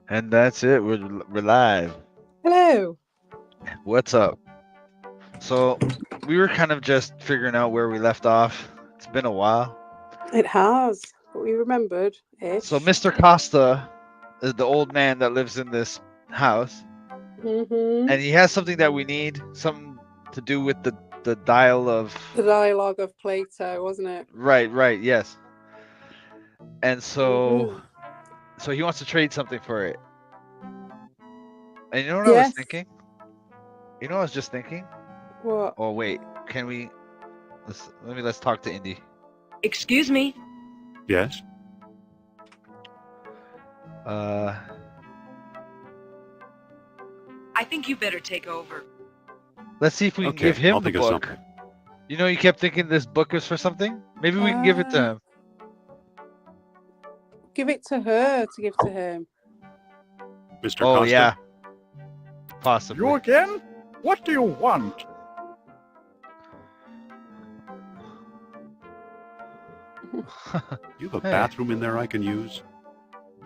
And that's it. We're live. Hello. What's up? So we were kind of just figuring out where we left off. It's been a while. It has, but we remembered So ish. Mr. Costa is the old man that lives in this house, Mm-hmm. and he has something that we need, something to do with the dial of. The dialogue of Plato, wasn't it? Right, yes. And so Mm-hmm. so he wants to trade something for it. And you know what I was Yes. thinking? You know what I was just thinking? What? Oh wait, can we let's talk to Indy. Excuse me. Yes? Uh I think you better take over. Let's see if we can Okay, give him I'll the think of book. something. You know, you kept thinking this book is for something. Maybe we can give it to him. Give it to her to give to him. Mr. Oh Costa? yeah, possibly. You again? What do you want? You have a Hey. bathroom in there I can use?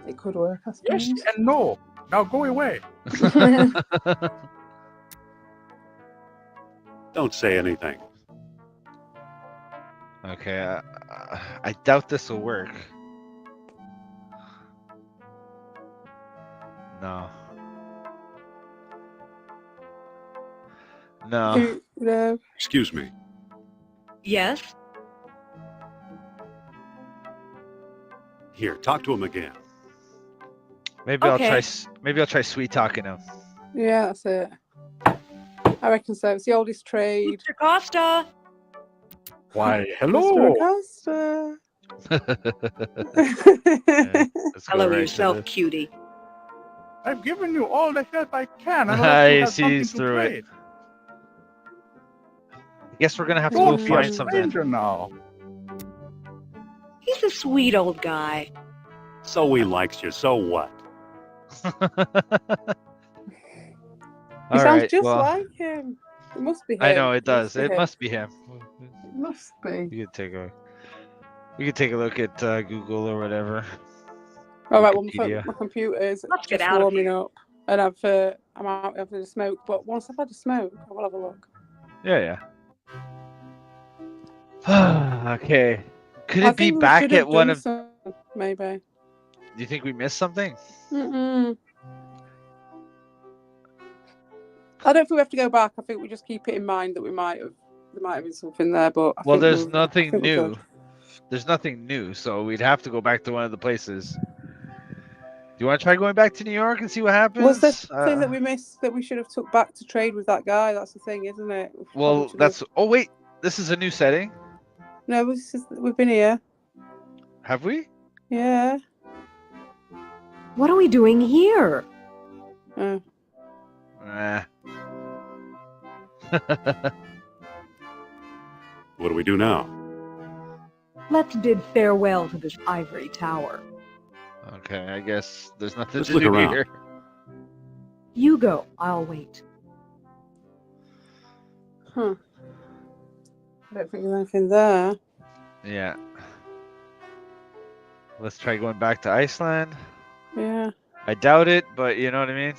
It could work, I suppose. Yes and no. Now go away. Don't say anything. Okay, I doubt this will work. No. No. No. Excuse me. Yes? Here, talk to him again. Maybe Okay. I'll try sweet talking him. Yeah, that's it. I reckon so. It's the oldest trade. Mr. Costa. Why, Mr. hello. Acosta. Let's go Hello right to yourself, the- cutie. I've given you all the help I can. And I you have see something to through it. trade. I guess we're gonna have to Don't go Don't be a find something. stranger now. He's a sweet old guy. So he likes you, so what? He All sounds right. just Well, like him. It must be him. I know it does. Must be It him. must be him. It must be. You could take a look at Google or whatever. All right, well, Wikipedia. my computer's Let's get just out of warming here. up, and I'm out having a smoke. But once I've had a smoke, I will have a look. Yeah. Okay. Could I it be think we back should have at one done of? some, maybe. Do you think we missed something? Mm-mm. I don't think we have to go back. I think we just keep it in mind that there might have been something there. But Well, I there's think nothing we new. could. There's nothing new, so we'd have to go back to one of the places. Do you want to try going back to New York and see what happens? Was there something that we missed that we should have took back to trade with that guy? That's the thing, isn't it? We probably Well, should that's. have- Oh wait, this is a new setting. No, we've been here. Have we? Yeah. What are we doing here? Oh. Nah. What do we do now? Let's bid farewell to this ivory tower. Okay, I guess there's nothing Let's to look do around. here. You go. I'll wait. Huh. I don't think there's anything there. Yeah. Let's try going back to Iceland. Yeah. I doubt it, but you know what I mean?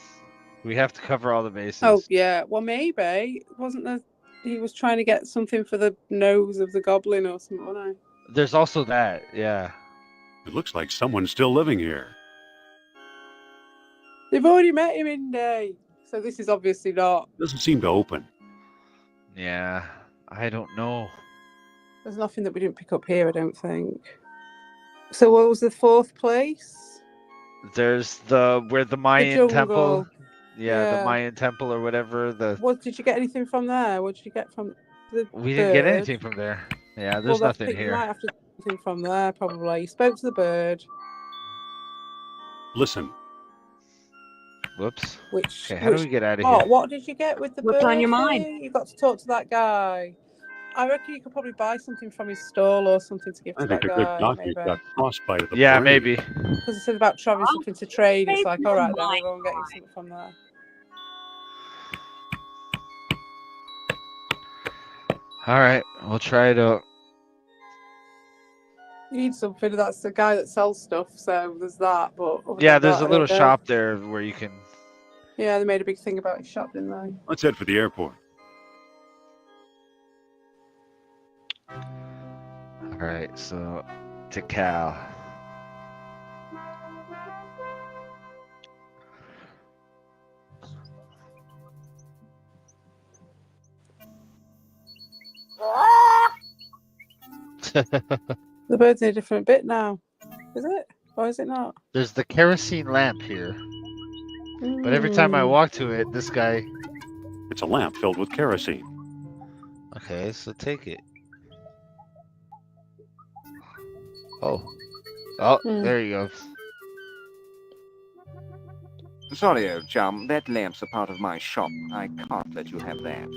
We have to cover all the bases. Oh yeah. Well, maybe wasn't there? He was trying to get something for the nose of the goblin or something, wasn't There's also that, yeah. It looks like someone's still living here. They've already met him in day, so this is obviously not. Doesn't seem to open. Yeah. I don't know. There's nothing that we didn't pick up here, I don't think. So what was the fourth place? There's where the Mayan jungle. temple. Yeah, the Yeah. Mayan temple or whatever. What did you get anything from there? What did you get from the? We didn't get bird? anything from there. Yeah, Well, there's that's nothing You might here. have to get something from there, probably. You spoke to the bird, Listen, Whoops. which. Okay, how do we get out of here? What did you get with the What's bird? on your mind? thing? You got to talk to that guy. I reckon you could probably buy something from his stall or something to give I to think that a good guy. doctor Maybe. got frostbite of the Yeah, brain. maybe. Because he said about having something to trade. It's like, Maybe all right, then mine. we'll go and get you something from there. All right, we'll try it out. You need something. That's the guy that sells stuff, so there's that. But other Yeah, than there's that, a I little don't know. shop there where you can. Yeah, they made a big thing about his shop, didn't they? Let's head for the airport. All right, so to Cal. The bird's in a different bit now. Is it? Or is it not? There's the kerosene lamp here, but every time I walk to it, this guy. It's a lamp filled with kerosene. Okay, so take it. Oh, there you go. Sorry, old chum. That lamp's a part of my shop. I can't let you have that.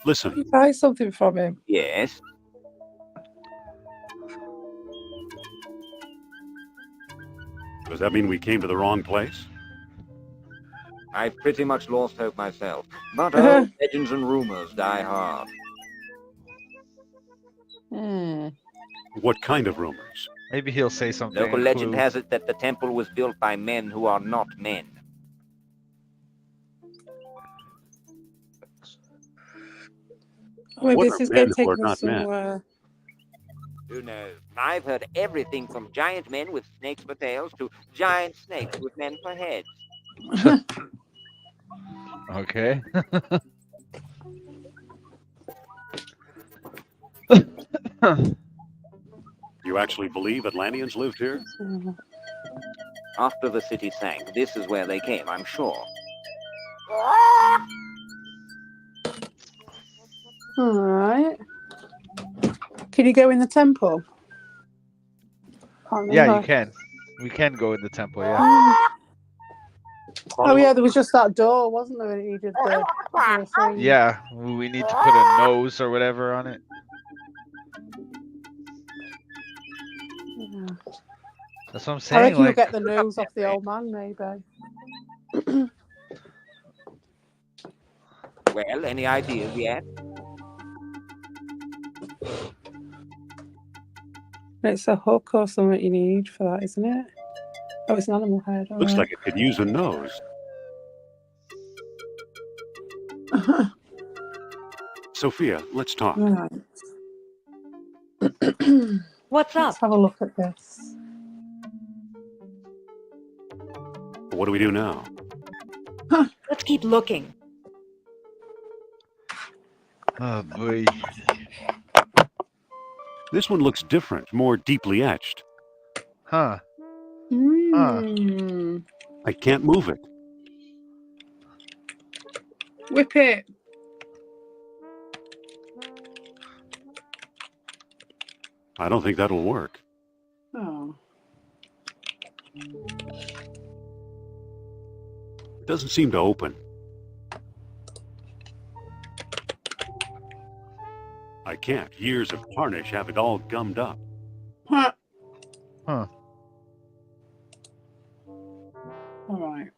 Listen, You buy something from him. Yes? does that mean we came to the wrong place? I pretty much lost hope myself. But old legends and rumors die hard. What kind of rumors? Maybe he'll say something. Local a legend clue. has it that the temple was built by men who are not men. Maybe What this are is men going to who take are us not men? somewhere. Who knows? I've heard everything from giant men with snakes for tails to giant snakes with men for heads. Okay. You actually believe Atlanteans lived here? After the city sank, this is where they came, I'm sure. All right. Can you go in the temple? Can't Yeah, remember. you can. We can go in the temple. Yeah. Oh yeah, there was just that door, wasn't there? That you did the thing. Yeah, we need to put a nose or whatever on it. Yeah. That's what I'm I saying. reckon you'll Like, get the nose off the old man, maybe. Well, any ideas yet? It's a hook or something you need for that, isn't it? Oh, it's an animal head. All Looks right. like it could use a nose. Sophia, let's talk. All right. What's up? Let's have a look at this. What do we do now? Let's keep looking. oh boy. This one looks different, more deeply etched. Huh. I can't move it. Whip it. I don't think that'll work. Oh. It doesn't seem to open. I can't. Years of tarnish have it all gummed up. Huh. Huh. All right.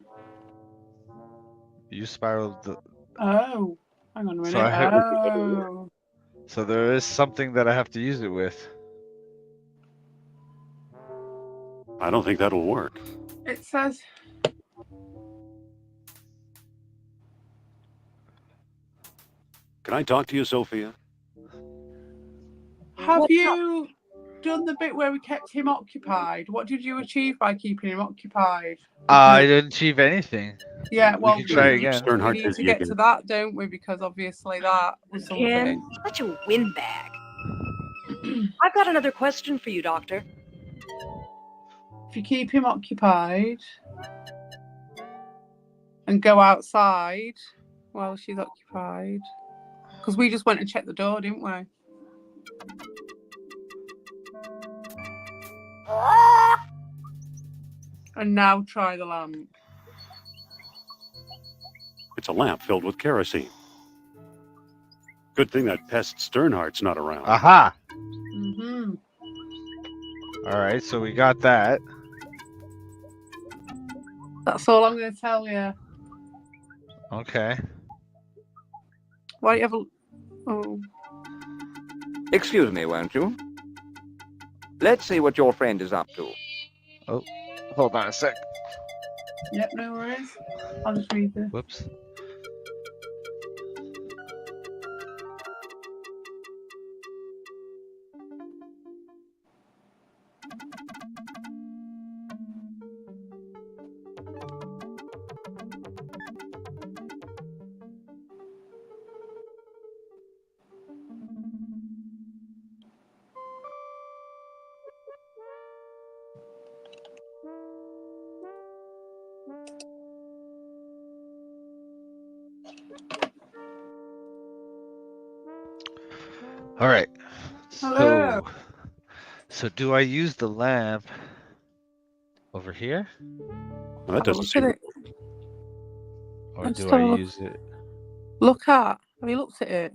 You spiraled the. Oh. Hang on a minute. So I Oh. So there is something that I have to use it with. I don't think that'll work. It says. Can I talk to you, Sophia? Have What's you done the bit where we kept him occupied? What did you achieve by keeping him occupied? I didn't achieve anything. Yeah, well, can try we again. Sternhart need says to you get can- to that, don't we? Because obviously that was Kim, something. such a windbag. I've got another question for you, Doctor. If you keep him occupied and go outside while she's occupied, because we just went and checked the door, didn't we? And now try the lamp. It's a lamp filled with kerosene. Good thing that pest Sternhart's not around. Aha! Mm-hmm. All right, so we got that. That's all I'm going to tell you. Okay. Why do you have a... Oh. Excuse me, won't you? Let's see what your friend is up to. Hold on a sec. Yep, no worries. I'll just read this. Whoops. All right. Hello. So do I use the lamp over here, Well, that Have a doesn't look seem. at it. or Let's do have I a look. use it? Look at. Have you looked at it?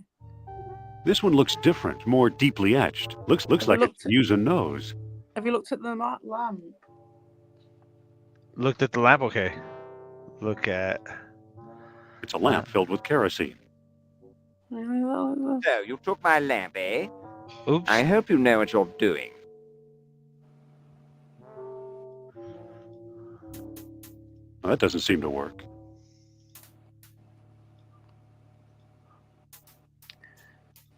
This one looks different, more deeply etched. Looks Have you like it looked can use a nose. Have you looked at the lamp? Looked at the lamp. Okay. Look at. It's a lamp filled with kerosene. So, you took my lamp, eh? Oops. I hope you know what you're doing. Well, that doesn't seem to work.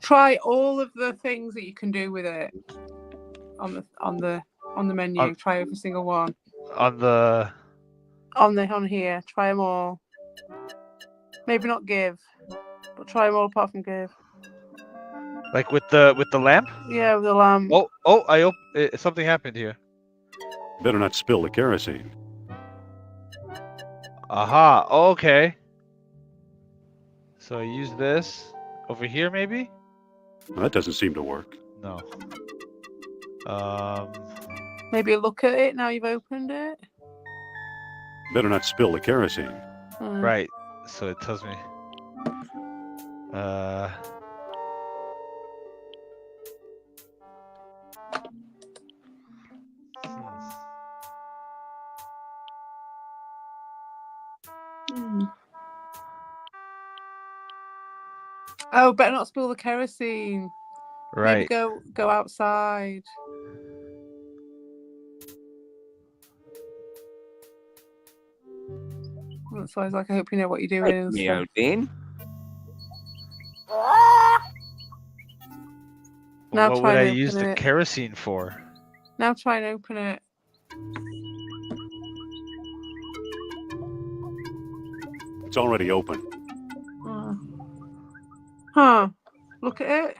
Try all of the things that you can do with it on the menu. On- Try every single one On the. on here. Try them all. Maybe not give, but try them all apart from give. Like with the lamp. Yeah, with the lamp. Oh! Something happened here. Better not spill the kerosene. Aha. Okay. So I use this over here, maybe. Well, that doesn't seem to work. No. Maybe look at it now you've opened it. Better not spill the kerosene. Right. So it tells me. Oh, better not spill the kerosene. Right. Maybe go outside. So I was like, I hope you know what you're doing. and Me, stuff. old bean. Now What try would I and use open the it. kerosene for? Now try and open it. It's already open. Huh. Look at it.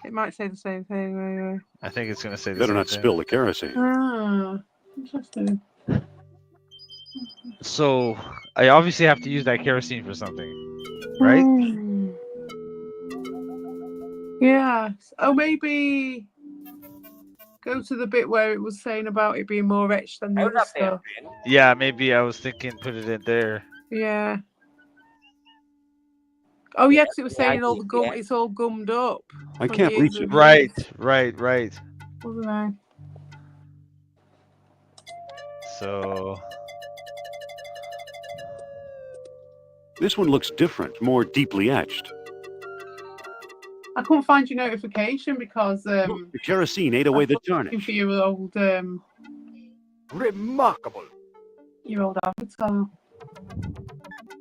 It might say the same thing. Maybe. I think it's gonna say the Better same not thing. spill the kerosene. Ah, interesting. So I obviously have to use that kerosene for something, right? Yes. Oh, maybe go to the bit where it was saying about it being more rich than the Hold other up there, stuff. friend. Yeah, maybe I was thinking put it in there. Yeah. Oh yeah, because it was Yeah, saying all the gum. yeah. It's all gummed up. I from can't years reach and it. Right, years, right. Wasn't I? So This one looks different, more deeply etched. I couldn't find your notification because The kerosene ate away the looking tarnish. for your old Remarkable. avatar.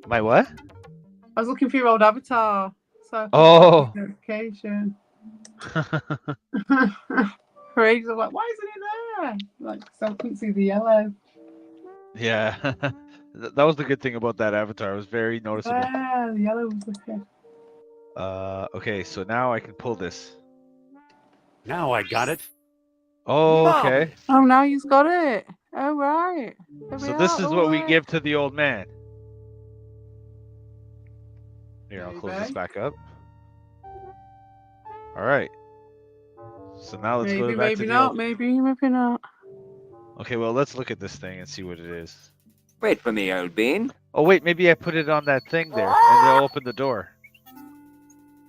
my what? I was looking for your old avatar. So I couldn't Oh. find your notification. For ages, I'm like, why isn't it there? Like, so I couldn't see the yellow. Yeah. That was the good thing about that avatar. It was very noticeable. Yeah, the yellow was looking. Okay, so now I can pull this. Now I got it. Oh, okay. Oh, now you've got it. Oh, right. There we So this are, is all what we right. give to the old man. Here, I'll close this Maybe. back up. All right. So now let's go Maybe, back to maybe the not. old... Maybe not. Okay, well, let's look at this thing and see what it is. Wait for me, old bean. Oh, wait, maybe I put it on that thing there, and it'll open the door.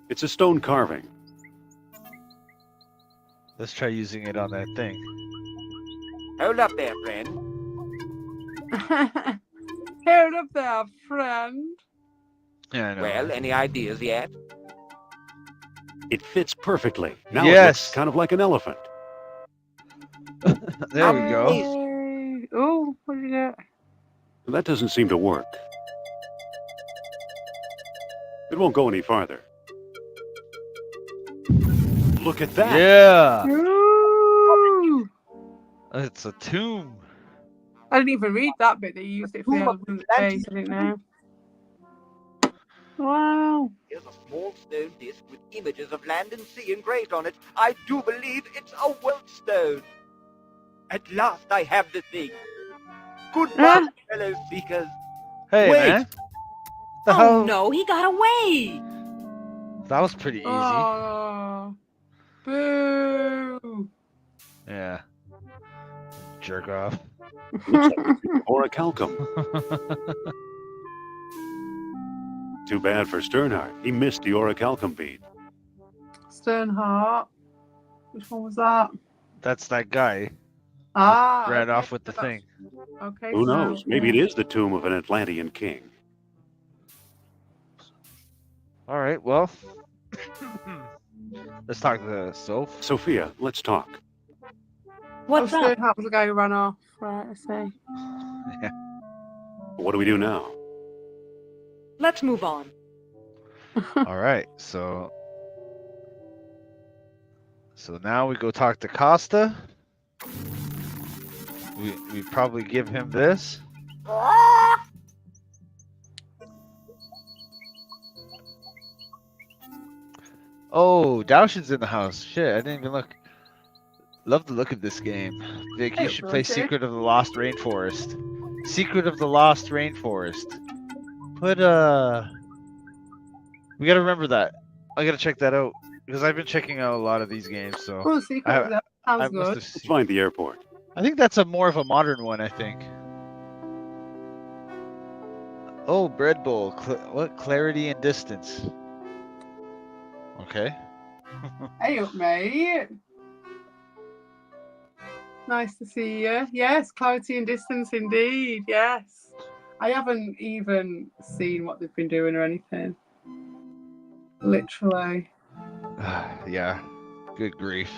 It's a stone carving. Let's try using it on that thing. Hold up there, friend. Hold up there, friend. Yeah, I know. Well, any ideas yet? It fits perfectly. Now it Yes. looks kind of like an elephant. There we go. Yay. Oh, what did you get? That doesn't seem to work. It won't go any farther. Look at that. Yeah. Ooh. It's a tomb. I didn't even read that bit. They used it for the elephant's face. I didn't know. Wow. Here's a small stone disc with images of land and sea engraved on it. I do believe it's a Welt stone. At last I have the thing. Goodbye, fellow seekers. Hey, Wait. man. The Oh hell? no, he got away. That was pretty easy. Oh. Boo. Yeah. Jerk off. Orichalcum. Too bad for Sternhardt. He missed the orichalcum bead. Sternhardt. Which one was that? That's that guy. Ah. Ran okay. off with the thing. Okay. Who so- knows? Maybe it is the tomb of an Atlantean king. All right. Well, let's talk to Soph. Sophia, let's talk. What's up? Sternhardt was the guy who ran off. Right, I see. What do we do now? Let's move on. All right. So now we go talk to Costa. We probably give him this. Oh, Daoshin's in the house. Shit, I didn't even look. Love the look of this game. Vic, you Hey, should play okay. Secret of the Lost Rainforest. Secret of the Lost Rainforest. Put we gotta remember that. I gotta check that out because I've been checking out a lot of these games. So Oh, secret. I- That I sounds must good. have Let's seen. find the airport. I think that's a more of a modern one. I think. Oh, bread bowl. What clarity and distance? Okay. Hey up, mate. Nice to see you. Yes, clarity and distance indeed. Yes. I haven't even seen what they've been doing or anything. Literally. Yeah. Good grief.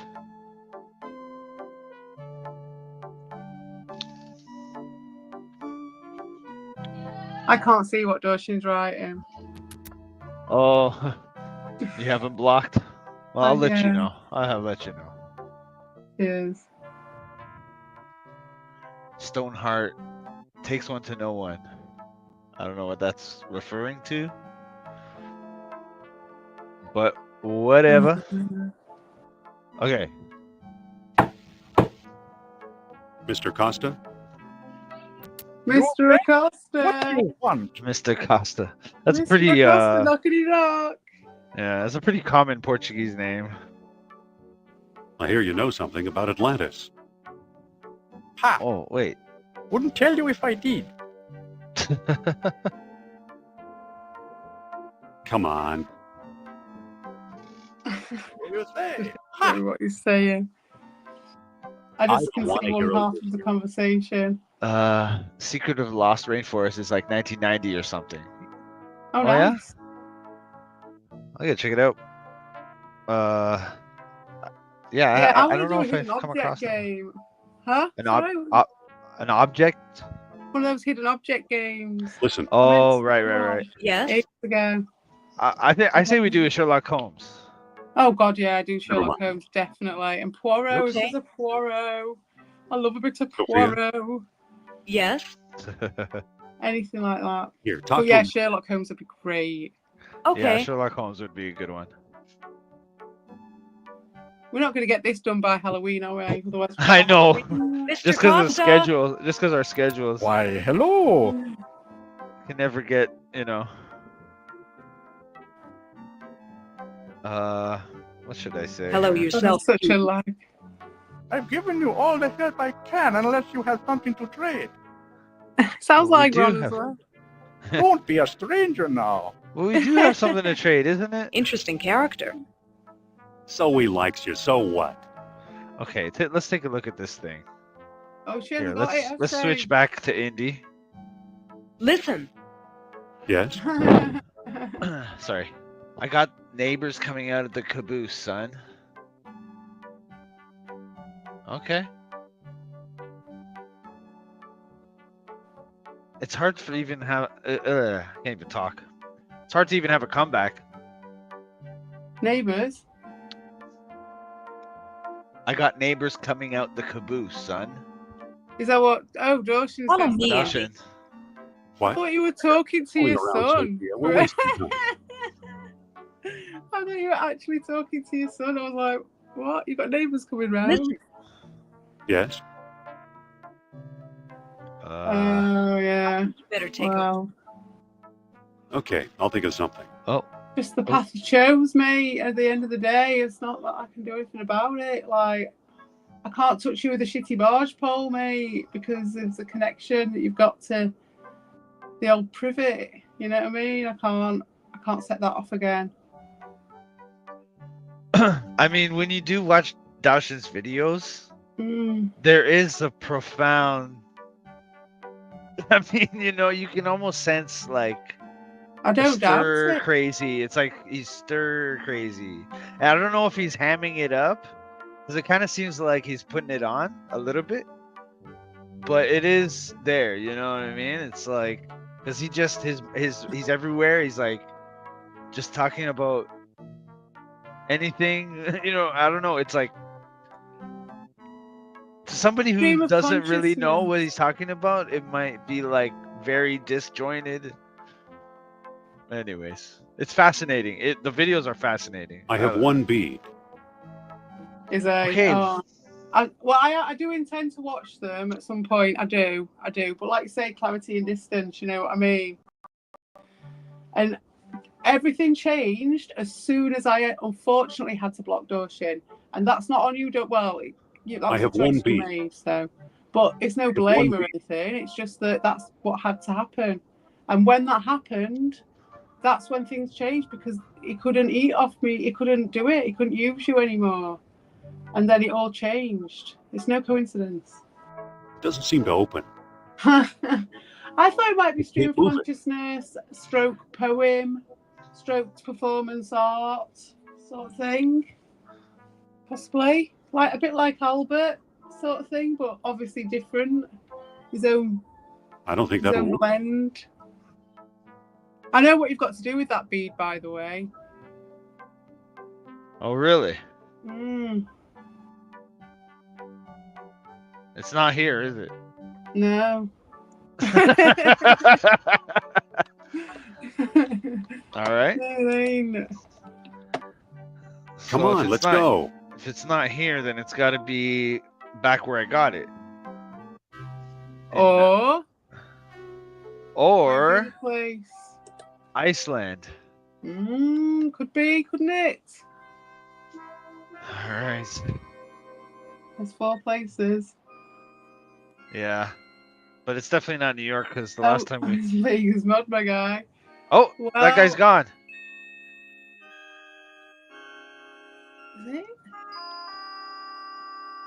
I can't see what Doshin's writing. Oh, you haven't blocked? Well, I'll let you Yeah. know. I'll let you know. Yes. Stoneheart takes one to no one. I don't know what that's referring to. But whatever. Okay. Mr. Costa? Mr. What do Acosta. you want? Mr. Costa. That's Mr. pretty Acosta, knockity knock. yeah, that's a pretty common Portuguese name. I hear you know something about Atlantis. Ha! Oh, wait. Wouldn't tell you if I did. Come on. What do you say? Sorry what he's saying. I just I can wanna see one hear half a- of the conversation. Secret of the Lost Rainforest is like 1990 or something. Oh, yeah? nice. I gotta check it out. Yeah, Yeah, I want don't to know do if a I've hidden come object across it. game. Huh? An Sorry? An object? One of those hidden object games. Listen, Oh, right. Yes? Ages ago. I say we do a Sherlock Holmes. Oh god, yeah, I do Never Sherlock mind. Holmes definitely, and Poirot. Okay. There's a Poirot. I love a bit of Sophia? Poirot. Yes? Anything like that. here, talk But to yeah, him. Sherlock Holmes would be great. Yeah, Okay. Sherlock Holmes would be a good one. We're not going to get this done by Halloween, are we? Otherwise, I know. Mr. Just because of Costa? schedule, just because our schedules Why, hello. can never get, what should I say? Hello Oh, yourself. that's such a lie. I've given you all the help I can unless you have something to trade. Sounds Well, we like do Ron as have- well. Don't be a stranger now. Well, we do have something to trade, isn't it? Interesting character. So he likes you, so what? Okay, let's take a look at this thing. Oh shit, Here, we got it. let's switch back to Indy. Listen, Yes? Sorry, I got Neighbors coming out of the caboose, son. Okay. It's hard to even have. I can't even talk. It's hard to even have a comeback. Neighbours. I got neighbors coming out the caboose, son. Is that what? Oh, Dawson's Follow got me. that. Dawson. I What? thought you were talking to Fooling your around, son. Sophia. We're wasting time. I thought you were actually talking to your son. I was like, what? You got neighbours coming round? Listen. Yes. Oh, yeah. You better take a Wow. Okay, I'll think of something. Just the path you chose, mate. At the end of the day, it's not that I can do anything about it. Like, I can't touch you with a shitty barge pole, mate, because there's a connection that you've got to the old privet. You know what I mean? I can't set that off again. I mean, when you do watch Dawson's videos, Mm. there is a profound. I mean, you know, you can almost sense like I don't doubt stir it. crazy. It's like he's stir crazy. And I don't know if he's hamming it up, because it kind of seems like he's putting it on a little bit, but it is there. You know what I mean? It's like, because he just he's everywhere. He's like just talking about anything. You know, I don't know. It's like to somebody Stream who of doesn't really know what consciousness. he's talking about, it might be like very disjointed. Anyways, it's fascinating. The videos are fascinating. I have one bead. Is a Okay. I do intend to watch them at some point. I do. But like you say, clarity and distance. You know what I mean? And everything changed as soon as I unfortunately had to block Doshin, and that's not on you. That's I have a choice one you beat. made. So, but it's no have blame one or beat. anything. It's just that's what had to happen, and when that happened, that's when things changed because he couldn't eat off me. He couldn't do it. He couldn't use you anymore, and then it all changed. It's no coincidence. Doesn't seem to open. I thought it might be You stream can't of move it. consciousness, stroke poem, stroke performance art sort of thing. Possibly. Like a bit like Albert sort of thing, but obviously different. His own I don't think that'll work. blend. I know what you've got to do with that bead, by the way. Oh, really? Mm, It's not here, is it? no. All right. No, they ain't. Come So if on, it's let's not- go. If it's not here, then it's got to be back where I got it. Or Or maybe the place. Iceland. Could be, couldn't it? All right. There's 4 places. Yeah. But it's definitely not New York because the last time we. Vegas mod, my guy. Oh, that guy's Well- gone. Is it?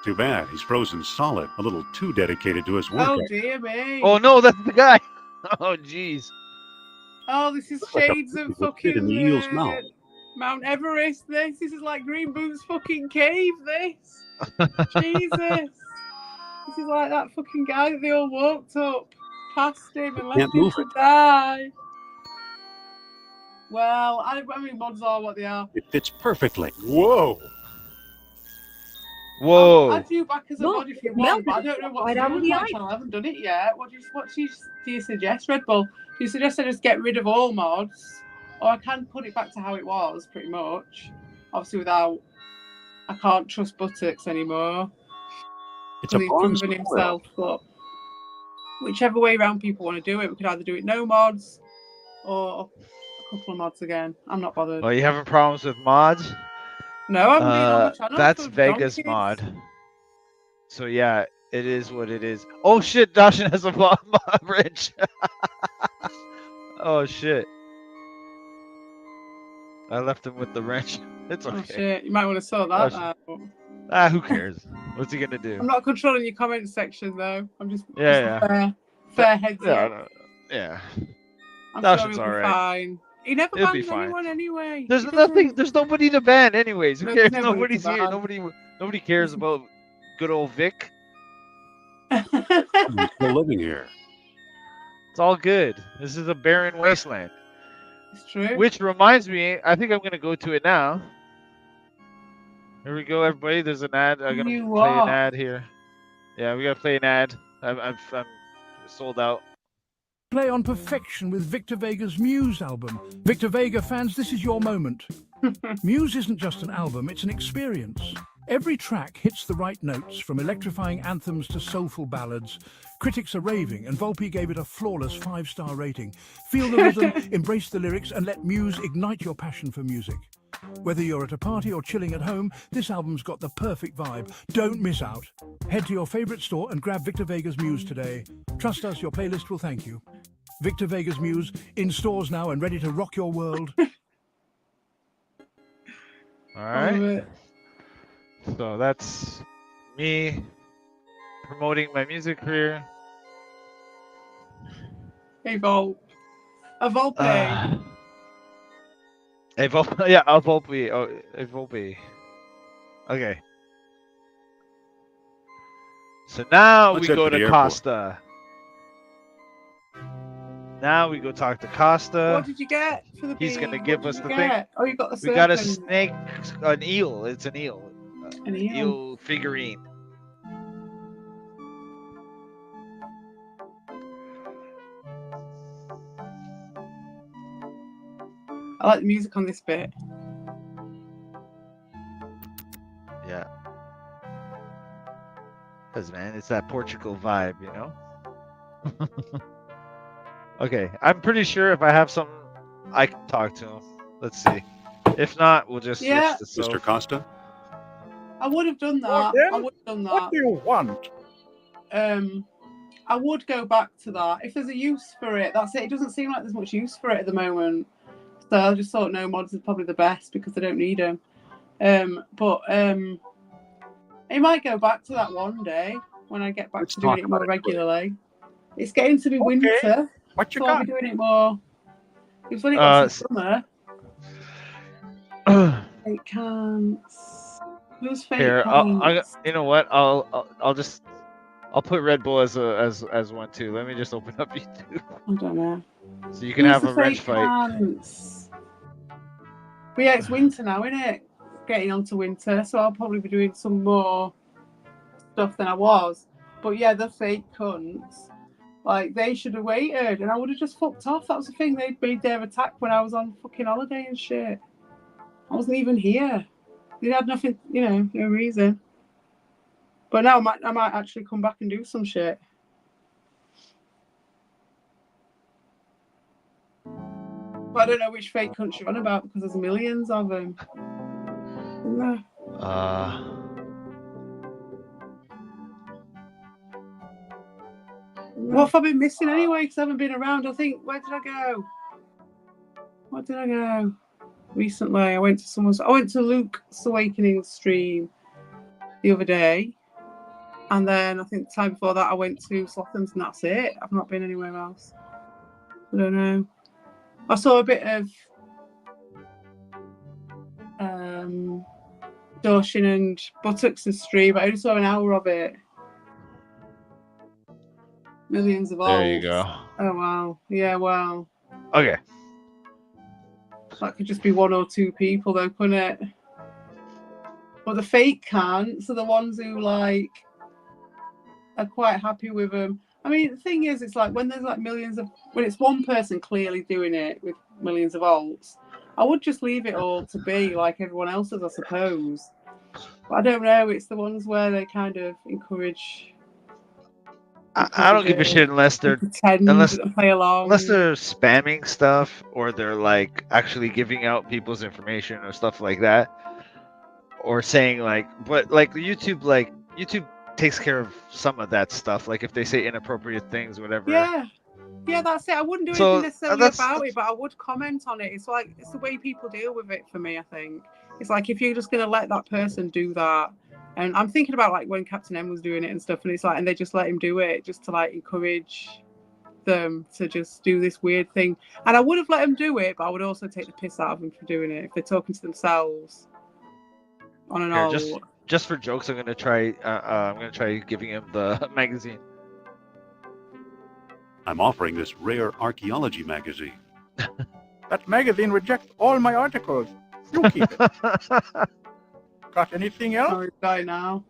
Too bad. He's frozen solid. A little too dedicated to his work. Oh dear me. Oh no, that's the guy. Oh jeez. Oh, this is Looks like a shades of beautiful kid in fucking the eel's mouth. Mount Everest. This is like Green Boots fucking cave. This. Jesus. This is like that fucking guy that they all walked up past him and left Can't him move to die. Well, I mean, mods are what they are. It fits perfectly. Whoa. Whoa. I'll add you back as a Look, mod if you it want, but I melted don't know what right to out do of with the my ice. channel. I haven't done it yet. What do you suggest, Red Bull? Do you suggest I just get rid of all mods? Or I can put it back to how it was, pretty much. Obviously without... I can't trust Buttocks anymore. It's a He's bronze proven foil. himself, but... Whichever way around people want to do it, we could either do it no mods, or a couple of mods again. I'm not bothered. Oh, you having problems with mods? No, I'm being on the channel. That's for Vegas donkeys. mod. So yeah, it is what it is. Oh shit, Dashin has a mod wrench. Oh shit. I left him with the wrench. It's Oh okay. shit, you might want to sort that Oh, out. Who cares? What's he gonna do? I'm not controlling your comment section though. I'm just Yeah, fair heads yeah. here. Yeah. I'm Dashin's sure he'll be alright. fine. He never It'll be bans fine. anyone anyway. There's He nothing. doesn't. There's nobody to ban, anyways. Who No, cares? there's nobody Nobody's to here. ban. Nobody cares about good old Vic. I'm still living here. It's all good. This is a barren wasteland. It's true. Which reminds me, I think I'm gonna go to it now. Here we go, everybody. There's an ad. I'm gonna You play an what? ad here. Yeah, we gotta play an ad. I'm sold out. Play on perfection with Victor Vega's Muse album. Victor Vega fans, this is your moment. Muse isn't just an album, it's an experience. Every track hits the right notes, from electrifying anthems to soulful ballads. Critics are raving, and Volpe gave it a flawless 5-star rating. Feel the rhythm, embrace the lyrics, and let Muse ignite your passion for music. Whether you're at a party or chilling at home, this album's got the perfect vibe. Don't miss out. Head to your favorite store and grab Victor Vega's Muse today. Trust us, your playlist will thank you. Victor Vega's Muse, in stores now and ready to rock your world. All right. So that's me promoting my music career. Hey, Volpe. A Volpe. A Volpe. Yeah, a Volpe. Oh, a Volpe. Okay. So now Let's we head go for the to airport. Costa. Now we go talk to Costa. What did you get for the He's bean? gonna What give did us you the get? thing. Oh, you got the We got a serpent. snake, an eel. It's an eel. An eel. Eel figurine. I like the music on this bit. Yeah. Cause man, it's that Portugal vibe, you know. Okay, I'm pretty sure if I have something, I can talk to him. Let's see. If not, we'll just Yeah. switch to Mr. Soph. Costa? I would have done that. Again? I would have done What that. do you want? I would go back to that. If there's a use for it, that's it. It doesn't seem like there's much use for it at the moment. So I just thought no mods are probably the best because they don't need them. But it might go back to that one day when I get back Let's to doing talk it more about it. regularly. It's getting to be Okay. winter, What you so I'll got? be doing it more. It's when it got to summer. Fake cans. Who's fake Here, cans? you know what? I'll put Red Bull as one too. Let me just open up YouTube I don't know. so you can Who's have the a wrench fake fight. cans? But yeah, it's winter now, isn't it? Getting on to winter, so I'll probably be doing some more stuff than I was. But yeah, the fake cunts, like they should have waited, and I would have just fucked off. That was the thing. They made their attack when I was on fucking holiday and shit. I wasn't even here. They had nothing, no reason. But now I might actually come back and do some shit. But I don't know which fake cunt you're on about because there's millions of them. Isn't there? What have I been missing anyway? Because I haven't been around. I think, where did I go? Where did I go? Recently, I went to Luke's Awakening stream the other day. And then I think the time before that, I went to Slotham's and that's it. I've not been anywhere else. I don't know. I saw a bit of Dawson and Buttocks' stream. I only saw an hour of it. Millions of There you volts. go. Oh, wow. Yeah, wow. Okay. That could just be one or two people, though, couldn't it? But the fake cans are the ones who, like, are quite happy with them. I mean, the thing is, it's like when there's like when it's one person clearly doing it with millions of volts, I would just leave it all to be like everyone else's, I suppose. But I don't know. It's the ones where they kind of encourage. I don't give a shit unless they're pretend and play along. Unless they're spamming stuff or they're like actually giving out people's information or stuff like that, or saying but YouTube takes care of some of that stuff. Like if they say inappropriate things, whatever. Yeah, that's it. I wouldn't do anything necessarily about it, but I would comment on it. It's the way people deal with it for me, I think. It's like if you're just going to let that person do that. And I'm thinking about like when Captain M was doing it and stuff, and it's like, and they just let him do it just to like encourage them to just do this weird thing. And I would have let them do it, but I would also take the piss out of them for doing it if they're talking to themselves on an Here, old. just for jokes, I'm gonna try. I'm gonna try giving him the magazine. I'm offering this rare archaeology magazine. That magazine rejects all my articles. You keep it. Got anything else? Sorry, die now.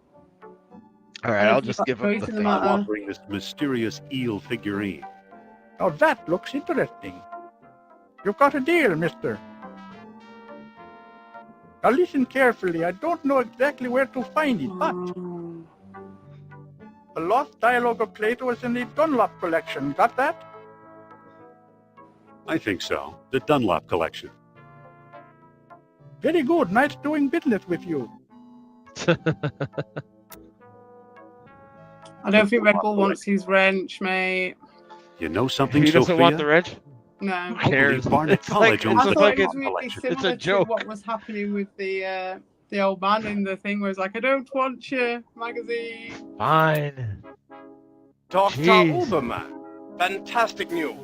All right, I'll just give him the Choice in thing. the I'm matter. offering this mysterious eel figurine. Now that looks interesting. You've got a deal, mister. Now listen carefully. I don't know exactly where to find it, but Oh. the Lost Dialogue of Plato is in the Dunlop collection. Got that? I think so. The Dunlop collection. Very good. Nice doing business with you. I don't think Red Bull wants his wrench, mate. You know something, He doesn't Sophia? want the wrench. No. Who I cares? believe Barnet It's College like, owns I it's the a thought it fucking. was really collection. similar It's a to joke. what was happening with the old man in the thing where it's like, I don't want your magazine. Fine. Dr. Jeez. Uberman, fantastic news.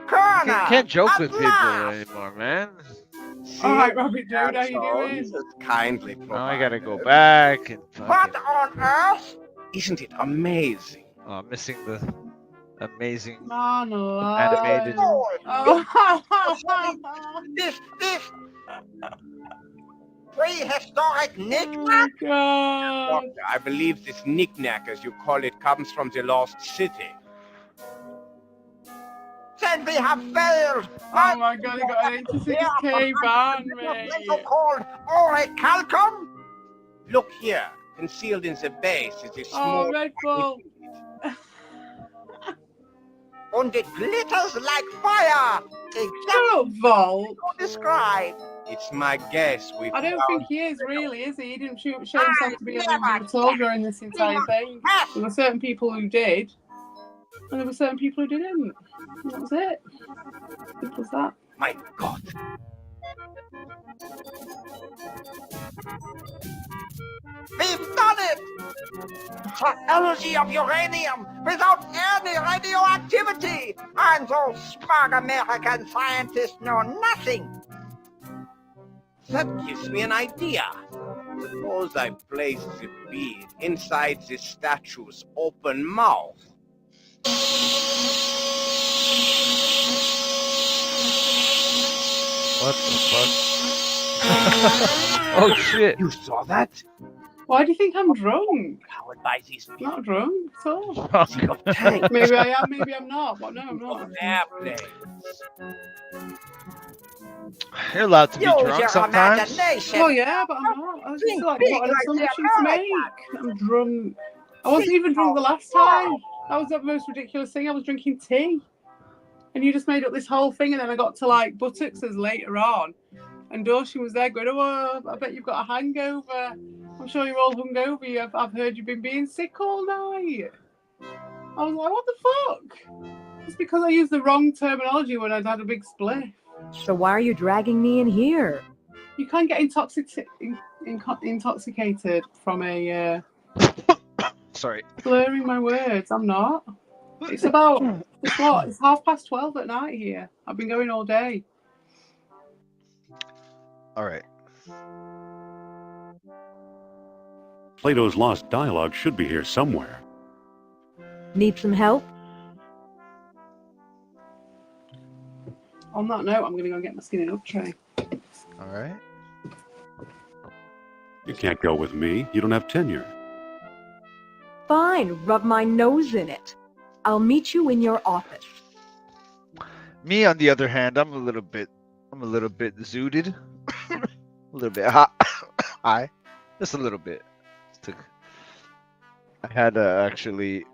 Colonel! Can't joke at with people last! anymore, man. All right, Rabbit Dude, how you Jones doing? has kindly Now I gotta go provided. back and What fucking. on earth? Isn't it amazing? Oh, I'm missing the amazing. Man Animated. alive. Oh. This prehistoric Oh knick-knack? my god. Doctor, I believe this knick-knack, as you call it, comes from the lost city. Then we have failed. Oh my god, he got an 86k ban, mate. So-called orichalcum? Look here, concealed in the base is a small... Oh, Red Bull. And it glitters like fire. Exactly Shut up, Volt. what you describe. It's my guess we I don't think he is really, is he? He didn't show himself to be a legitimate soldier during this entire thing. There were certain people who did, and there were certain people who didn't. And that was it. Simple as that. My God. We've done it! The energy of uranium without any radioactivity! And those smart American scientists know nothing! That gives me an idea. Suppose I place the bead inside the statue's open mouth. What the fuck? Oh shit! You saw that? Why do you think I'm drunk? Powered by these I'm not drunk at all. pieces of tank Maybe I am, maybe I'm not, but no, I'm not. of airplanes. You're allowed to be Use drunk your sometimes. imagination! Well, yeah, but I'm not. I was just Think like, big what an like the assumption to make. I'm drunk. I wasn't even drunk the last time. That was the most ridiculous thing. I was drinking tea. And you just made up this whole thing, and then I got to like Buttocks's later on, and Dorothy was there going, "Oh, I bet you've got a hangover. I'm sure you're all hungover. I've heard you've been being sick all night." I was like, "What the fuck?" It's because I used the wrong terminology when I'd had a big spliff. So why are you dragging me in here? You can't get intoxicated from a Sorry. slurring my words. I'm not. It's about it's what? It's 12:30 at night here. I've been going all day. All right. Plato's Lost Dialogue should be here somewhere. Need some help? On that note, I'm going to go and get my skinny up tray. All right. You can't go with me. You don't have tenure. Fine, rub my nose in it. I'll meet you in your office. Me, on the other hand, I'm a little bit zooted, a little bit high, just a little bit. I had actually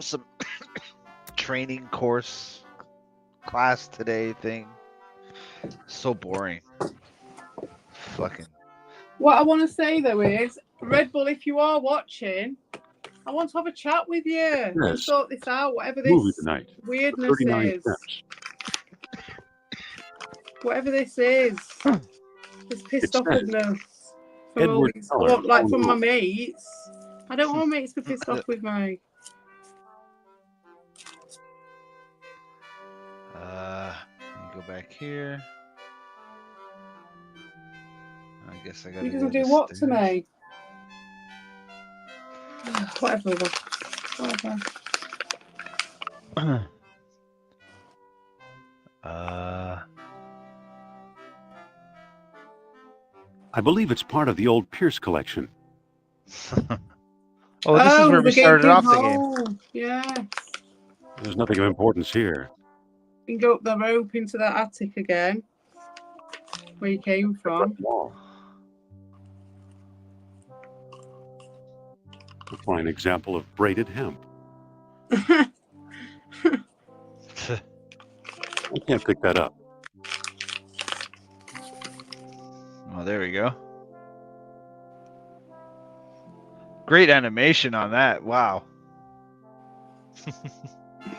some training course class today thing. So boring. Fucking. What I want to say though is, Red Bull, if you are watching, I want to have a chat with you and Yes. sort this out. Whatever Movie this tonight. weirdness 39 is, cents. whatever this is, this pissed It offness from all Edward these, Teller, like from my Owen mates. I don't want my mates to be pissed off with me. Let me go back here. I guess I gotta He go doesn't to do the what to stairs. me? Whatever. Whatever. I believe it's part of the old Pierce collection. Oh, this is where we the started gaping off the game. hole. Yes. There's nothing of importance here. You can go up the rope into that attic again, where you came from. Wall. A fine example of braided hemp. I can't pick that up. Oh, there we go. Great animation on that. Wow.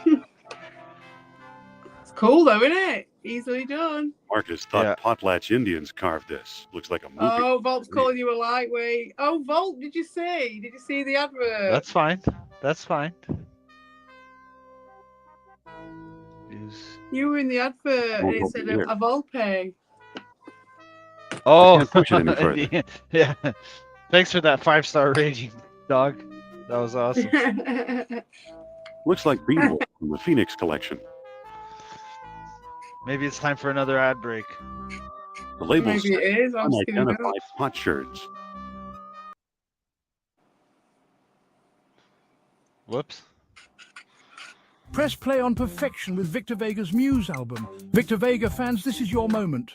It's cool though, isn't it? Easily done. Marcus thought Yeah. Potlatch Indians carved this. Looks like a movie. Oh, Volt's calling you a lightweight. Oh, Volt, did you see? Did you see the advert? That's fine. That's fine. You were in the advert and it Won't said be here. a Volpe. Oh, can't push it any further. Yeah. Thanks for that 5-star rating, dog. That was awesome. Looks like Beetle from the Phoenix collection. Maybe it's time for another ad break. The label Maybe says it is. I'm just gonna go. unidentified potsherds. Whoops. Press play on Perfection with Victor Vega's Muse album. Victor Vega fans, this is your moment.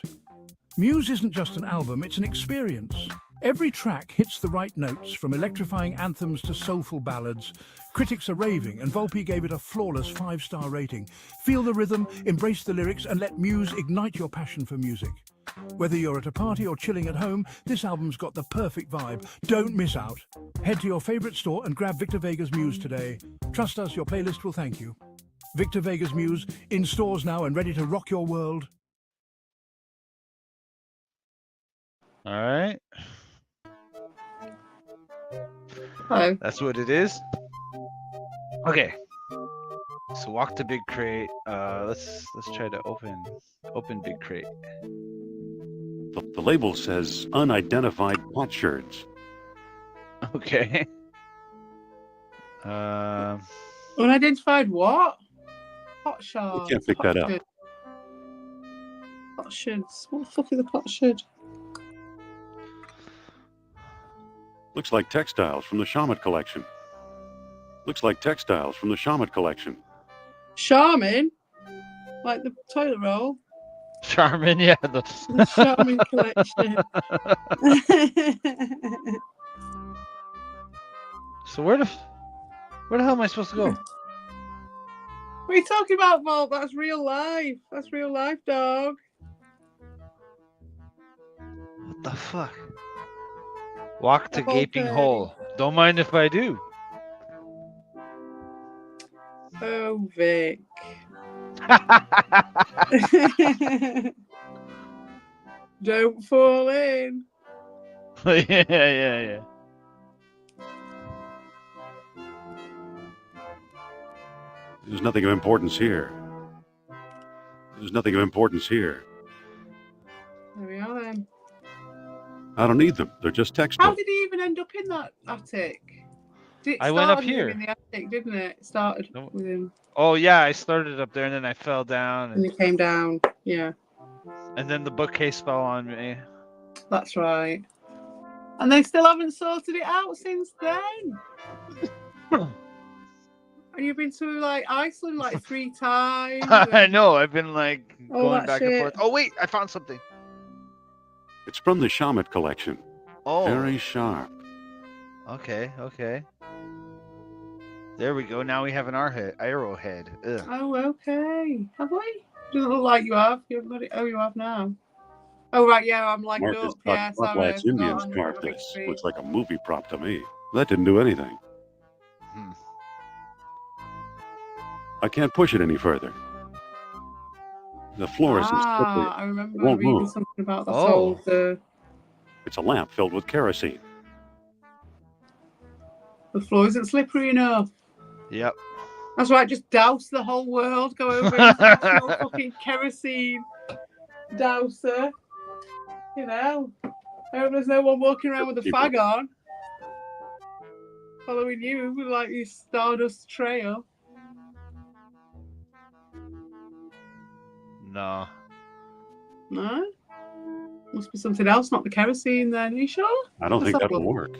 Muse isn't just an album, it's an experience. Every track hits the right notes, from electrifying anthems to soulful ballads. Critics are raving, and Volpe gave it a flawless 5-star rating. Feel the rhythm, embrace the lyrics, and let Muse ignite your passion for music. Whether you're at a party or chilling at home, this album's got the perfect vibe. Don't miss out. Head to your favorite store and grab Victor Vega's Muse today. Trust us, your playlist will thank you. Victor Vega's Muse, in stores now and ready to rock your world. All right. Hello. That's what it is. Okay. So walk to big crate. Let's try to open big crate. The label says unidentified potsherds. Okay. Unidentified what? Pot shards. You can't pick that up. Potsherds. What the fuck is a potsherd? Looks like textiles from the Shaman collection. Looks like textiles from the Shaman collection. Charmin? Like the toilet roll? Charmin, yeah. The Charmin collection. So where the hell am I supposed to go? What are you talking about, Volt? That's real life. That's real life, dog. What the fuck? Walk to The whole gaping thing. hole. Don't mind if I do. Oh, Vic. Don't fall in. yeah. There's nothing of importance here. There's nothing of importance here. There we are then. I don't need them. They're just How textbooks. did he even end up in that attic? It I went up started with him here. in the attic, didn't it? It started No. with him Oh yeah, I started up there and then I fell down and he came down. Yeah, and then the bookcase fell on me. that's right. And they still haven't sorted it out since then. And you've been to like Iceland like 3 times. I know, I've been like All going that back and shit. forth. Oh wait, I found something. It's from the Shaman collection. Oh, Very sharp. okay. There we go. Now we have an arrowhead. Ugh. Oh, okay. Have we? Doesn't look like you have. You haven't got it. Oh, you have now. Oh, right. Yeah, I'm like Marcus up. thought Yeah, sorry. Potlatch Indians I'm carved on a big this. screen. Looks like a movie prop to me. That didn't do anything. Hmm. I can't push it any further. The floor isn't slippery. I remember won't reading move. something about the Oh. It's a lamp filled with kerosene. the floor isn't slippery enough. Yep. That's right, just douse the whole world. Go over international fucking kerosene douser. You know. I hope there's no one walking around with a fag on. Following you with like your stardust trail. No. No? Must be something else, not the kerosene then. Are you sure? I don't Let's think have a that'll look. work.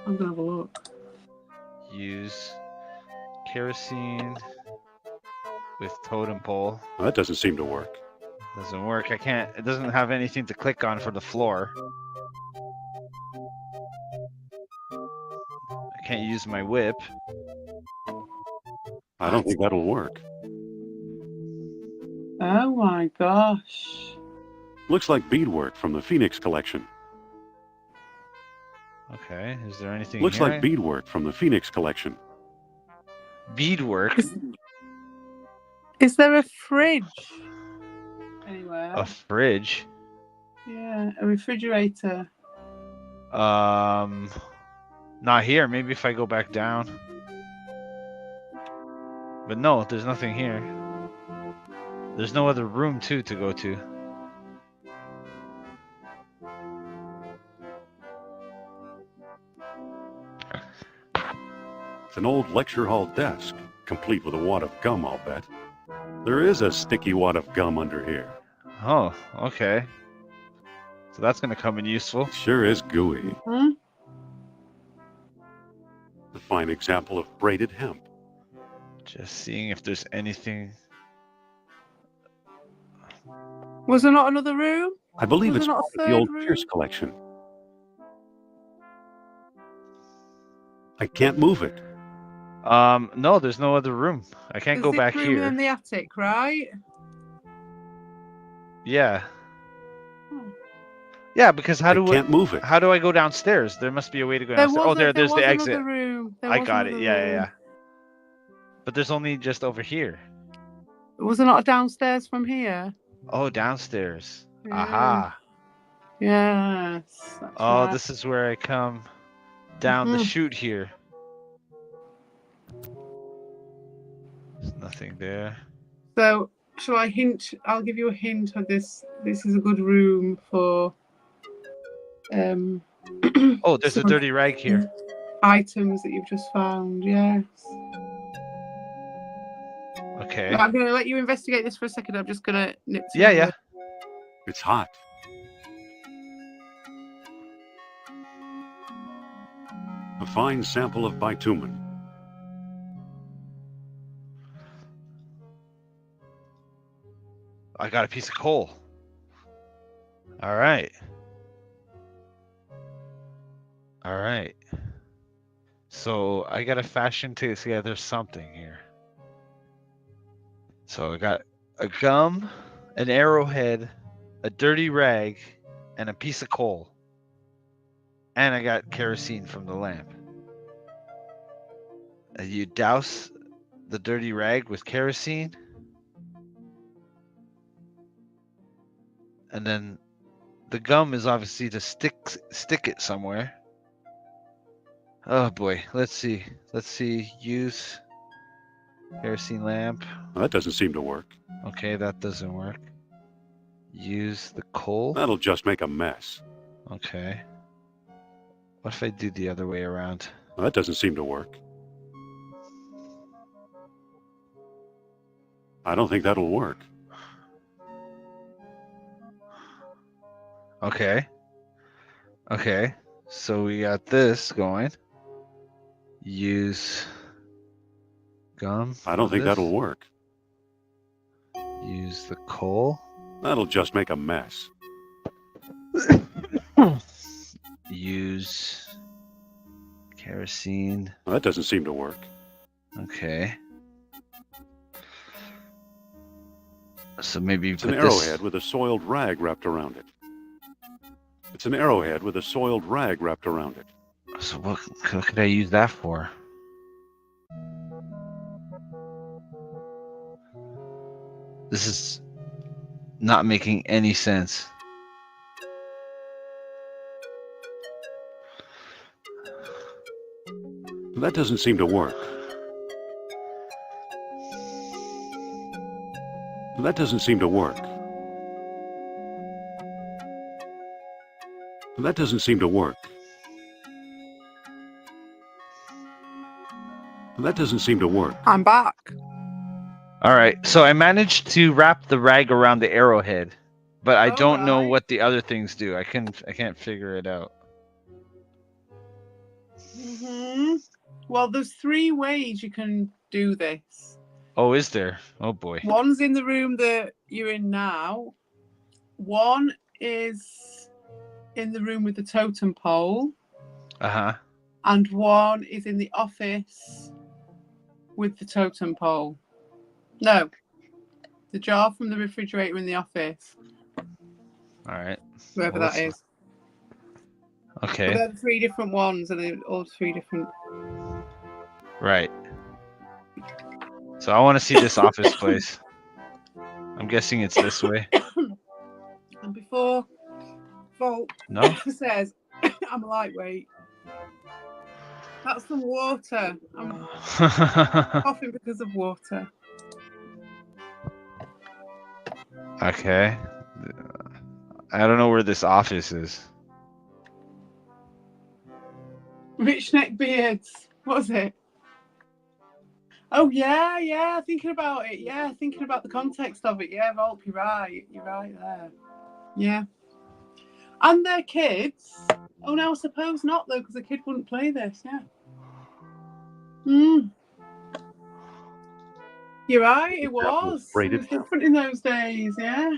I'm gonna have a look. Use kerosene with totem pole. Well, that doesn't seem to work. Doesn't work. I can't. It doesn't have anything to click on for the floor. I can't use my whip. I don't think that'll work. Oh my gosh. Looks like beadwork from the Phoenix collection. Okay. Is there anything Looks here? like beadwork from the Phoenix collection. Beadwork? Is there a fridge anywhere? A fridge? Yeah, a refrigerator. Not here. Maybe if I go back down. But no, there's nothing here. There's no other room too to go to. It's an old lecture hall desk, complete with a wad of gum, I'll bet. There is a sticky wad of gum under here. Oh, okay. So that's gonna come in useful. It sure is gooey. Huh? A fine example of braided hemp. Just seeing if there's anything. Was there not another room? I believe Was it's there not part a of the old third room? Pierce collection. I can't move it. No, there's no other room. I can't go There's back this room here. in the attic, right? Yeah. Oh. Yeah, because I can't move it. how do I go downstairs? There must be a way to go There downstairs. was There's the exit. another room. There I was got it. another Yeah, room. yeah. But there's only just over here. Was there not a downstairs from here? Oh, downstairs. Yeah. Aha. Yes. That's Oh, right. this is where I come down the Mhm. chute here. There's nothing there. So, shall I hint? I'll give you a hint of this. This is a good room for Oh, there's a some dirty rag here. items that you've just found. Yes. Okay. Right, I'm going to let you investigate this for a second. I'm just going to nip to Yeah, the- yeah. It's hot. A fine sample of bitumen. I got a piece of coal. All right. All right. So I got to fashion together something here. So I got a gum, an arrowhead, a dirty rag, and a piece of coal. And I got kerosene from the lamp. You douse the dirty rag with kerosene. And then the gum is obviously to stick it somewhere. Oh boy, let's see. Use kerosene lamp. Well, that doesn't seem to work. Okay, that doesn't work. Use the coal. That'll just make a mess. Okay. What if I do the other way around? Well, that doesn't seem to work. I don't think that'll work. Okay. Okay. So we got this going. Use gum. I don't for think this. that'll work. Use the coal. That'll just make a mess. Use kerosene. Well, that doesn't seem to work. Okay. So maybe It's put an this. arrowhead with a soiled rag wrapped around it. It's an arrowhead with a soiled rag wrapped around it. So what could I use that for? This is not making any sense. That doesn't seem to work. That doesn't seem to work. That doesn't seem to work. That doesn't seem to work. I'm back. All right, so I managed to wrap the rag around the arrowhead, but I don't know Alright. what the other things do. I can't figure it out. Well, there's 3 ways you can do this. Oh, is there? Oh boy. One's in the room that you're in now. One is in the room with the totem pole. Uh-huh. And one is in the office with the totem pole. No, the jar from the refrigerator in the office. All right. Whoever Well, that is. Okay. But they're 3 different ones, and they're all 3 different. Right. So I want to see this office place. I'm guessing it's this way. And before Volt No? says, I'm a lightweight. That's the water. I'm coughing because of water. Okay. I don't know where this office is. Rich neck beards. What was it? Oh, yeah. Thinking about it. Yeah, thinking about the context of it. Yeah, Volp, you're right. You're right there. Yeah. And their kids. Oh, no, I suppose not, though, because a kid wouldn't play this. Yeah. You're right, it was. It was different in those days, yeah.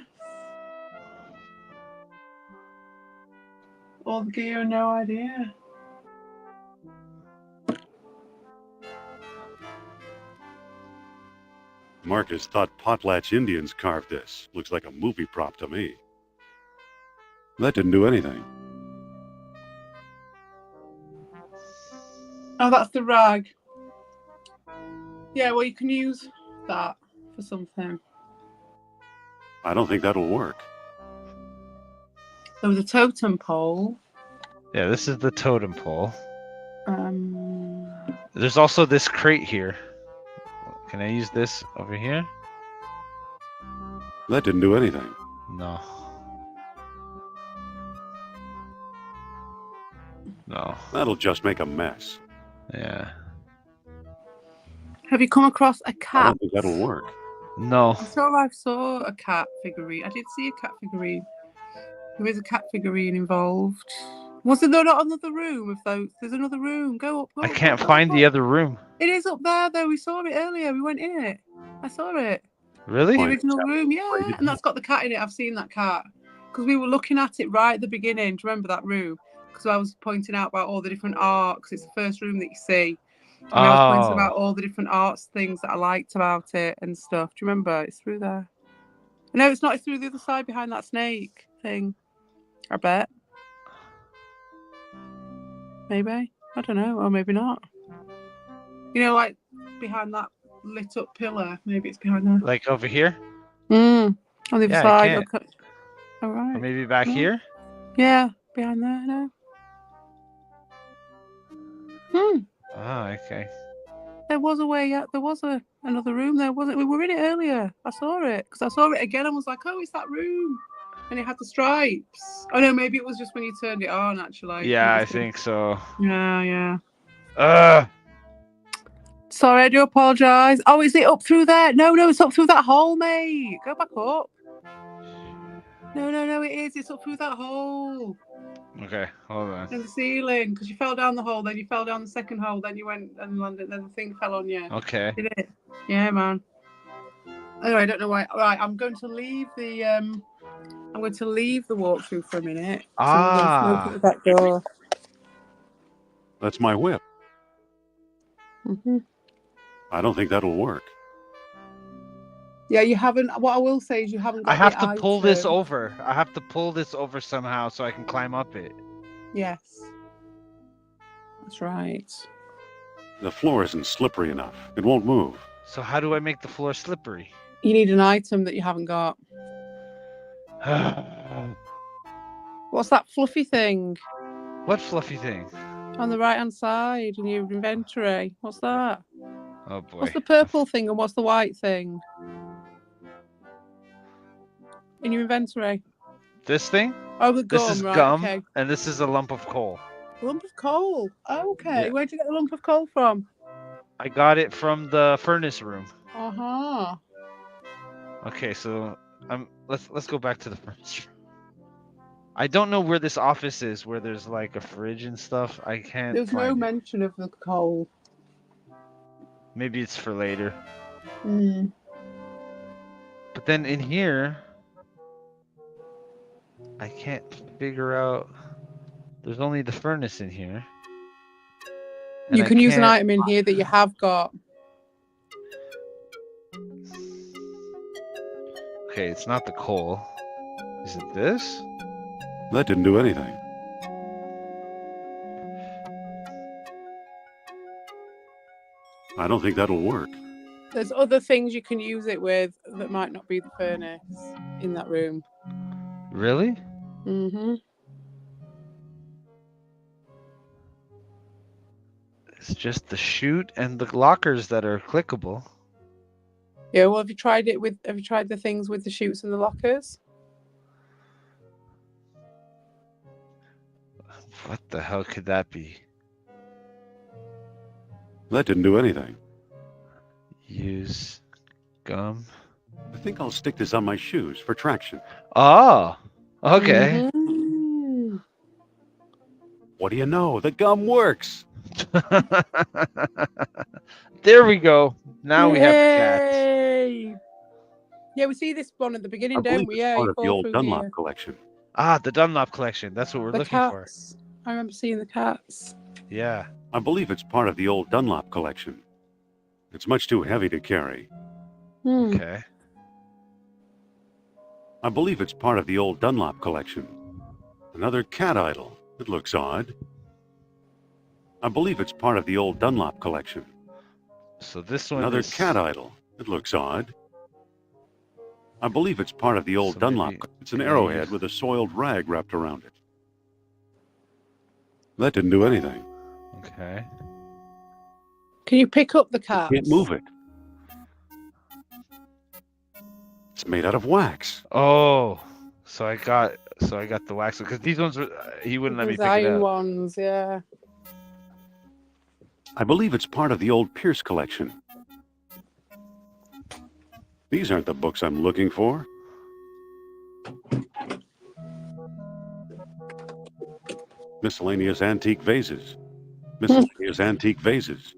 All the gear, no idea. Marcus thought Potlatch Indians carved this. Looks like a movie prop to me. That didn't do anything. Oh, that's the rag. Yeah, well, you can use that for something. I don't think that'll work. There was a totem pole. Yeah, this is the totem pole. There's also this crate here. Can I use this over here? That didn't do anything. No. No. That'll just make a mess. Yeah. Have you come across a I cat? don't think that'll work. No. I'm sure I saw a cat figurine. I did see a cat figurine. There is a cat figurine involved. Was there not another room of those? There's another room. Go up. I can't find the other room. It is up there, though. We saw it earlier. We went in it. I saw it. Really? The original room, yeah. And that's got the cat in it. I've seen that cat. Because we were looking at it right at the beginning. Do you remember that room? Because I was pointing out about all the different art. Because it's the first room that you see. And I was pointing about all the different arts things that I liked about it and stuff. Do you remember? It's through there. No, it's not. It's through the other side behind that snake thing. I bet. Maybe. I don't know. Or maybe not. You know, like behind that lit up pillar. Maybe it's behind there. Like over here? On the other Yeah, side. I Look at... All right. Or maybe back here? Yeah, behind there. No. Oh, okay. There was a way. Yeah, there was another room there, wasn't it? We were in it earlier. I saw it because I saw it again and was like, "Oh, it's that room," and it had the stripes. Oh no, maybe it was just when you turned it on. Actually. Yeah, I think so. Yeah. Sorry, I do apologise. Oh, is it up through there? No, it's up through that hole, mate. Go back up. No, it is. It's up through that hole. Okay, hold on. In the ceiling, because you fell down the hole, then you fell down the second hole, then you went and landed, then the thing fell on you. Okay. Did it? Yeah, man. Anyway, I don't know why. All right, I'm going to leave the walkthrough for a minute. Ah. So I'm going to smoke at the back door. That's my whip. I don't think that'll work. Yeah, you haven't. What I will say is you haven't got I have the to pull this item. over. I have to pull this over somehow so I can climb up it. Yes. That's right. The floor isn't slippery enough. It won't move. So how do I make the floor slippery? You need an item that you haven't got. What's that fluffy thing? What fluffy thing? On the right-hand side in your inventory. What's that? Oh boy. What's the purple thing and what's the white thing? in your inventory? This thing? Oh, the gum, This is right? gum, Okay. and this is a lump of coal. Lump of coal. Oh, okay. Yeah. Where'd you get the lump of coal from? I got it from the furnace room. Uh-huh. Okay, so let's go back to the furnace room. I don't know where this office is, where there's like a fridge and stuff. I can't There's no find it. mention of the coal. Maybe it's for later. Hmm. But then in here, I can't figure out. There's only the furnace in here. And You I can use an can't- item in here that you have got. Okay, it's not the coal. Is it this? That didn't do anything. I don't think that'll work. There's other things you can use it with that might not be the furnace in that room. Really? Mm-hmm. It's just the chute and the lockers that are clickable. Yeah, well, have you tried the things with the chutes and the lockers? What the hell could that be? That didn't do anything. Use gum. I think I'll stick this on my shoes for traction. Oh, okay. Mhm. What do you know? The gum works. There we go. Now we have the cats. Yay! Yeah, we see this one at the beginning, I don't believe we? it's Yeah, part you of the fall old through Dunlop the, collection. Ah, the Dunlop collection. That's what we're the looking cats. I remember seeing the cats. for. Yeah. I believe it's part of the old Dunlop collection. It's much too heavy to carry. Hmm. Okay. I believe it's part of the old Dunlop collection. Another cat idol. It looks odd. I believe it's part of the old Dunlop collection. So this one Another is cat idol. It looks odd. I believe it's part of the old So Dunlop. maybe- It's an arrowhead with a soiled rag wrapped around it. That didn't do anything. Okay. Can you pick up the cats? Can't move it. It's made out of wax. Oh, so I got the wax because these ones were, he wouldn't let me Those pick it iron up. ones, yeah. I believe it's part of the old Pierce collection. These aren't the books I'm looking for. Miscellaneous antique vases. Miscellaneous antique vases.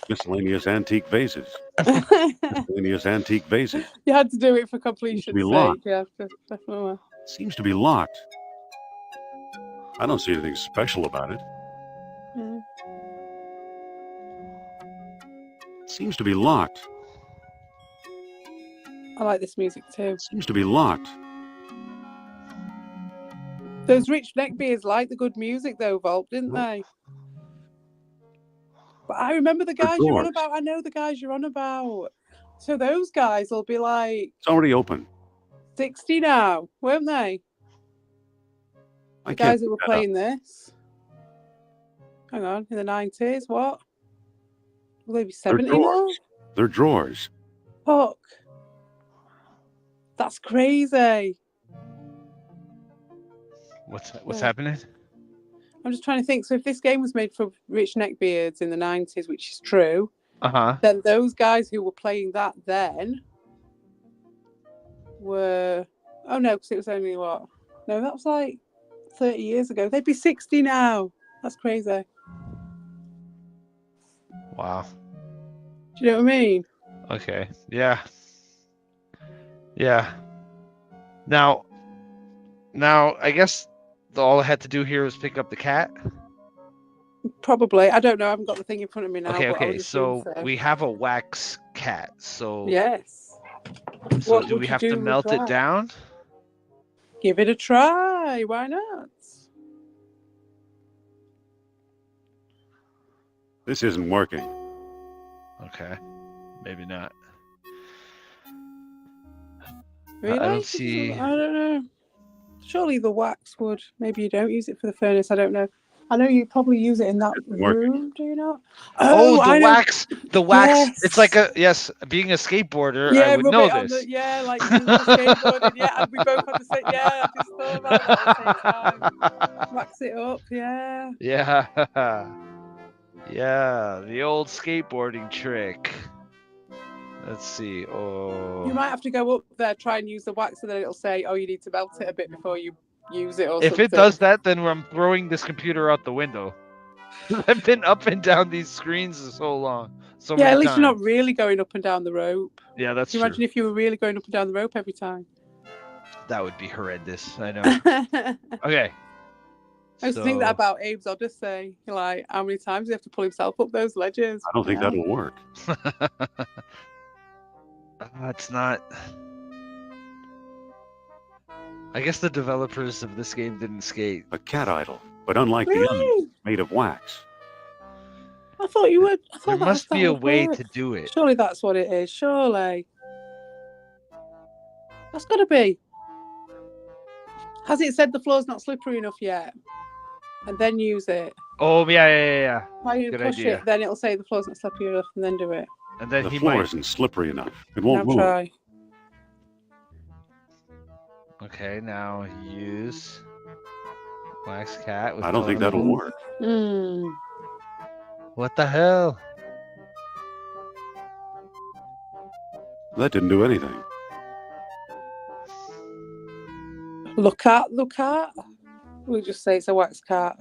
Miscellaneous antique vases. Miscellaneous antique vases. You had to do it for completion's be sake. locked. You have to definitely. Seems to be locked. I don't see anything special about it. Mm. Seems to be locked. I like this music too. Seems to be locked. Those rich neckbeards liked the good music though, Volp, didn't they? But I remember the guys you're on dwarves. about. I know the guys you're on about. So those guys will be like It's already open. 60 now, won't they? I The can't guys that were pick that up. playing this. Hang on, in the 90s, what? Will they be 70 now? drawers. They're drawers. Fuck. That's crazy. What's Yeah. happening? I'm just trying to think. So if this game was made for rich neckbeards in the 90s, which is true, Uh-huh. then those guys who were playing that then were... Oh, no, because it was only what? No, that was like 30 years ago. They'd be 60 now. That's crazy. Wow. Do you know what I mean? Okay. Yeah. Yeah. Now I guess all I had to do here was pick up the cat. Probably. I don't know. I haven't got the thing in front of me now. Okay, but I okay. would assume So we have a wax cat. So Yes. so What do would we you have do to with melt it that? down? Give it a try. Why not? This isn't working. Okay. Maybe not. Really? I don't see. I don't know. Surely the wax would. Maybe you don't use it for the furnace. I don't know. I know you probably use it in that working. room, do you not? Oh, I the know. wax. The wax. Yes. It's like a yes. Being a skateboarder, I Yeah, would rub know it on this. the like you do with the skateboarding. Yeah, and we both had the same. Yeah, I just thought about that at the same time. Wax it up. Yeah. Yeah. Yeah, the old skateboarding trick. Let's see. Oh. You might have to go up there, try and use the wax, and then it'll say, "Oh, you need to melt it a bit before you use it." Or If something. it does that, then I'm throwing this computer out the window. I've been up and down these screens for so long. So Yeah, many at least times. you're not really going up and down the rope. Yeah, that's Can you true. imagine if you were really going up and down the rope every time? That would be horrendous. I know. Okay. I used to think that about Abe's Odyssey. Like, how many times does he have to pull himself up those ledges? I don't think that'll work. It's not. I guess the developers of this game didn't skate. A cat idol, but unlike the others, Really? made of wax. I thought you would. I thought There that must be a would way work. to do it. Surely that's what it is. Surely. That's got to be. Has it said the floor's not slippery enough yet? And then use it. Oh, yeah. Why you Good push idea. it, then it'll say the floor's not slippery enough, and then do it. And then The he floor might. isn't slippery enough. It Now won't move. try. Okay, now use wax cat. With I don't think that'll totem. work. Hmm. What the hell? That didn't do anything. Look at. We just say it's a wax cat.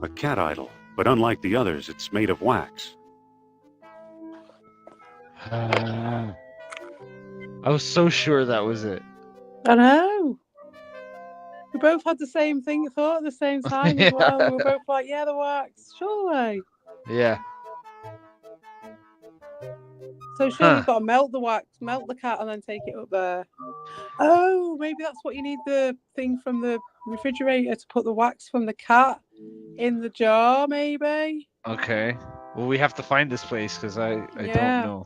A cat idol, but unlike the others, it's made of wax. I was so sure that was it. I know. We both had the same thought at the same time as well. We were both like, yeah, the wax, surely. Yeah. So surely you've got to melt the wax, melt the cat, and then take it up there. Oh, maybe that's what you need the thing from the refrigerator to put the wax from the cat in the jar, maybe. Okay. Well, we have to find this place because I don't know.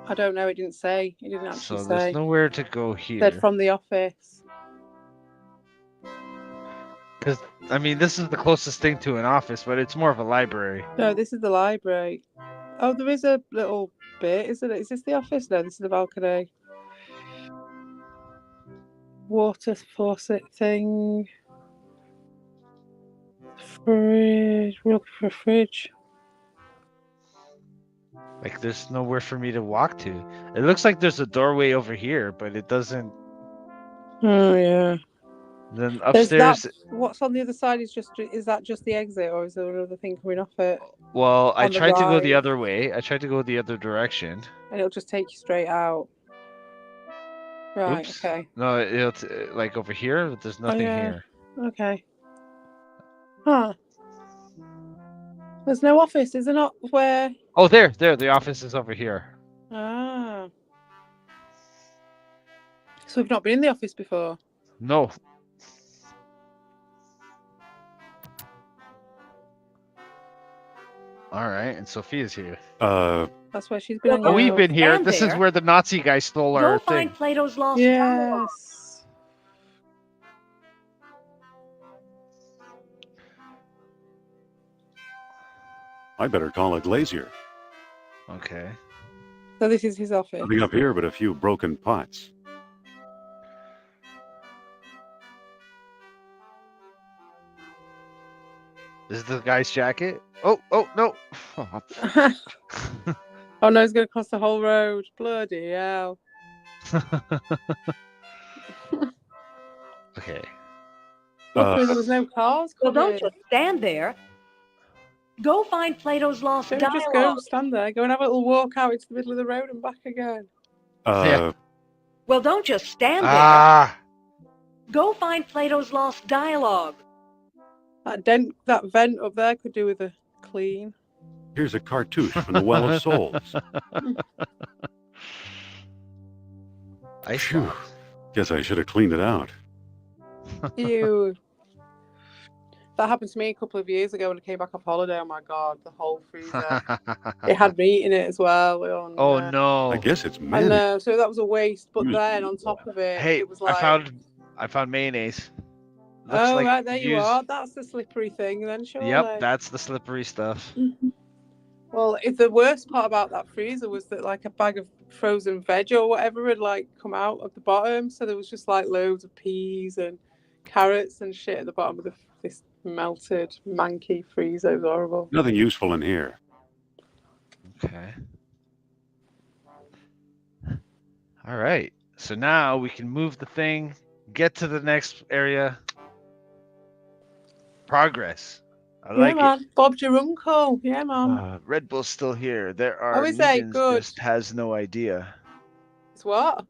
I don't know. It didn't say. It didn't actually So say. there's nowhere to go It here. said from the office. Because I mean, this is the closest thing to an office, but it's more of a library. No, this is the library. Oh, there is a little bit, isn't it? Is this the office? No, this is the balcony. Water faucet thing. Fridge. We're looking for a fridge. Like, there's nowhere for me to walk to. It looks like there's a doorway over here, but it doesn't. Oh yeah. Then There's upstairs. that, what's on the other side is that just the exit, or is there another thing coming off it? Well, I on the tried to go the right. other way. I tried to go the other direction. And it'll just take you straight out. Right. Oops. Okay. No, it's like over here. But there's nothing yeah. here. Okay. Huh. There's no office, is there not? Where? Oh, there. The office is over here. Ah. So we've not been in the office before. No. All right, and Sophia's here. That's where she's been. Well, on We've your- been here. stand This is there. where the Nazi guy stole Go our find thing. Plato's Lost Dialogue. Yes. I better call a glazier. Okay. So this is his office. Nothing up here but a few broken pots. This is the guy's jacket. Oh no. Oh no, it's going to cross the whole road. Bloody hell. Okay. Luckily there was no cars Well, coming. don't just stand there. Go find Plato's Lost Don't Dialogue. just go stand there. Go and have a little walk out into the middle of the road and back again. Yeah. Well, don't just stand there. Ah. Go find Plato's Lost Dialogue. That vent up there could do with a clean. Here's a cartouche from the Well of Souls. Ice Phew. box. Guess I should have cleaned it out. Ew. That happened to me a couple of years ago when I came back off holiday. Oh my god, the whole freezer. It had meat in it as well. Oh no. I guess it's I mayonnaise. know, so that was a waste. But Mm. then on top of it, Hey, it was like I found mayonnaise. Looks Oh, like right, there you used- are. That's the slippery thing then, surely. Yep, that's the slippery stuff. Well, if the worst part about that freezer was that like a bag of frozen veg or whatever had like come out of the bottom, so there was just like loads of peas and carrots and shit at the bottom of this melted manky freezer. It was horrible. Nothing useful in here. Okay. All right. So now we can move the thing, get to the next area. Progress. I like man. Bob's your uncle. Yeah, it. man. Red Bull's still here. There are How is it? Negans Good. just has no idea. It's what?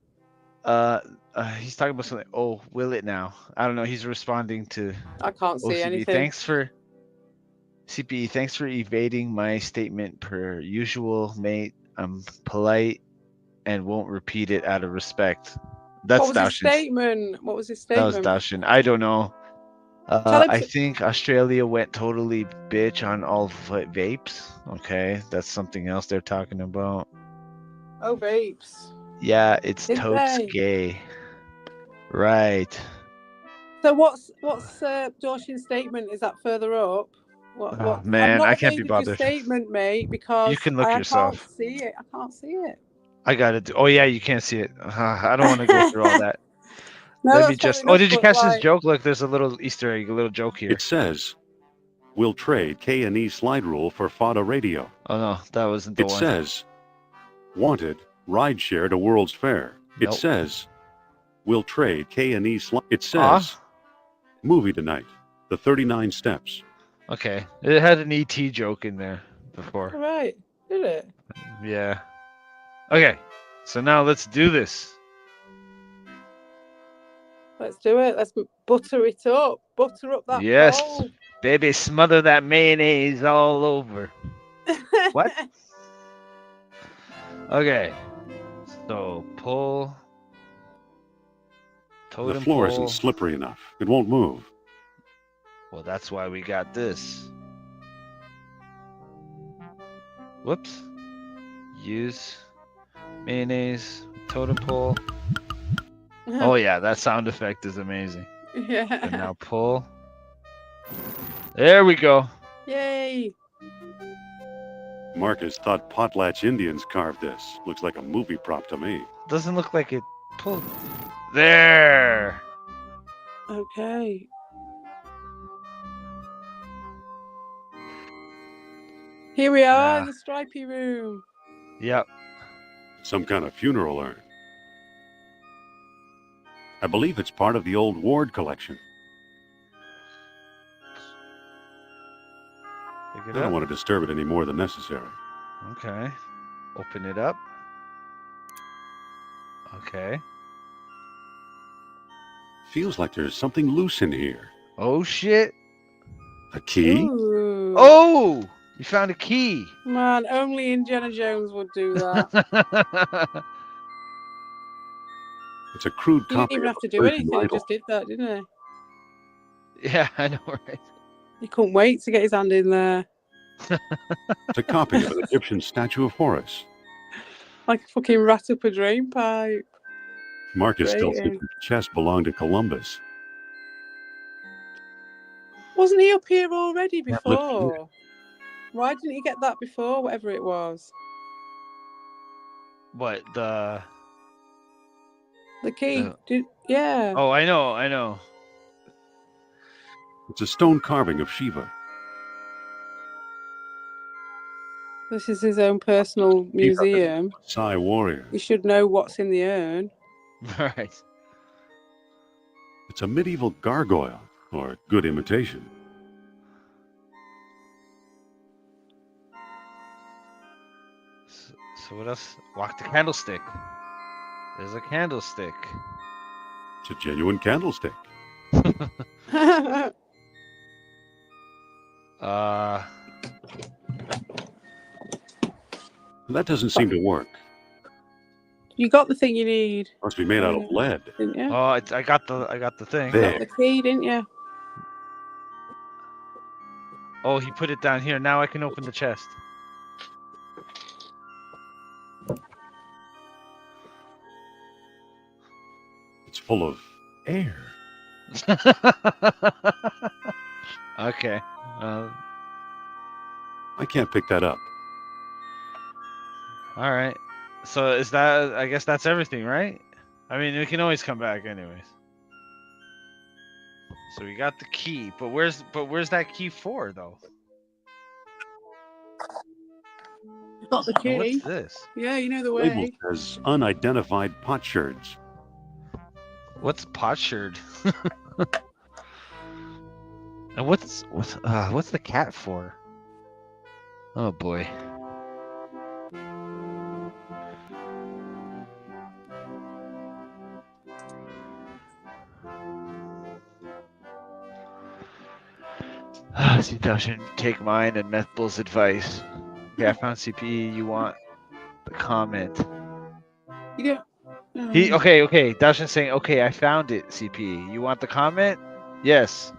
He's talking about something. Oh, will it now? I don't know. He's responding to I can't see OCB. anything. Thanks for CPE. Thanks for evading my statement per usual, mate. I'm polite and won't repeat it out of respect. That's What was his Dashin's. statement? What was his That was statement? Dashin. I don't know. Tell him I to- think Australia went totally bitch on all vapes. Okay, that's something else they're talking about. Oh, vapes. Yeah, it's Didn't totes they? gay. Right. So what's Dorshin's statement? Is that further up? What? Oh, I've man, not I can't be evaded your bothered. statement, mate, because You can look I yourself. can't see it. I can't see it. I got it. Oh yeah, you can't see it. I don't want to go through all that. No, Let that's me fair just. enough, Oh, did you but, catch this like- joke? Look, there's a little Easter egg, a little joke here. It says, we'll trade K&E slide rule for FADA radio. Oh no, that wasn't the It one. says, wanted, ride share to World's Fair. It Nope. says, we'll trade K&E slide. It says, movie tonight, the 39 steps. Okay, it had an ET joke in there before. All right. Did it? Yeah. Okay, so now let's do this. Let's do it. Let's butter it up. Butter up that Yes, pole. baby, smother that mayonnaise all over. What? Okay, so pull. The Totem floor pole. isn't slippery enough. It won't move. Well, that's why we got this. Whoops. Use mayonnaise, totem pole. Oh yeah, that sound effect is amazing. And Yeah. now pull. There we go. Yay. Marcus thought Potlatch Indians carved this. Looks like a movie prop to me. Doesn't look like it pulled. There. Okay. Here we are in Yeah. the stripy room. Yep. Some kind of funeral urn. I believe it's part of the old Ward collection. Pick I it don't up. want to disturb it any more than necessary. Okay. Open it up. Okay. Feels like there's something loose in here. Oh shit. A key? Ooh. Oh! You found a key. Man, only Indiana Jones would do that. It's a crude He didn't copy even of have to a do Persian anything. He idol. just did that, didn't he? Yeah, I know, right? He couldn't wait to get his hand in there. It's a copy of an Egyptian statue of Horus. Like a fucking rat up a drain pipe. Marcus still Great, thinks the chest belonged to Columbus. Wasn't he up here already Yeah, look before? Why didn't he get that before, whatever it was? What the? The key. Yeah. Oh, I know. It's a stone carving of Shiva. This is his own personal museum. Sai warrior. He should know what's in the urn. Right. It's a medieval gargoyle, or good imitation. So what else? Walk the candlestick. There's a candlestick. It's a genuine candlestick. That doesn't seem to work. You got the thing you need, Must be made out of lead. didn't you? Oh, I got the thing. There. The key, didn't you? Oh, he put it down here. Now I can open the chest. It's full of air. Okay. I can't pick that up. All right. So is that? I guess that's everything, right? I mean, we can always come back, anyways. So we got the key, but where's that key for, though? Got the And what's key. this? Yeah, you know the Label way. says unidentified potsherds. What's potsherd? And what's the cat for? Oh boy. See, I should take mine and Methbul's advice. Okay, I found CPE. You want the comment? You don't. Okay. Dashin's saying, okay, I found it. CPE. You want the comment? Yes.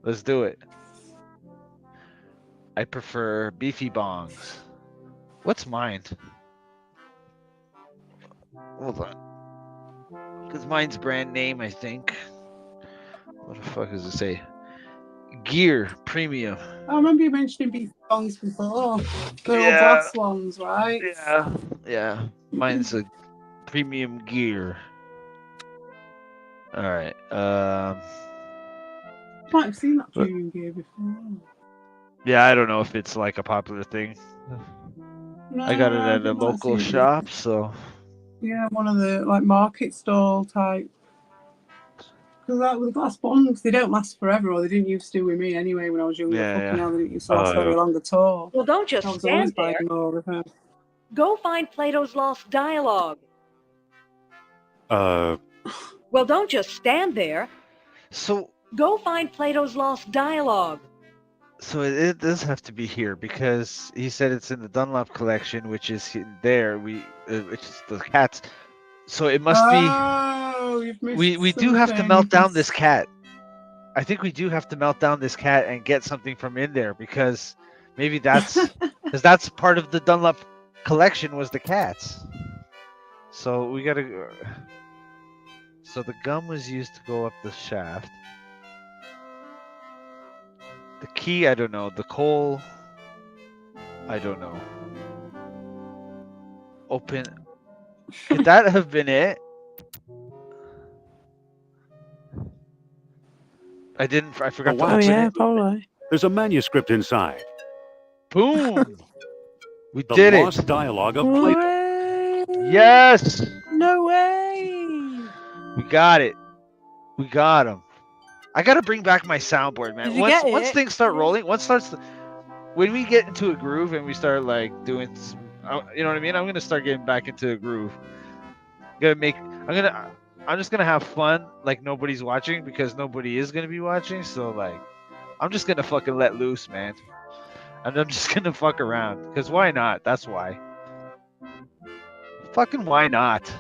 Let's do it. I prefer beefy bongs. What's mine? Hold on. Because mine's brand name, I think. What the fuck does it say? Gear premium. I remember you mentioning beef bongs before. The little Yeah. brass ones, right? Yeah. Mine's a premium gear. All right. Might have seen that premium gear before. Yeah, I don't know if it's like a popular thing. No, I got it at a think I've local seen it. shop, so Yeah, one of the like market stall type. Because like with the glass bongs, they don't last forever, or they didn't used to with me anyway when I was younger. Yeah, Fucking yeah. hell, they didn't used to last very long at all. Well, don't just I was always stand there. buying more of them. Go find Plato's Lost Dialogue. Uh, Well, don't just stand there. So Go find Plato's Lost Dialogue. it does have to be here because he said it's in the Dunlop collection, which is there. Which is the cats. So it must be. Oh, you've missed We do have to something. melt down this cat. I think we do have to melt down this cat and get something from in there because maybe that's because that's part of the Dunlop collection was the cats. So we gotta. So the gum was used to go up the shaft. The key, I don't know. The coal, I don't know. Open. Could that have been it? I forgot to wow. open it. probably. There's a manuscript inside. Boom! We The did Lost it. Dialogue of Plato. Yes! No way! We got it. We got him. I gotta bring back my soundboard, man. Did you get Once it? things start rolling, when we get into a groove and we start like doing, you know what I mean? I'm gonna start getting back into a groove. I'm just gonna have fun like nobody's watching because nobody is gonna be watching. So like, I'm just gonna fucking let loose, man. And I'm just gonna fuck around because why not? That's why. Fucking why not?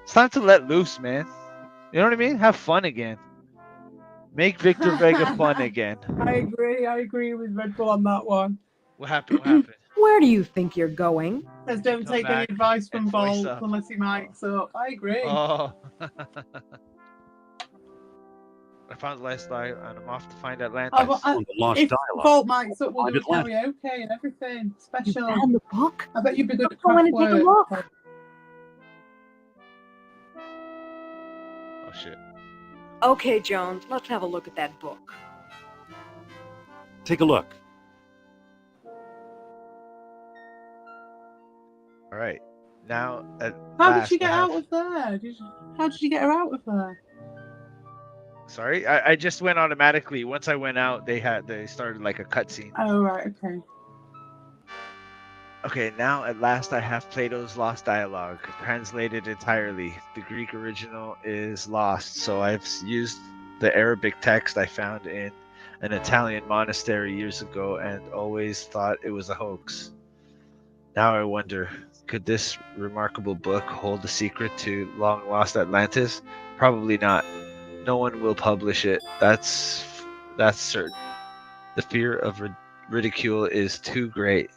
It's time to let loose, man. You know what I mean? Have fun again. Make Victor Vega fun again. I agree with Red Bull on that one. What happened? Where do you think you're going? Says don't Come take any back advice from and voice Bolt up. unless he mics up. I agree. Oh. I found the last line and I'm off to find Atlantis. The Lost If Dialogue. Bolt mics up, we'll Find do Atlantis. karaoke and everything. You Special. found the book? I bet you'd be good at Go in craft and take a work. look. Oh shit. Okay, Jones, let's have a look at that book. Take a look. All right. Now at How last, did she get I have- out of there? How did you get her out of there? Sorry, I just went automatically. Once I went out, they started like a cutscene. Oh, right, okay. Okay, now at last I have Plato's Lost Dialogue translated entirely. The Greek original is lost, so I've used the Arabic text I found in an Italian monastery years ago and always thought it was a hoax. Now I wonder, could this remarkable book hold the secret to long lost Atlantis? Probably not. No one will publish it. That's certain. The fear of ridicule is too great.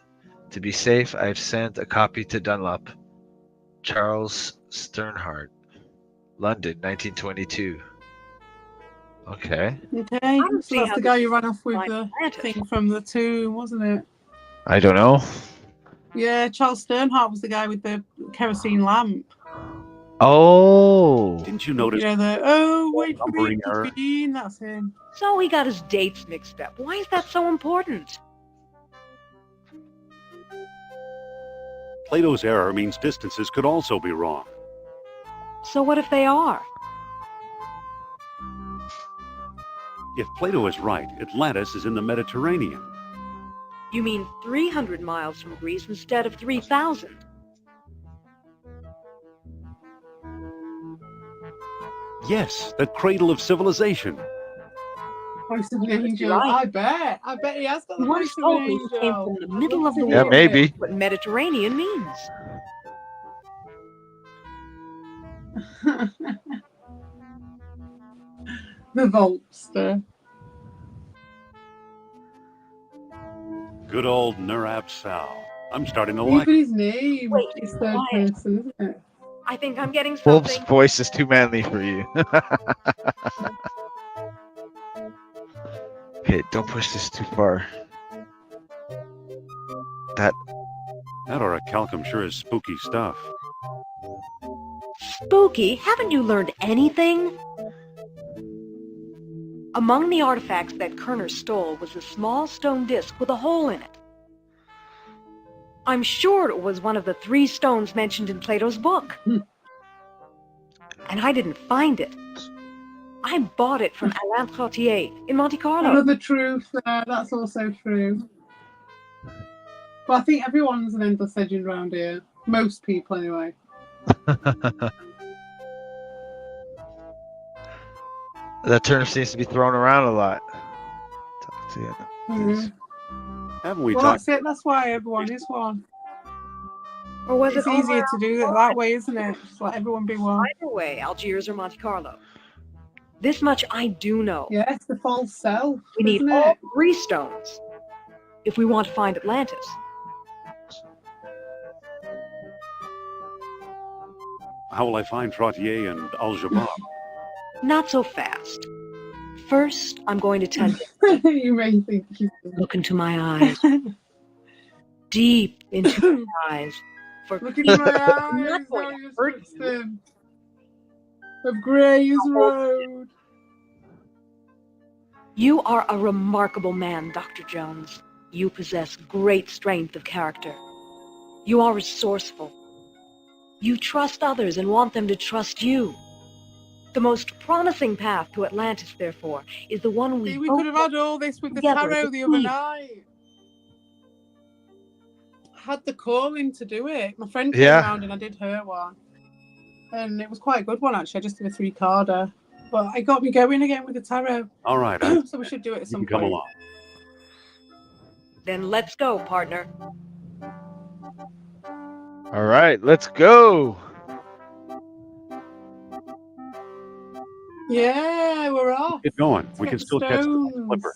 To be safe, I've sent a copy to Dunlop. Charles Sternhardt, London, 1922. Okay. Okay, don't so see that's how the guy this who ran off with find the Atlantis. thing from the tomb, wasn't it? I don't know. Yeah, Charles Sternhardt was the guy with the kerosene lamp. Oh. Didn't you notice Wait for me, numbering error? Josephine. That's him. So he got his dates mixed up. Why is that so important? Plato's error means distances could also be wrong. So what if they are? If Plato is right, Atlantis is in the Mediterranean. You mean 300 miles from Greece instead of 3,000? Yes, the cradle of civilization. Voice of an You're angel. right. I bet he has got the You once voice of told an me he came angel. from the middle of the Yeah, world. maybe. What Mediterranean means. The Volpster. Good old Nurab Sal. I'm starting to like Even his name Wait, is third quiet. person, isn't it? I think I'm getting Wolf's something. voice is too manly for you. Okay, don't push this too far. That that orichalcum sure is spooky stuff. Spooky? Haven't you learned anything? Among the artifacts that Kerner stole was a small stone disc with a hole in it. I'm sure it was one of the 3 stones mentioned in Plato's book. And I didn't find it. I bought it from Alain Trottier in Monte Carlo. Another truth there, that's also true. But I think everyone's an endless legend around here. Most people, anyway. that term seems to be thrown around a lot. Talk to you. Haven't we Well, talked? that's it. That's why everyone is one. Or was It's it easier over to do it that way, isn't it? Just let everyone be one. either way, Algiers or Monte Carlo? This much I do know. Yes, the false self. We need isn't all it? 3 stones if we want to find Atlantis. How will I find Trottier and Al-Shabaab? Not so fast. First, I'm going to tell you, You may think you look into my eyes. Deep into my eyes. For Look into my I'm not eyes, going how to you hurt switched you. them. Of Gray's Road. You are a remarkable man, Dr. Jones. You possess great strength of character. You are resourceful. You trust others and want them to trust you. The most promising path to Atlantis, therefore, is the one we See, we both could have had all this with the together tarot as a the other team. night. I had the calling to do it. My friend came Yeah. round and I did her one. And it was quite a good one, actually. I just did a 3-carder. But it got me going again with the tarot. All right, So we should do it at you some can come point. along. Then let's go, partner. All right, let's go. Yeah, we're off. Get going. Let's We get can the still catch the stones. flipper.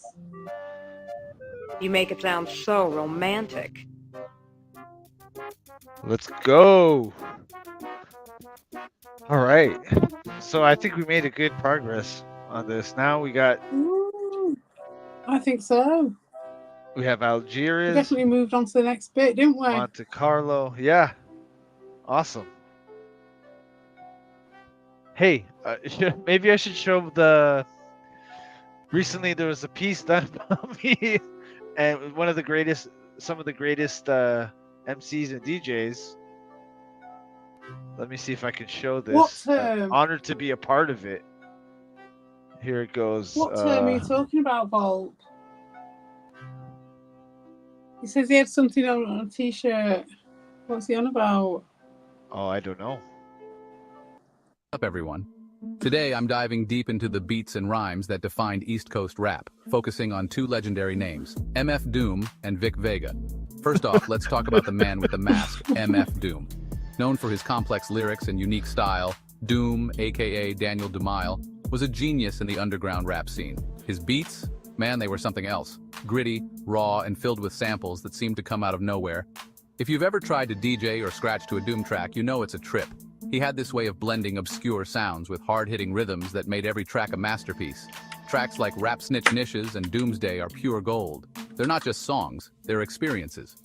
You make it sound so romantic. Let's go. All right. So I think we made a good progress on this. Now we have I think so. We Algiers, definitely moved on to the next bit, didn't we? Monte Carlo. Yeah. Awesome. Hey, maybe I should show the. Recently, there was a piece done about me, and some of the greatest MCs and DJs. Let me see if I can show this. What term? Honored to be a part of it. Here it goes. What term are you talking about, Bolt? He says he had something on a t-shirt. What's he on about? Oh, I don't know. Up, everyone. Today, I'm diving deep into the beats and rhymes that defined East Coast rap, focusing on 2 legendary names, MF Doom and Vic Vega. First off, let's talk about the man with the mask, MF Doom. Known for his complex lyrics and unique style, Doom, aka Daniel DeMille, was a genius in the underground rap scene. His beats? Man, they were something else. Gritty, raw, and filled with samples that seemed to come out of nowhere. If you've ever tried to DJ or scratch to a Doom track, you know it's a trip. He had this way of blending obscure sounds with hard-hitting rhythms that made every track a masterpiece. Tracks like Rap Snitch Nishes and Doomsday are pure gold. They're not just songs, they're experiences.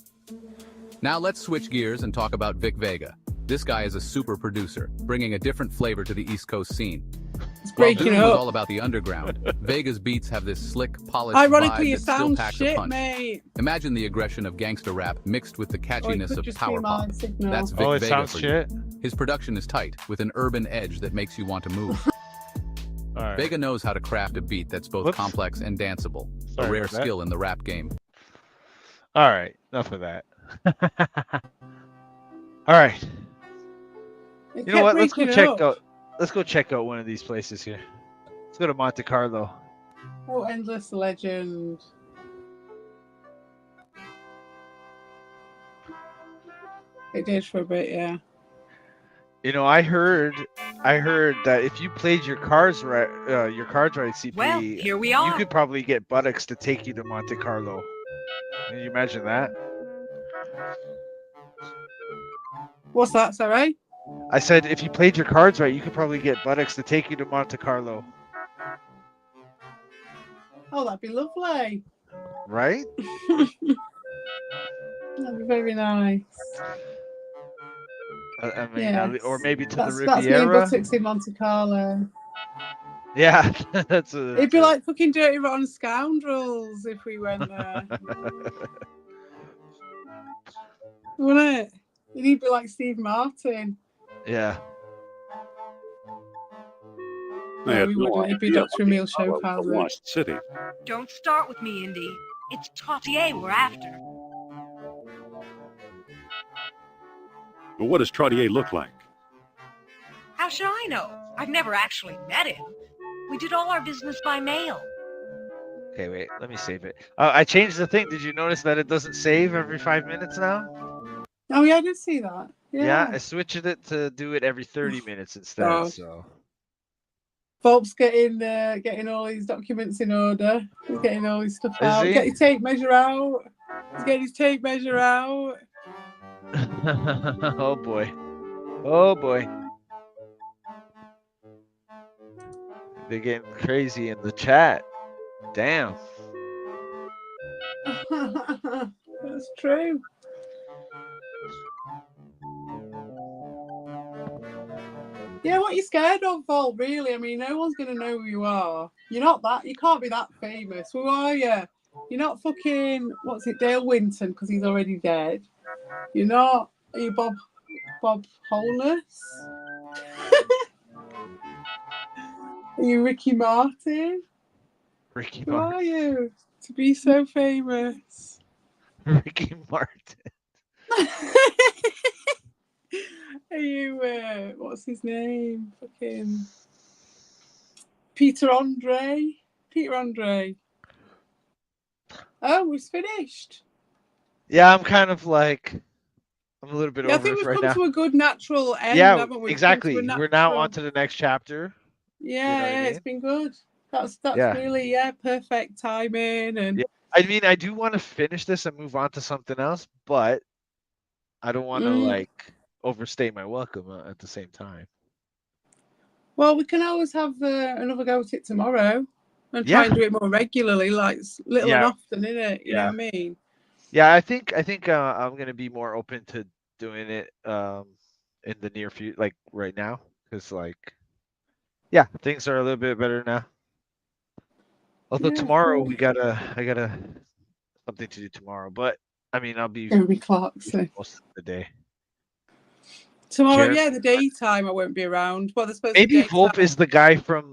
Now let's switch gears and talk about Vic Vega. This guy is a super producer, bringing a different flavor to the East Coast scene. It's While breaking Doom was up. all about the underground, Vega's beats have this slick, polished Ironically, vibe it that still sounds packs a shit, punch. mate. Imagine the aggression of gangster rap mixed with the Or it catchiness could of just power be pop. my signal. That's Vic Oh, it Vega sounds for shit. you. His production is tight, with an urban edge that makes you want to move. All right. Vega knows how to craft a beat that's both Whoops. complex and danceable, Sorry a rare about that. skill in the rap game. All right. Enough of that. All right. It You know what? Let's go kept check breaking out. Let's go check out one of these places here. Let's go to Monte Carlo. Oh, Endless Legend. It did for a bit, yeah. You know, I heard that if you played your cards right, CP, Well, here we you are. could probably get buttocks to take you to Monte Carlo. Can you imagine that? What's that, sorry? I said if you played your cards right, you could probably get buttocks to take you to Monte Carlo, Oh, that'd be lovely. right? That'd be very nice. I mean, Yes. or maybe to That's the me and Riviera. Buttocks in Monte Carlo. Yeah, that's a. It'd be like fucking Dirty Rotten Scoundrels if we went there. Wouldn't it? It'd be like Steve Martin. Yeah. I No, had we no wouldn't. It'd be idea Dr. Emil about the Chopin. Lost City. Don't start with me, Indy. It's Trottier we're after. But what does Trottier look like? How should I know? I've never actually met him. We did all our business by mail. Okay, wait. Let me save it. I changed the thing. Did you notice that it doesn't save every 5 minutes now? Oh, yeah, I did see that. Yeah, I switched it to do it every 30 minutes instead. God. So. Bob's getting all his documents in order. He's getting all his stuff out. he? Get your tape measure out. He's getting his tape measure out. Oh boy. Oh boy. They're getting crazy in the chat. Damn. That's true. Yeah, what are you scared of, Vol? Really? I mean, no one's gonna know who you are. You're not that. You can't be that famous. Who are you? You're not fucking. What's it, Dale Winton? Because he's already dead. You're not. Are you Bob Holness? Are you Ricky Martin? Ricky Who are Martin. you to be so famous? Ricky Martin. Are you, what's his name? Fucking Peter Andre? Peter Andre. Oh, it's finished. Yeah, I'm kind of like, I'm a little bit Yeah, I over think it we've right come now. to a good natural end, Yeah, haven't we? We've come exactly. to a We're now natural- on to the next chapter. Yeah, what I yeah, it's been good. That's Yeah. really perfect timing and Yeah. I mean, I do want to finish this and move on to something else, but I don't want to like overstay my welcome at the same time. well, we can always have another go at it tomorrow and try and do it more regularly, like little and often, innit? You know what I mean? Yeah, I think I'm gonna be more open to doing it in the near future, like right now, because like things are a little bit better now. Although tomorrow I gotta something to do tomorrow, but I mean I'll be Jeremy Clarkson most of the day. tomorrow. Yeah, the daytime I won't be around. Well, I suppose Maybe Volpe is the guy from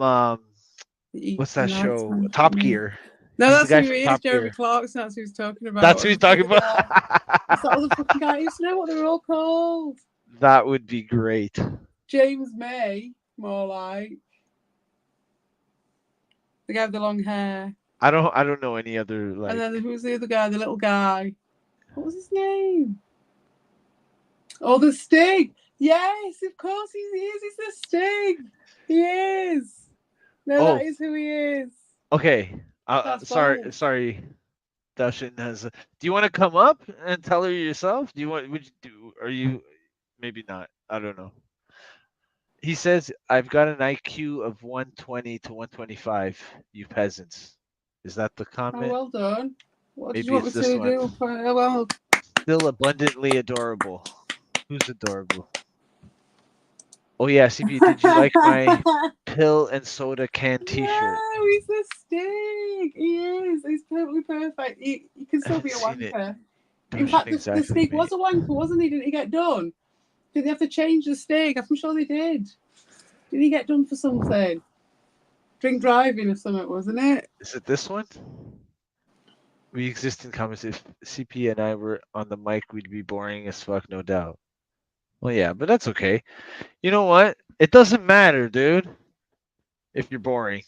what's that show? Top Gear. No, He's that's the guy who from he Top is. Jeremy Gear. Clarkson. That's who he's talking about. That's who he's talking about. It's that other fucking guy. I used to know what they were all called. That would be great. James May, more like the guy with the long hair. I don't know any other like. And then who's the other guy? The little guy. What was his name? Oh, the Sting. Yes, of course he is. He's the Sting. He is. No, that is who he is. Okay. Sorry. Dashin has. Do you want to come up and tell her yourself? Are you? Maybe not. I don't know. He says, "I've got an IQ of 120 to 125. You peasants." Is that the Oh, comment? well done. What did you Maybe want me it's this to one. do? Well, Still abundantly adorable. Who's adorable? Oh yeah, CP. Did you like my pill and soda can T-shirt? no, he's the stick. He is. He's totally perfect. He can I still haven't be a seen it. wanker. In Don't fact, the exactly, stick mate. was a wanker, wasn't he? Didn't he get done? Did they have to change the stick? I'm sure they did. Did he get done for something? Drink driving or something, wasn't it? Is it this one? We exist in comments. If CP and I were on the mic, we'd be boring as fuck, no doubt. Well, yeah, but that's okay. You know what? It doesn't matter, dude, if you're boring.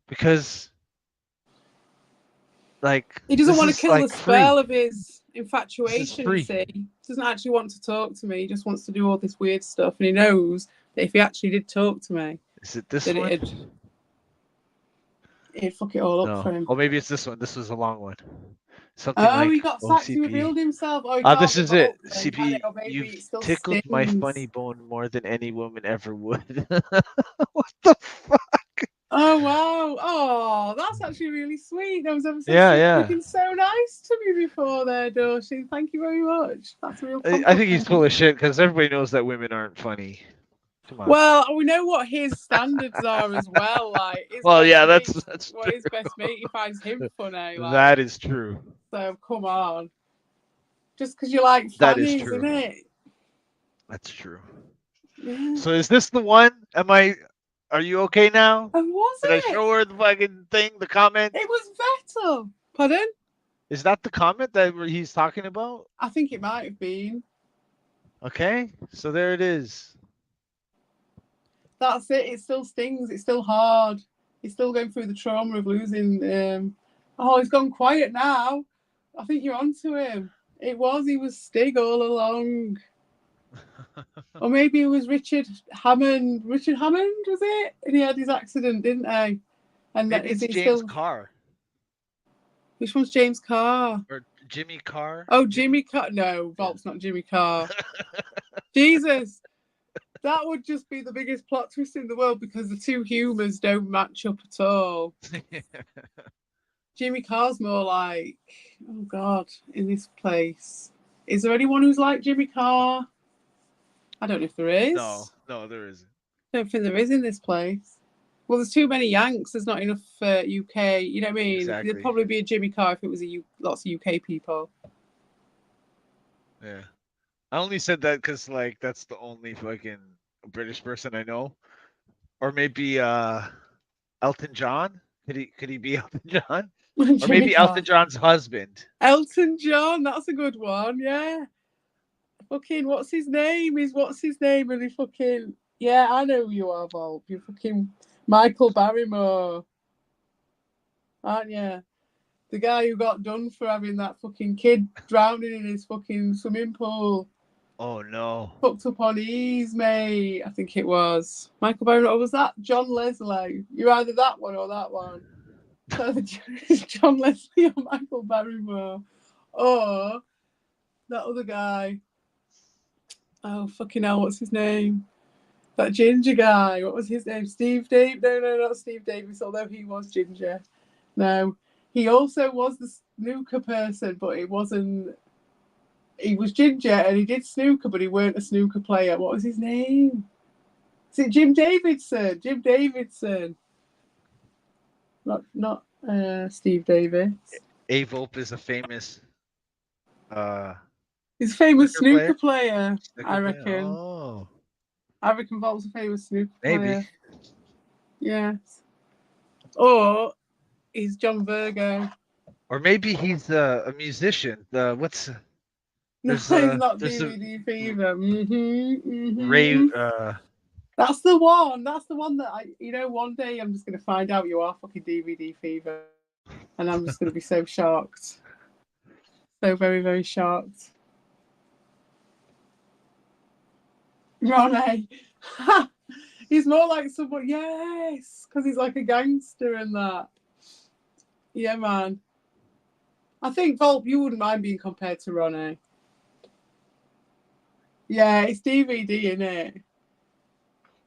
Because, like, He doesn't this want to is, kill the like, spell free. of his This is infatuation, you free. see. He doesn't actually want to talk to me. He just wants to do all this weird stuff. And he knows that if he actually did talk to me, Is it this that one? it'd fuck it all up for No. him. Oh, maybe it's this one. This was a long one. Something Oh, like, he got oh, sacked. He CP. revealed himself. Oh, he Ah, can't this be is it. Hulk then, can it? CP, Or maybe you've it still tickled my stings. funny bone more than any woman ever would. What the fuck? Oh, wow. Oh, that's actually really sweet. That was ever so Yeah, sweet. yeah. You've been so nice to me before there, Doshi. Thank you very much. That's a real I think he's compliment. full of shit because everybody knows that women aren't funny. Come on. Well, we know what his standards are as well. Like, his Well, best yeah, mate, that's well, true. his best mate, he finds him funny. Like, That is true. so come on. Just because you like That is fannies, true. isn't it? That's true. Yeah. So is this the one? Are you okay now? And was Did I it? show her the fucking thing, the comment? It was Vettel. Pardon? Is that the comment that he's talking about? I think it might have been. Okay, so there it is. That's it. It still stings. It's still hard. He's still going through the trauma of losing. Oh, he's gone quiet now. I think you're onto him. He was Stig all along. Or maybe it was Richard Hammond. Richard Hammond, was it? And he had his accident, didn't he? And Maybe is it's he James still? Carr Which one's James Carr? or Jimmy Carr. Oh, Jimmy Carr. No, Volp's not Jimmy Carr. Jesus. That would just be the biggest plot twist in the world because the two humours don't match up at all. Jimmy Carr's more like, oh God, in this place. Is there anyone who's like Jimmy Carr? I don't know if there is. No, there isn't. I don't think there is in this place. Well, there's too many Yanks. There's not enough UK. You know what I mean? Exactly. There'd probably be a Jimmy Carr if it was lots of UK people. Yeah. I only said that because like that's the only fucking British person I know. Or maybe Elton John. Could he be Elton John? Or maybe Elton John's husband. Elton John, that's a good one, yeah. Fucking what's his name? Really fucking yeah, I know who you are, Volp. You're fucking Michael Barrymore. Aren't you? The guy who got done for having that fucking kid drowning in his fucking swimming pool. Oh no. Fucked up on ease, mate. I think it was. Michael Barrymore. Or was that John Leslie? You're either that one or that one. So John Leslie or Michael Barrymore. Or that other guy. Oh, fucking hell, what's his name? That ginger guy. What was his name? Steve Dave? No, not Steve Davis, although he was ginger. No. He also was the snooker person, but it wasn't. He was ginger and he did snooker, but he weren't a snooker player. What was his name? Is it Jim Davidson? Jim Davidson. Not Steve Davis. Volp is a famous he's a famous snooker player, I reckon. Player? Oh. I reckon Volp's a famous snooker Maybe. player. Yes. Or he's John Virgo. Or maybe he's a musician. No, he's not DVD Fever. Ray. That's the one. That's the one that one day I'm just going to find out you are fucking DVD Fever. And I'm just going to be so shocked. So very, very shocked. Ronnie. He's more like someone, yes, because he's like a gangster and that. Yeah, man. I think, Volp, you wouldn't mind being compared to Ronnie. Yeah, it's DVD, innit?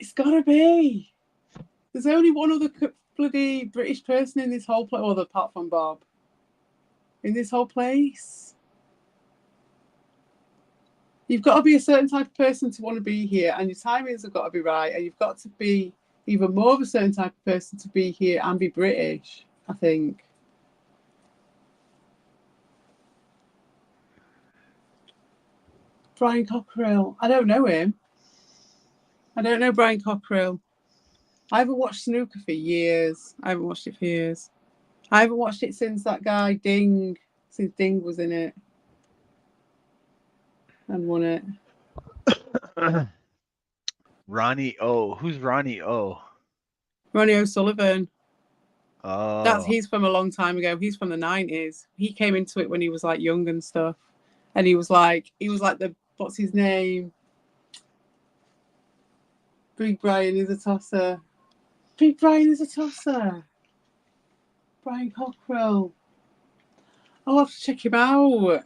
It's gotta be. There's only one other bloody British person in this whole place, well, apart from Bob, in this whole place. You've got to be a certain type of person to want to be here, and your timings have got to be right, and you've got to be even more of a certain type of person to be here and be British, I think. Brian Cockerill. I don't know him. I don't know Brian Cockerill. I haven't watched snooker for years. I haven't watched it for years. I haven't watched it since that guy Ding, since Ding was in it and won it. Ronnie O. Who's Ronnie O? Ronnie O'Sullivan. Oh. He's from a long time ago. He's from the 90s. He came into it when he was like young and stuff. And he was like the, what's his name? Big Brian is a tosser. Big Brian is a tosser. Brian Cockerill. I'll have to check him out.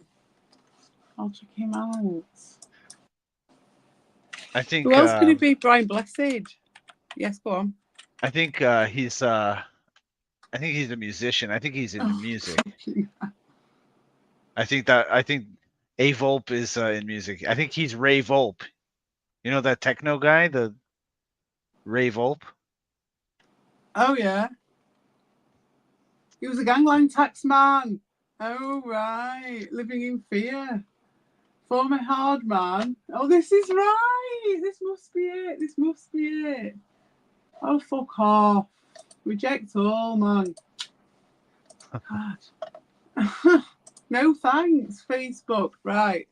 I'll check him out. I think. Who else could it be? Brian Blessed. Yes, go on. I think he's. I think he's a musician. I think he's into music. I think A Volp is in music. I think he's Ray Volp. You know that techno guy, the Ray Volp? Oh yeah. He was a gangland taxman. Oh right. Living in fear. Former hard man. Oh, this is right. This must be it. This must be it. Oh, fuck off. Reject all, man. God. No thanks, Facebook. Right.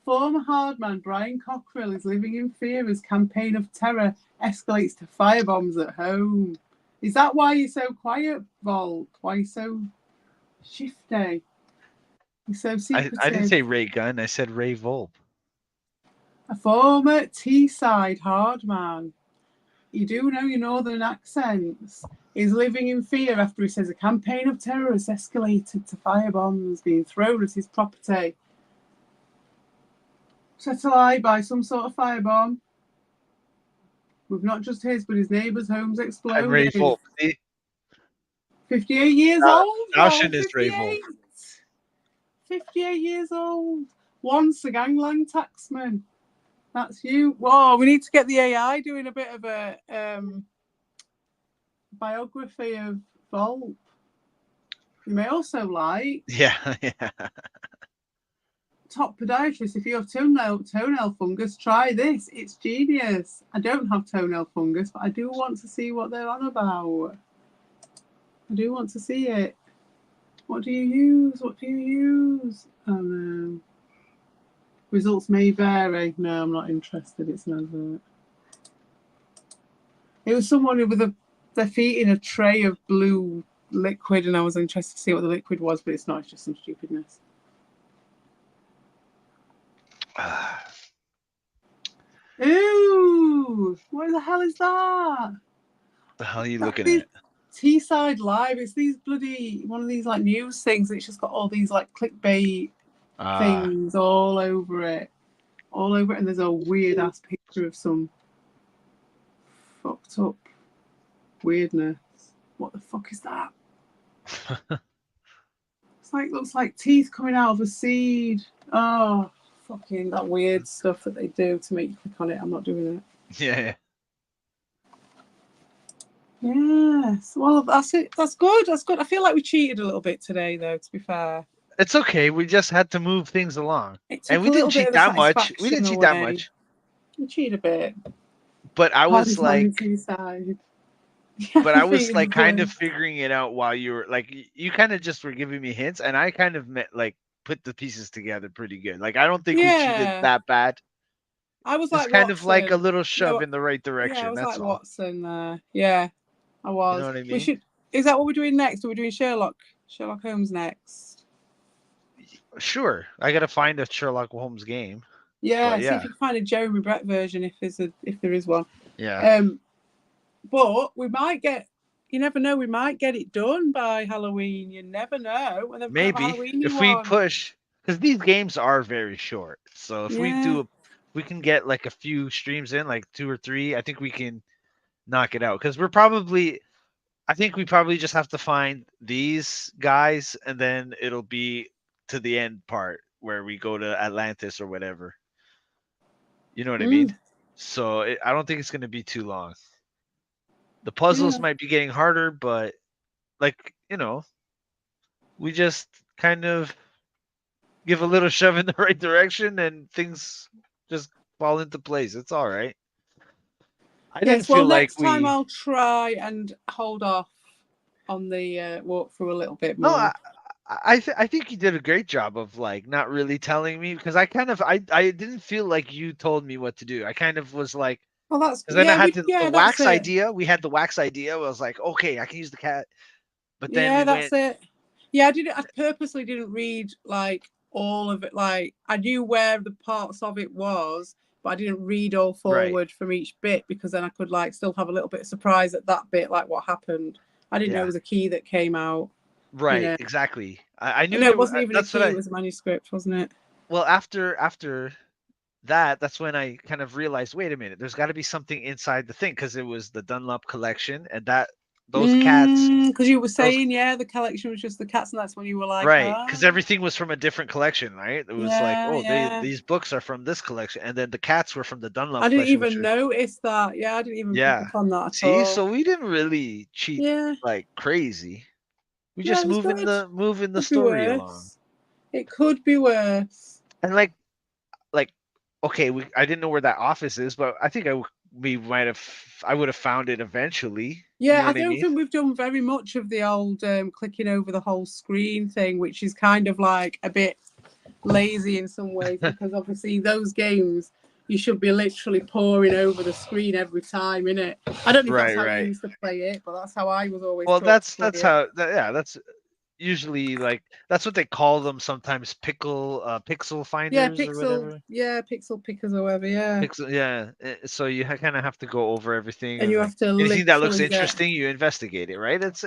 Former hard man Brian Cockerill is living in fear as campaign of terror escalates to firebombs at home. Is that why you're so quiet, Volt? Why you're so shifty? You're so secretive. I didn't say Ray Gunn. I said Ray Volp. A former Teesside hard man. You do know your northern accents. Is living in fear after he says a campaign of terror has escalated to firebombs being thrown at his property. Set alight by some sort of firebomb. With not just his, but his neighbours' homes exploded. Ray Volp. See? 58 years old. Caution is Ray Volp. 58 years old. Once a gangland taxman. That's you. Whoa, we need to get the AI doing a bit of a biography of Volp. You may also like. Yeah. Top podiatrist, if you have toenail fungus, try this. It's genius. I don't have toenail fungus, but I do want to see what they're on about. I do want to see it. What do you use? What do you use? Oh no. Results may vary. No, I'm not interested. It's an advert. It was someone with their feet in a tray of blue liquid, and I was interested to see what the liquid was, but it's not. It's just some stupidness. Ooh, what the hell is that? The hell are you looking at? Teesside Live. It's these bloody one of these like news things. It's just got all these like clickbait things all over it, and there's a weird ass picture of some fucked up weirdness. What the fuck is that? Looks like teeth coming out of a seed. Oh, fucking that weird stuff that they do to make you click on it. I'm not doing it. Yeah. Yes. Well, that's it. That's good. That's good. I feel like we cheated a little bit today, though, to be fair. It's okay. We just had to move things along. And we didn't cheat that much. We didn't cheat that much. We cheated a bit. But I was like... But I was like kind of figuring figuring it out while you were like, you kind of just were giving me hints, and I kind of put the pieces together pretty good. Like, I don't think we cheated that bad. I was it's like kind Watson. of like a little shove in the right direction. Yeah, I was that's like all. Watson. Yeah, I was. You know what I mean? We should. Is that what we're doing next? Are we doing Sherlock Holmes next? Sure. I gotta find a Sherlock Holmes game. Yeah, see if you can find a Jeremy Brett version if there is one. Yeah. But we might get. You never know. We might get it done by Halloween. You never know. Maybe if we push, because these games are very short. So if we do we can get like a few streams in, like 2 or 3, I think we can knock it out. Because I think we probably just have to find these guys, and then it'll be to the end part where we go to Atlantis or whatever. You know what I mean? So I don't think it's going to be too long. The puzzles might be getting harder, but like, we just kind of give a little shove in the right direction and things just fall into place. It's all right. I didn't feel like next time I'll try and hold off on the walkthrough a little bit more. No, I think you did a great job of like not really telling me, because I didn't feel like you told me what to do. I kind of was like, well, that's because then I had the wax idea. We had the wax idea. I was like, okay, I can use the cat. But then that's it. Yeah, I purposely didn't read like all of it. Like I knew where the parts of it was, but I didn't read all forward from each bit, because then I could like still have a little bit of surprise at that bit, like what happened. I didn't know it was a key that came out. Right, exactly. I knew it wasn't even a key; it was a manuscript, wasn't it? Well, after that, that's when I kind of realized, wait a minute, there's got to be something inside the thing, because it was the Dunlop collection, and those cats. Because you were saying, the collection was just the cats, and that's when you were like, right, because everything was from a different collection, right? It was these books are from this collection, and then the cats were from the Dunlop. I didn't even notice that. Yeah, I didn't even pick up on that at all. So we didn't really cheat like crazy. We just moving the story along. It could be worse. And like, okay, I didn't know where that office is, but I think I would have found it eventually. Yeah, I don't think we've done very much of the old clicking over the whole screen thing, which is kind of like a bit lazy in some ways, because obviously those games you should be literally pouring over the screen every time, innit? I don't know if that's how you used to play it, but that's how I was always. Well, that's usually like that's what they call them sometimes, pixel finders or whatever. Yeah, pixel pickers or whatever. So you kind of have to go over everything, and you have to anything that looks interesting, you investigate it, right? It's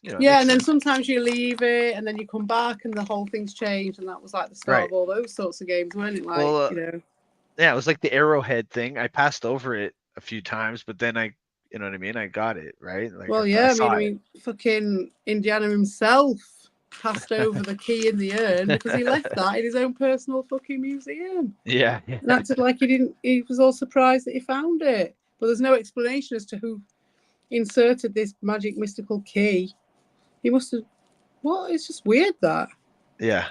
and then sometimes you leave it and then you come back and the whole thing's changed, and that was like the start of all those sorts of games, weren't it? Like, yeah, it was like the arrowhead thing. I passed over it a few times, but then you know what I mean? I got it, right? Like, I mean, fucking Indiana himself passed over the key in the urn because he left that in his own personal fucking museum. Yeah. And acted like he was all surprised that he found it. But there's no explanation as to who inserted this magic mystical key. He must have... What? It's just weird, that. Yeah.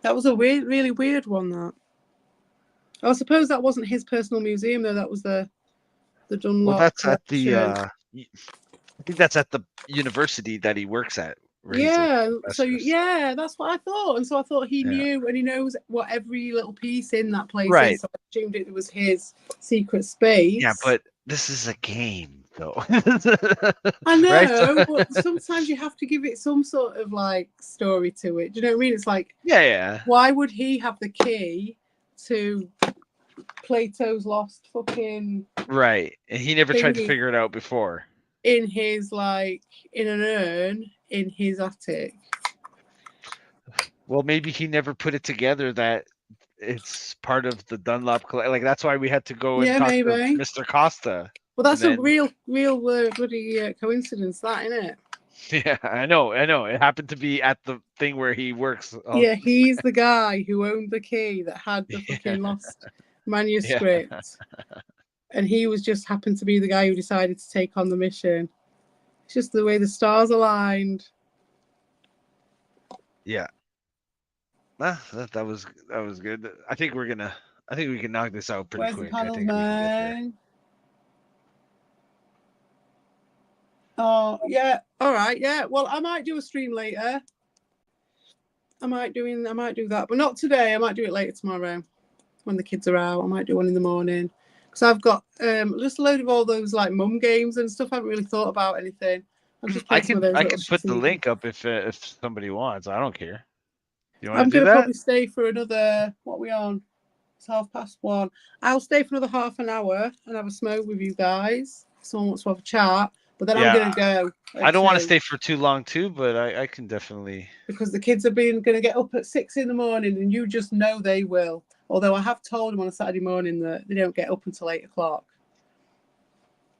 That was a really weird one, that. I suppose that wasn't his personal museum, though. That was the Dunlop. Well, that's at the. I think that's at the university that he works at. Yeah. So that's what I thought, and so I thought he knew, and he knows what every little piece in that place is. So I assumed it was his secret space. Yeah, but this is a game, though. I know, but sometimes you have to give it some sort of like story to it. Do you know what I mean? It's like, why would he have the key to Plato's lost fucking and he never tried to figure it out before in his in an urn in his attic? Well, maybe he never put it together that it's part of the Dunlop collection. Like, that's why we had to go and talk to Mr. Costa. Well, that's a real bloody coincidence, that, isn't it? Yeah, I know. It happened to be at the thing where he works. Yeah, he's the guy who owned the key that had the fucking lost manuscript. And he was just happened to be the guy who decided to take on the mission. It's just the way the stars aligned. Yeah. That was good. I think we can knock this out pretty quick. I think we Oh, yeah. All right, yeah. Well, I might do a stream later. I might do that, but not today. I might do it later tomorrow when the kids are out. I might do one in the morning because I've got just a load of all those like mum games and stuff. I haven't really thought about anything. I can put the link up if somebody wants. I don't care. You want I'm to do gonna that? probably stay for another. What are we on? It's 1:30. I'll stay for another half an hour and have a smoke with you guys. If someone wants to have a chat. But then I'm Yeah. going to go. I don't want to to- stay for too long too, but I can definitely. Because the kids are going to get up at 6 in the morning, and you just know they will. Although I have told them on a Saturday morning that they don't get up until 8 o'clock.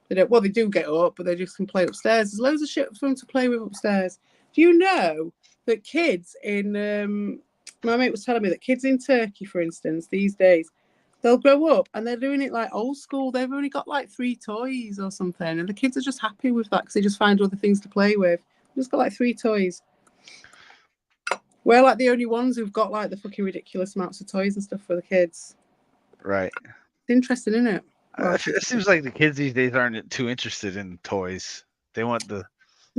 They don't. Well, they do get up, but they just can play upstairs. There's loads of shit for them to play with upstairs. Do you know that kids in my mate was telling me that kids in Turkey, for instance, these days, they'll grow up and they're doing it like old school. They've only got like 3 toys or something, and the kids are just happy with that because they just find other things to play with. They've just got like 3 toys. We're like the only ones who've got like the fucking ridiculous amounts of toys and stuff for the kids. Right. It's interesting, isn't it? Well, It seems like the kids these days aren't too interested in toys. They want the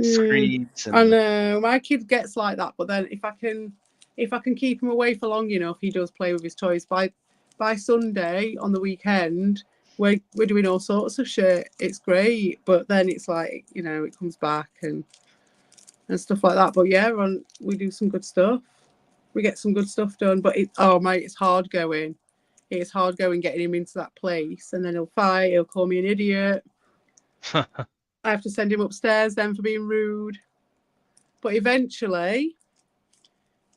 screens. And I know my kid gets like that, but then if I can keep him away for long enough, he does play with his toys. By Sunday on the weekend, we're doing all sorts of shit. It's great, but then it's like, you know, it comes back and stuff like that. But yeah, we do some good stuff. We get some good stuff done. But mate, it's hard going. It's hard going getting him into that place, and then he'll fight. He'll call me an idiot. I have to send him upstairs then for being rude. But eventually,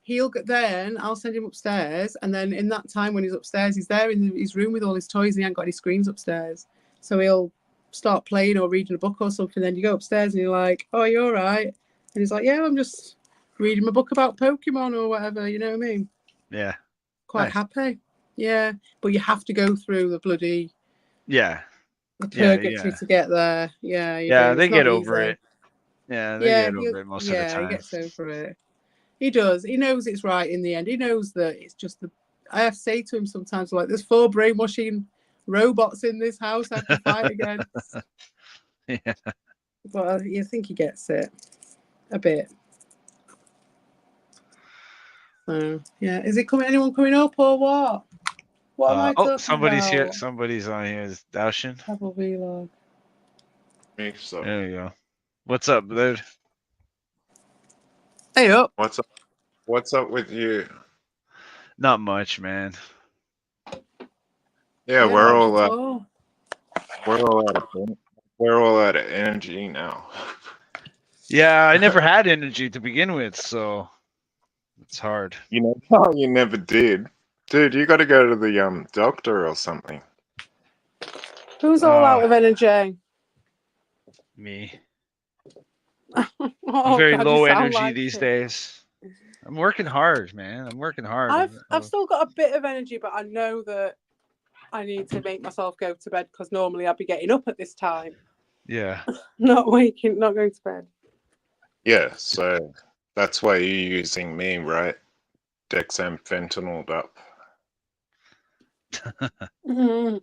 I'll send him upstairs, and then in that time when he's upstairs, he's there in his room with all his toys, and he ain't got any screens upstairs. So he'll start playing or reading a book or something. Then you go upstairs, and you're like, "Oh, you're all right," and he's like, "Yeah, I'm just reading my book about Pokemon or whatever." You know what I mean? Yeah. Quite happy. Yeah, but you have to go through the bloody the purgatory to get there. Yeah, yeah, do. they It's get not over easy. it. Yeah, they get over it most of the time. He gets over it. He does. He knows it's right in the end. He knows that it's just I have to say to him sometimes, like, there's 4 brainwashing robots in this house I have to fight against. Yeah. But you think he gets it a bit. So yeah, is it coming? Anyone coming up or what? What am I talking somebody's about? here. Somebody's on here. Is Daushin? Travel vlog. Me, so. There you go. What's up, dude? Hey up. What's up with you? Not much, man. Yeah, we're all out of energy now. Yeah, I never had energy to begin with, so it's hard. You know, no, you never did, dude. You got to go to the doctor or something. Who's all out of energy? Me. Oh, I'm very God, low you sound energy like these it. days. I'm working hard, man. I'm working hard. I've still got a bit of energy, but I know that I need to make myself go to bed because normally I'd be getting up at this time. Yeah. Not going to bed. Yeah, so that's why you're using me, right? Dexamphetamine up. Mm-hmm.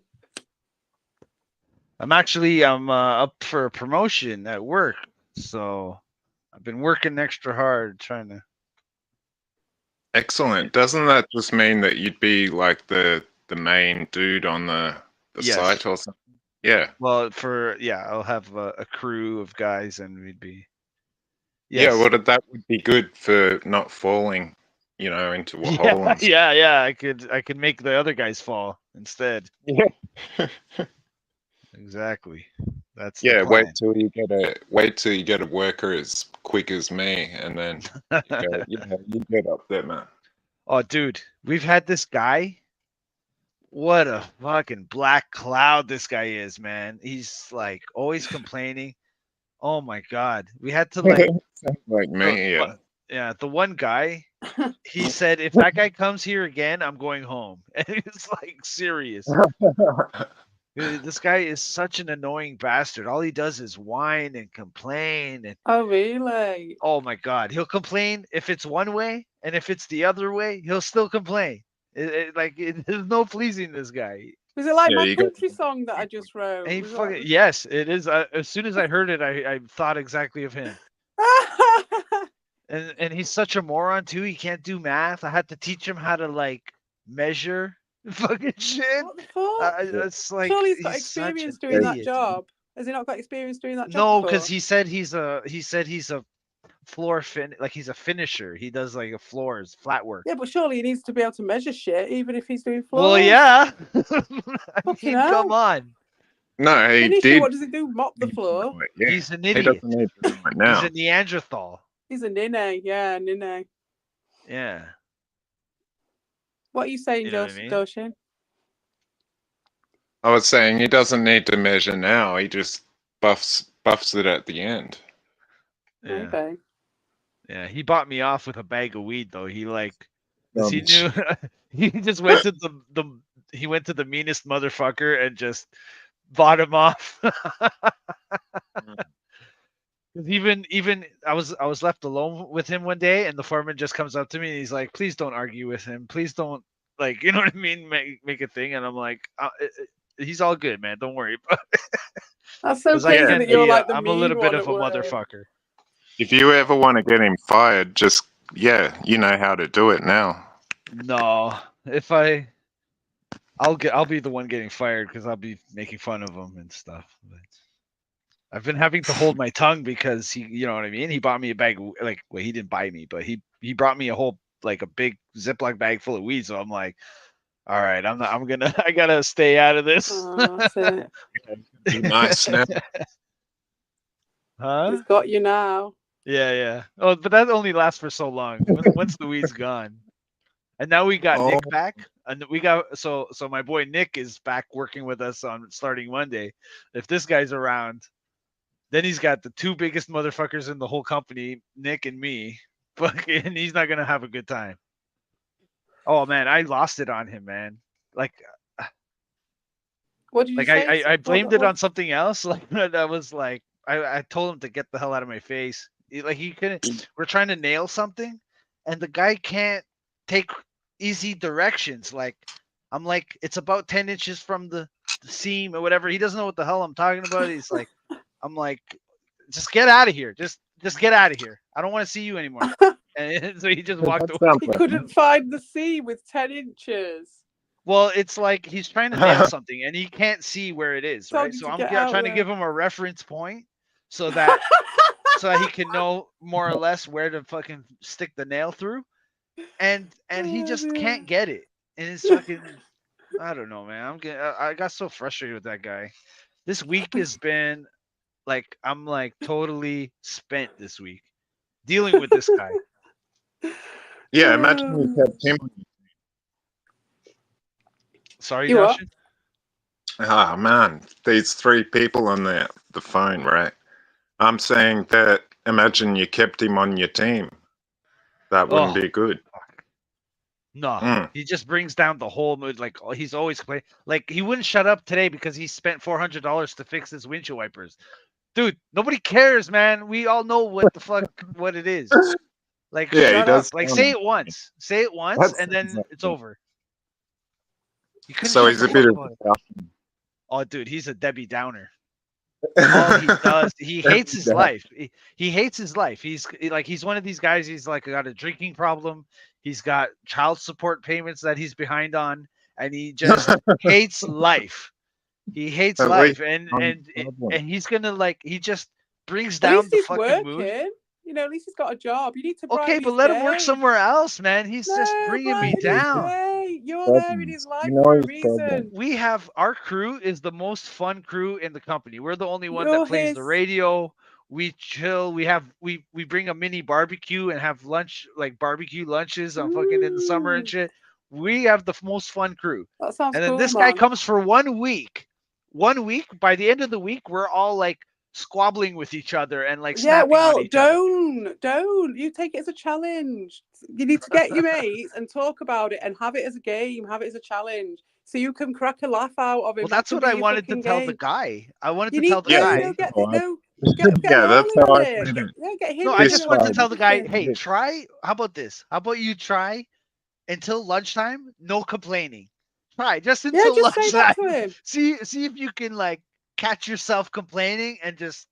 I'm up for a promotion at work, so I've been working extra hard trying to. Excellent. Doesn't that just mean that you'd be like the main dude on the Yes. site or something? Yeah. Well, I'll have a crew of guys, and we'd be. Yeah, Yes. well, that would be good for not falling, you know, into a hole. And Yeah. I could make the other guys fall instead. yeah. Exactly. That's Yeah, the wait plan. till you get a worker as quick as me, and then you get up there, man. Oh, dude, we've had this guy. What a fucking black cloud this guy is, man. He's like always complaining. Oh my god, we had to like. Sounds like me, yeah. Yeah, the one guy. He said, if that guy comes here again, I'm going home. And it's like serious. This guy is such an annoying bastard. All he does is whine and complain. And Oh, really? oh my god, he'll complain if it's one way, and if it's the other way, he'll still complain. There's no pleasing this guy. Was it like Yeah, my you got- country song that I just wrote? And he Was fucking, yes, it is. As soon as I heard it, I thought exactly of him. that- And he's such a moron too. He can't do math. I had to teach him how to like measure fucking shit. What the fuck? It's like Surely he's got he's such experience an doing that idiot. job. Has he not got experience doing that job? No, before? because he said he's a floor he's a finisher. He does like a floors, flat work. Yeah, but surely he needs to be able to measure shit, even if he's doing floors. Well, yeah. I Fucking mean, come hell. on. No, he Finish it. did. What does he do? Mop the floor? Yeah. He's an He idiot. doesn't need to do it He's now. a Neanderthal. He's a nene. Yeah, nene. Yeah. What are you saying, You know what I mean? Doshin? I was saying he doesn't need to measure now. He just buffs it at the end. Yeah. Okay. Yeah. He bought me off with a bag of weed though. He like, 'cause he Um, knew he just went to he went to the meanest motherfucker and just bought him off. Because even I was left alone with him one day, and the foreman just comes up to me and he's like, "Please don't argue with him. Please don't, like, you know what I mean, make a thing." And I'm like, "He's all good, man. Don't worry." That's so 'Cause I crazy can that you're be, like the I'm a mean little bit one of at a work. motherfucker. If you ever want to get him fired, just you know how to do it now. No, if I'll be the one getting fired because I'll be making fun of him and stuff. But I've been having to hold my tongue because he, you know what I mean. He bought me a bag, like, well, he didn't buy me, but he brought me a whole, like, a big Ziploc bag full of weed. So I'm like, all right, I gotta stay out of this. Oh, that's it. Be nice now. Huh? He's got you now. Yeah. Oh, but that only lasts for so long. Once the weed's gone. And now we got Nick back, and we got so my boy Nick is back working with us on starting Monday. If this guy's around, then he's got the two biggest motherfuckers in the whole company, Nick and me. And he's not gonna have a good time. Oh man, I lost it on him, man. Like What did you say? I blamed it on something else. Like I was like, I told him to get the hell out of my face. He couldn't. We're trying to nail something, and the guy can't take easy directions. Like I'm like, it's about 10 inches from the seam or whatever. He doesn't know what the hell I'm talking about. He's like, I'm like, just get out of here. Just get out of here. I don't want to see you anymore. And so he just walked away. He couldn't find the seam with 10 inches. Well, it's like he's trying to nail something and he can't see where it is, right? So I'm trying to give him a reference point so that he can know more or less where to fucking stick the nail through. And he just can't get it. And it's fucking, I don't know, man. I got so frustrated with that guy. This week has been like, I'm like totally spent this week dealing with this guy. Yeah, imagine you kept him. Sorry, You what? Josh? Ah, man, these three people on the phone, right? I'm saying that imagine you kept him on your team. That wouldn't be good. No, he just brings down the whole mood. Like he's always like he wouldn't shut up today because he spent $400 to fix his windshield wipers. Dude, nobody cares, man. We all know what the fuck what it is. Like shut up. Like say it once, and then it's over. So he's a bit of. Oh, dude, he's a Debbie Downer. All he does, he hates his life. He hates his life. He's one of these guys. He's like got a drinking problem. He's got child support payments that he's behind on, and he just hates life. He hates life, and he's gonna he just brings down the fucking mood. You know, at least he's got a job. You need to. Okay, but let him work somewhere else, man. He's just bringing me down. You're there in his life for a reason. We have our crew is the most fun crew in the company. We're the only one that plays the radio. We chill. We bring a mini barbecue and have lunch, like barbecue lunches on fucking in the summer and shit. We have the most fun crew. That sounds and then cool, this guy comes for 1 week. 1 week. By the end of the week, we're all like squabbling with each other and like snapping on each other. Don't you take it as a challenge. You need to get your mates and talk about it and have it as a game, have it as a challenge, so you can crack a laugh out of it. Well, that's what I wanted to tell the guy. I wanted to tell the guy. That's how I put it. Get him. No, I just wanted to tell the guy, hey, try. How about this? How about you try until lunchtime? No complaining. Try just until lunchtime. See if you can like catch yourself complaining and just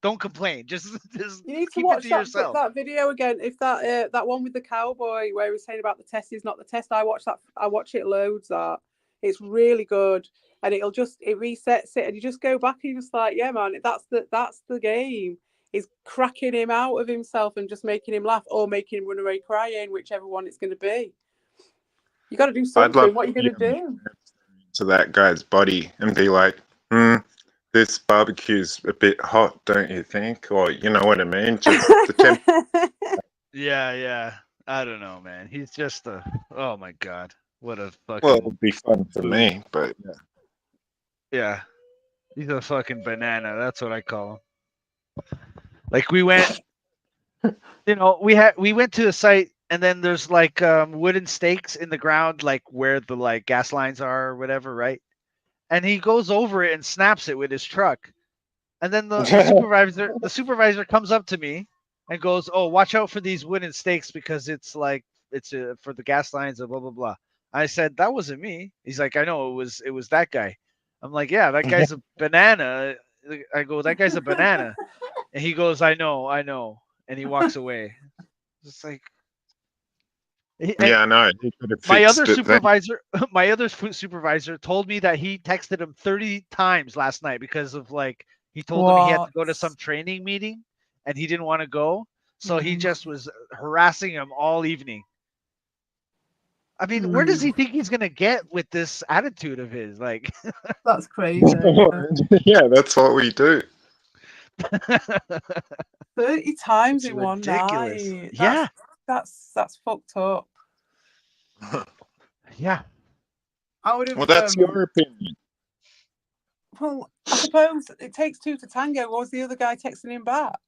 don't complain. Just you need to keep watch it to yourself. that video again. If that one with the cowboy where he was saying about the test is not the test. I watch it loads. That it's really good, and it resets it, and you just go back and you're just like, yeah, man, that's the game. Is cracking him out of himself and just making him laugh or making him run away crying, whichever one it's going to be. You got to do something. What are you going to do? To that guy's body and be like, this barbecue's a bit hot, don't you think? Or you know what I mean? Just the temp. Yeah. I don't know, man. He's just a. Oh my god, what a fucking. Well, it'd be fun for boob. me, but yeah. Yeah, he's a fucking banana. That's what I call him. Like we went, we went to a site, and then there's like wooden stakes in the ground, like where the like gas lines are or whatever, right? And he goes over it and snaps it with his truck. And then the supervisor comes up to me and goes, "Oh, watch out for these wooden stakes because it's like it's for the gas lines and blah blah blah." I said, "That wasn't me." He's like, "I know it was that guy." I'm like, "Yeah, that guy's a banana." I go, "That guy's a banana," and he goes, "I know," and he walks away. It's like, Yeah, I know. He could have my other fixed it then. supervisor told me that he texted him 30 times last night because of like he told him he had to go to some training meeting and he didn't want to go, so he just was harassing him all evening. I mean, where does he think he's gonna get with this attitude of his? Like, That's crazy. Yeah, that's what we do. 30 times It's in one ridiculous. night. Yeah. That's fucked up. Yeah. I would have. Well, that's your opinion. Well, I suppose it takes two to tango. What was the other guy texting him back?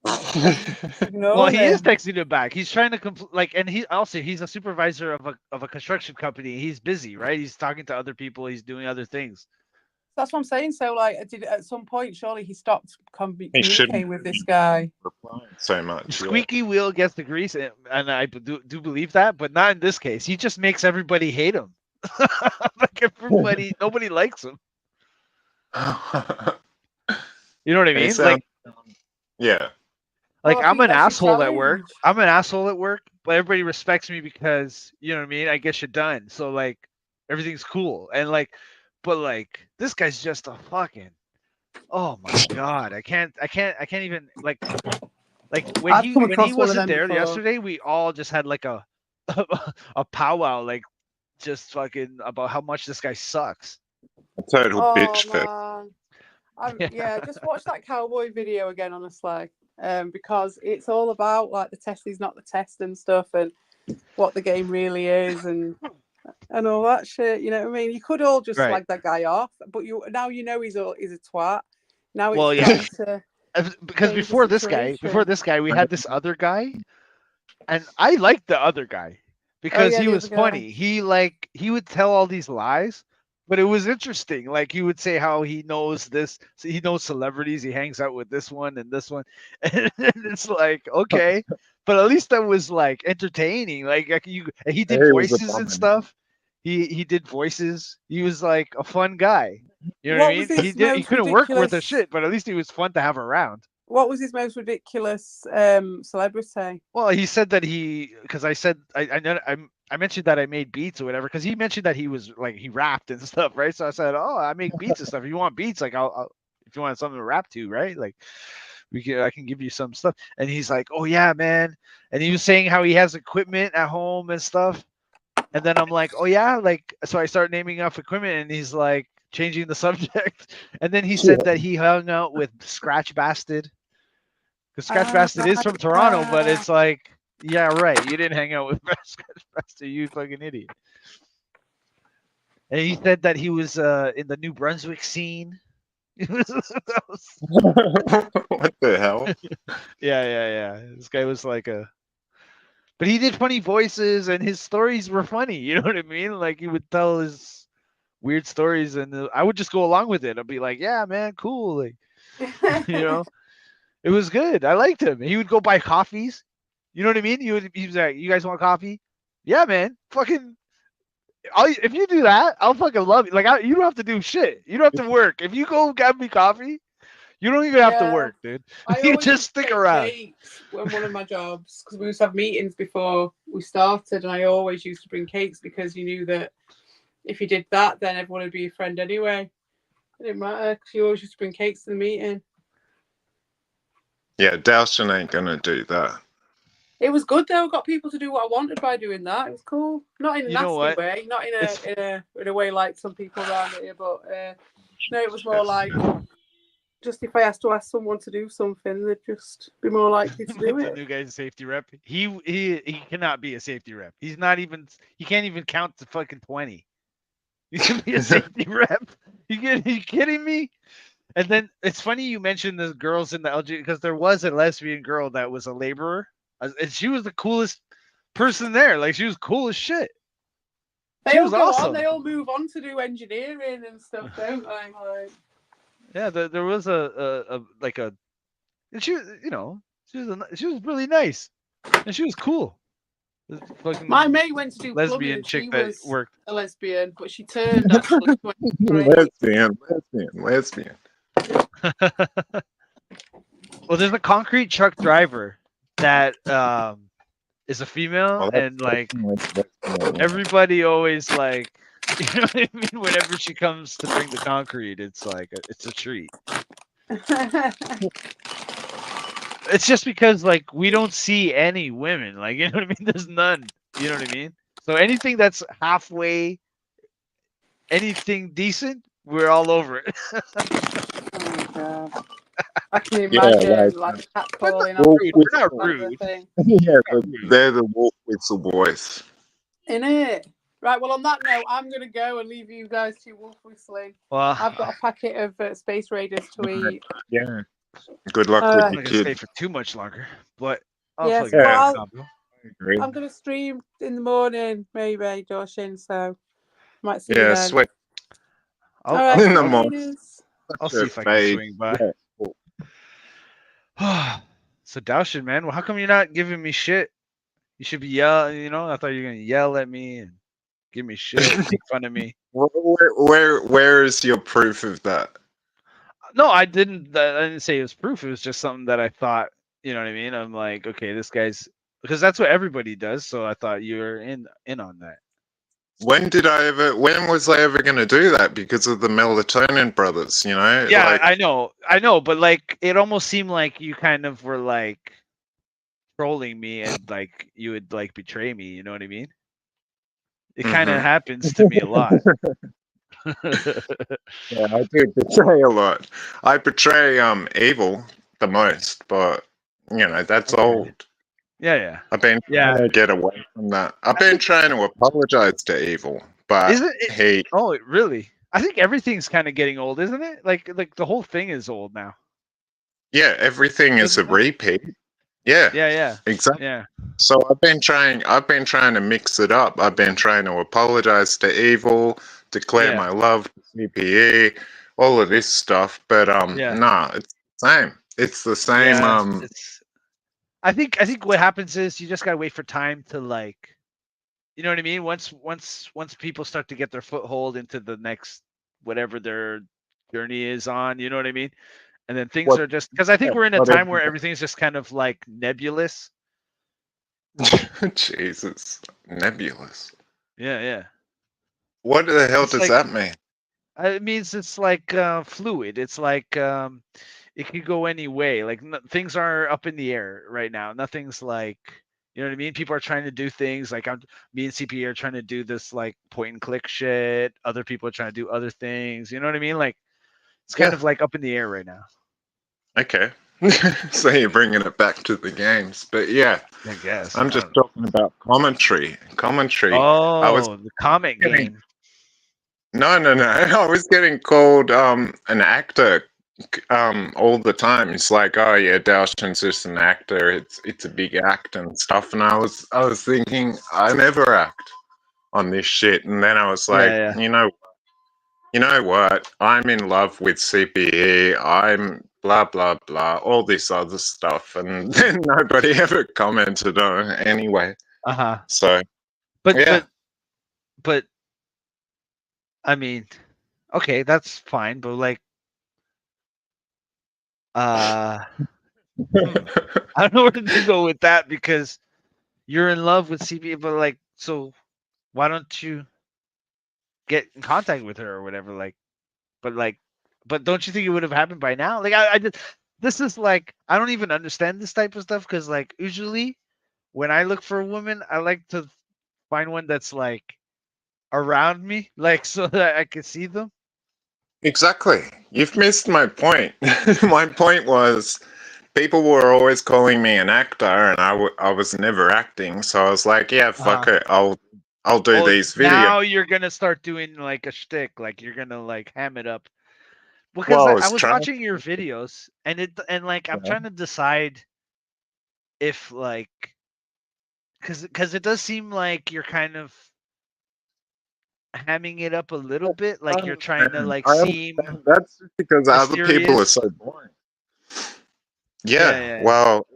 Well, he is texting him back. He's trying to and he's a supervisor of a construction company. He's busy, right? He's talking to other people. He's doing other things. That's what I'm saying. So, like, at some point, surely he stopped communicating with this guy. So much. Squeaky wheel gets the grease, and I do believe that, but not in this case. He just makes everybody hate him. Like nobody likes him. You know what I mean? Like, yeah. Like, I'm an asshole at work. But everybody respects me because, you know what I mean? I get shit done. So, like, everything's cool. And, like, but, like, this guy's just a fucking, oh my God. I can't even, like when he wasn't there yesterday, we all just had, like, a powwow, like, just fucking about how much this guy sucks. A total bitch fit. Yeah, just watch that cowboy video again, honestly. Because it's all about like the test is not the test and stuff, and what the game really is, and all that shit. You know what I mean? You could all just slag that guy off, but now you know he's a twat. Now it's because before this guy, we had this other guy, and I liked the other guy because he was funny. He would tell all these lies. But it was interesting. Like, he would say how he knows this. So he knows celebrities. He hangs out with this one and this one. And it's like, okay. But at least that was, like, entertaining. Like he did voices and stuff. He did voices. He was, like, a fun guy. You know what I mean? He couldn't work worth a shit, but at least he was fun to have around. What was his most ridiculous celebrity? Well, he said that because I said I mentioned that I made beats or whatever, because he mentioned that he was like he rapped and stuff, right? So I said, "Oh, I make beats and stuff. If you want beats, like I'll if you want something to rap to, right? Like I can give you some stuff." And he's like, "Oh yeah, man." And he was saying how he has equipment at home and stuff. And then I'm like, "Oh yeah," like so I start naming off equipment, and he's like changing the subject. And then he said that he hung out with Scratch Bastard. Because Scratch Bastard is from Toronto, but it's like, yeah, right. You didn't hang out with Scratch Bastard, you fucking idiot. And he said that he was in the New Brunswick scene. What the hell? Yeah. This guy was like but he did funny voices, and his stories were funny. You know what I mean? Like, he would tell his weird stories, and I would just go along with it. I'd be like, yeah, man, cool. Like, you know. It was good. I liked him. He would go buy coffees. You know what I mean? He was like, "You guys want coffee?" Yeah, man. Fucking. If you do that, I'll fucking love you. Like, you don't have to do shit. You don't have to work. If you go get me coffee, you don't even have to work, dude. You just stick around. When one of my jobs, because we used to have meetings before we started, and I always used to bring cakes because you knew that if you did that, then everyone would be your friend anyway. It didn't matter because you always used to bring cakes to the meeting. Yeah, Dowson ain't gonna do that. It was good though. I got people to do what I wanted by doing that. It was cool. Not in a You know nasty what? way, not in a way like some people around here, but no, it was more like just if I asked to ask someone to do something, they'd just be more likely to do The it. new guy's a safety rep. He cannot be a safety rep. He's not even. He can't even count to fucking 20. He can be a safety rep. You kidding me? And then it's funny you mentioned the girls in the LG because there was a lesbian girl that was a laborer, and she was the coolest person there. Like she was cool as shit. They She all was go awesome. on. They all move on to do engineering and stuff, don't they? Like, Yeah, there was a like a, and she was she was really nice, and she was cool. This fucking my mate went to do plumbing lesbian and chick she that was worked. a lesbian, but she turned actually. She went straight. lesbian. Well, there's a concrete truck driver that is a female, Well, that's and like lesbian. everybody always like, you know what I mean. Whenever she comes to bring the concrete, it's like it's a treat. It's just because like we don't see any women, like you know what I mean. There's none. You know what I mean. So anything that's halfway, anything decent, we're all over it. Oh god. I can Yeah, imagine like a cat We're not calling wolf rude. on We're not whistle. rude. thing. Yeah, We're not rude. they're the wolf whistle boys. In it. Right, well on that note, I'm gonna go and leave you guys to wolf whistling. Well, I've got a packet of space raiders to eat. Yeah. Good luck Uh, with I'm your not gonna stay kid. for too much longer, but I'll Yes, fucking Yeah. well, combo. I agree. I'm gonna stream in the morning, maybe, Dawson, so might see you Yeah, then. sweet. I'll, All right, In the see you morning. laters. I'll Such see a if I can fade. swing by. Yeah, cool. So Daushin, man, well, how come you're not giving me shit? You should be yelling. You know, I thought you were gonna yell at me and give me shit, make fun of me. Where is your proof of that? No, I didn't. I didn't say it was proof. It was just something that I thought. You know what I mean? I'm like, okay, this guy's because that's what everybody does. So I thought you were in on that. When was I ever going to do that? Because of the Melatonin brothers, you know? Yeah, Like, I know, but like it almost seemed like you kind of were like trolling me and like you would like betray me. You know what I mean? It kind of happens to me a lot. yeah, I do betray a lot. I betray evil the most, but you know, that's Okay. old. Yeah. I've been trying to get away from that. I've been trying to apologize to evil, but Isn't it? Oh, it really? I think everything's kind of getting old, isn't it? Like the whole thing is old now. yeah, everything is a repeat. Yeah. Yeah. Exactly. Yeah. So I've been trying to mix it up. I've been trying to apologize to evil, declare my love to CPE, all of this stuff, but nah, it's the same. It's the same I think what happens is you just gotta wait for time to like, you know what I mean? Once people start to get their foothold into the next whatever their journey is on, you know what I mean? And then things are just because I think we're in a time where everything's just kind of like nebulous. Jesus, nebulous. Yeah. What the hell does that mean? It means it's like fluid. It's like it could go any way. Like things are up in the air right now. Nothing's like, you know what I mean? People are trying to do things like me and CPA are trying to do this like point and click shit. Other people are trying to do other things. You know what I mean? Like it's kind of like up in the air right now. Okay. So you're bringing it back to the games, but yeah, I guess I'm just talking about commentary. Oh, the comment game. No. I was getting called an actor all the time. It's like, oh yeah, Dalston's just an actor. It's a big act and stuff. And I was thinking, I never act on this shit. And then I was like, you know what? I'm in love with CPE. I'm blah blah blah, all this other stuff, and then nobody ever commented on it anyway. So, but I mean, okay, that's fine, but like, I don't know where to go with that because you're in love with CPA, but like, so why don't you get in contact with her or whatever? Like, but don't you think it would have happened by now? Like, I just, this is like, I don't even understand this type of stuff because like usually when I look for a woman, I like to find one that's like around me, like so that I can see them. Exactly. You've missed my point. My point was people were always calling me an actor, and I was never acting. So I was like, yeah, fuck Uh-huh. it. I'll do Oh, these videos. now you're gonna start doing like a shtick, like you're gonna like ham it up. Because Well, I I was was trying. watching your videos and like I'm Yeah. trying to decide if like because it does seem like you're kind of hamming it up a little bit, I like you're trying to understand. like I seem understand. That's just because other people are mysterious. so boring. Yeah, Yeah. yeah, yeah. Well,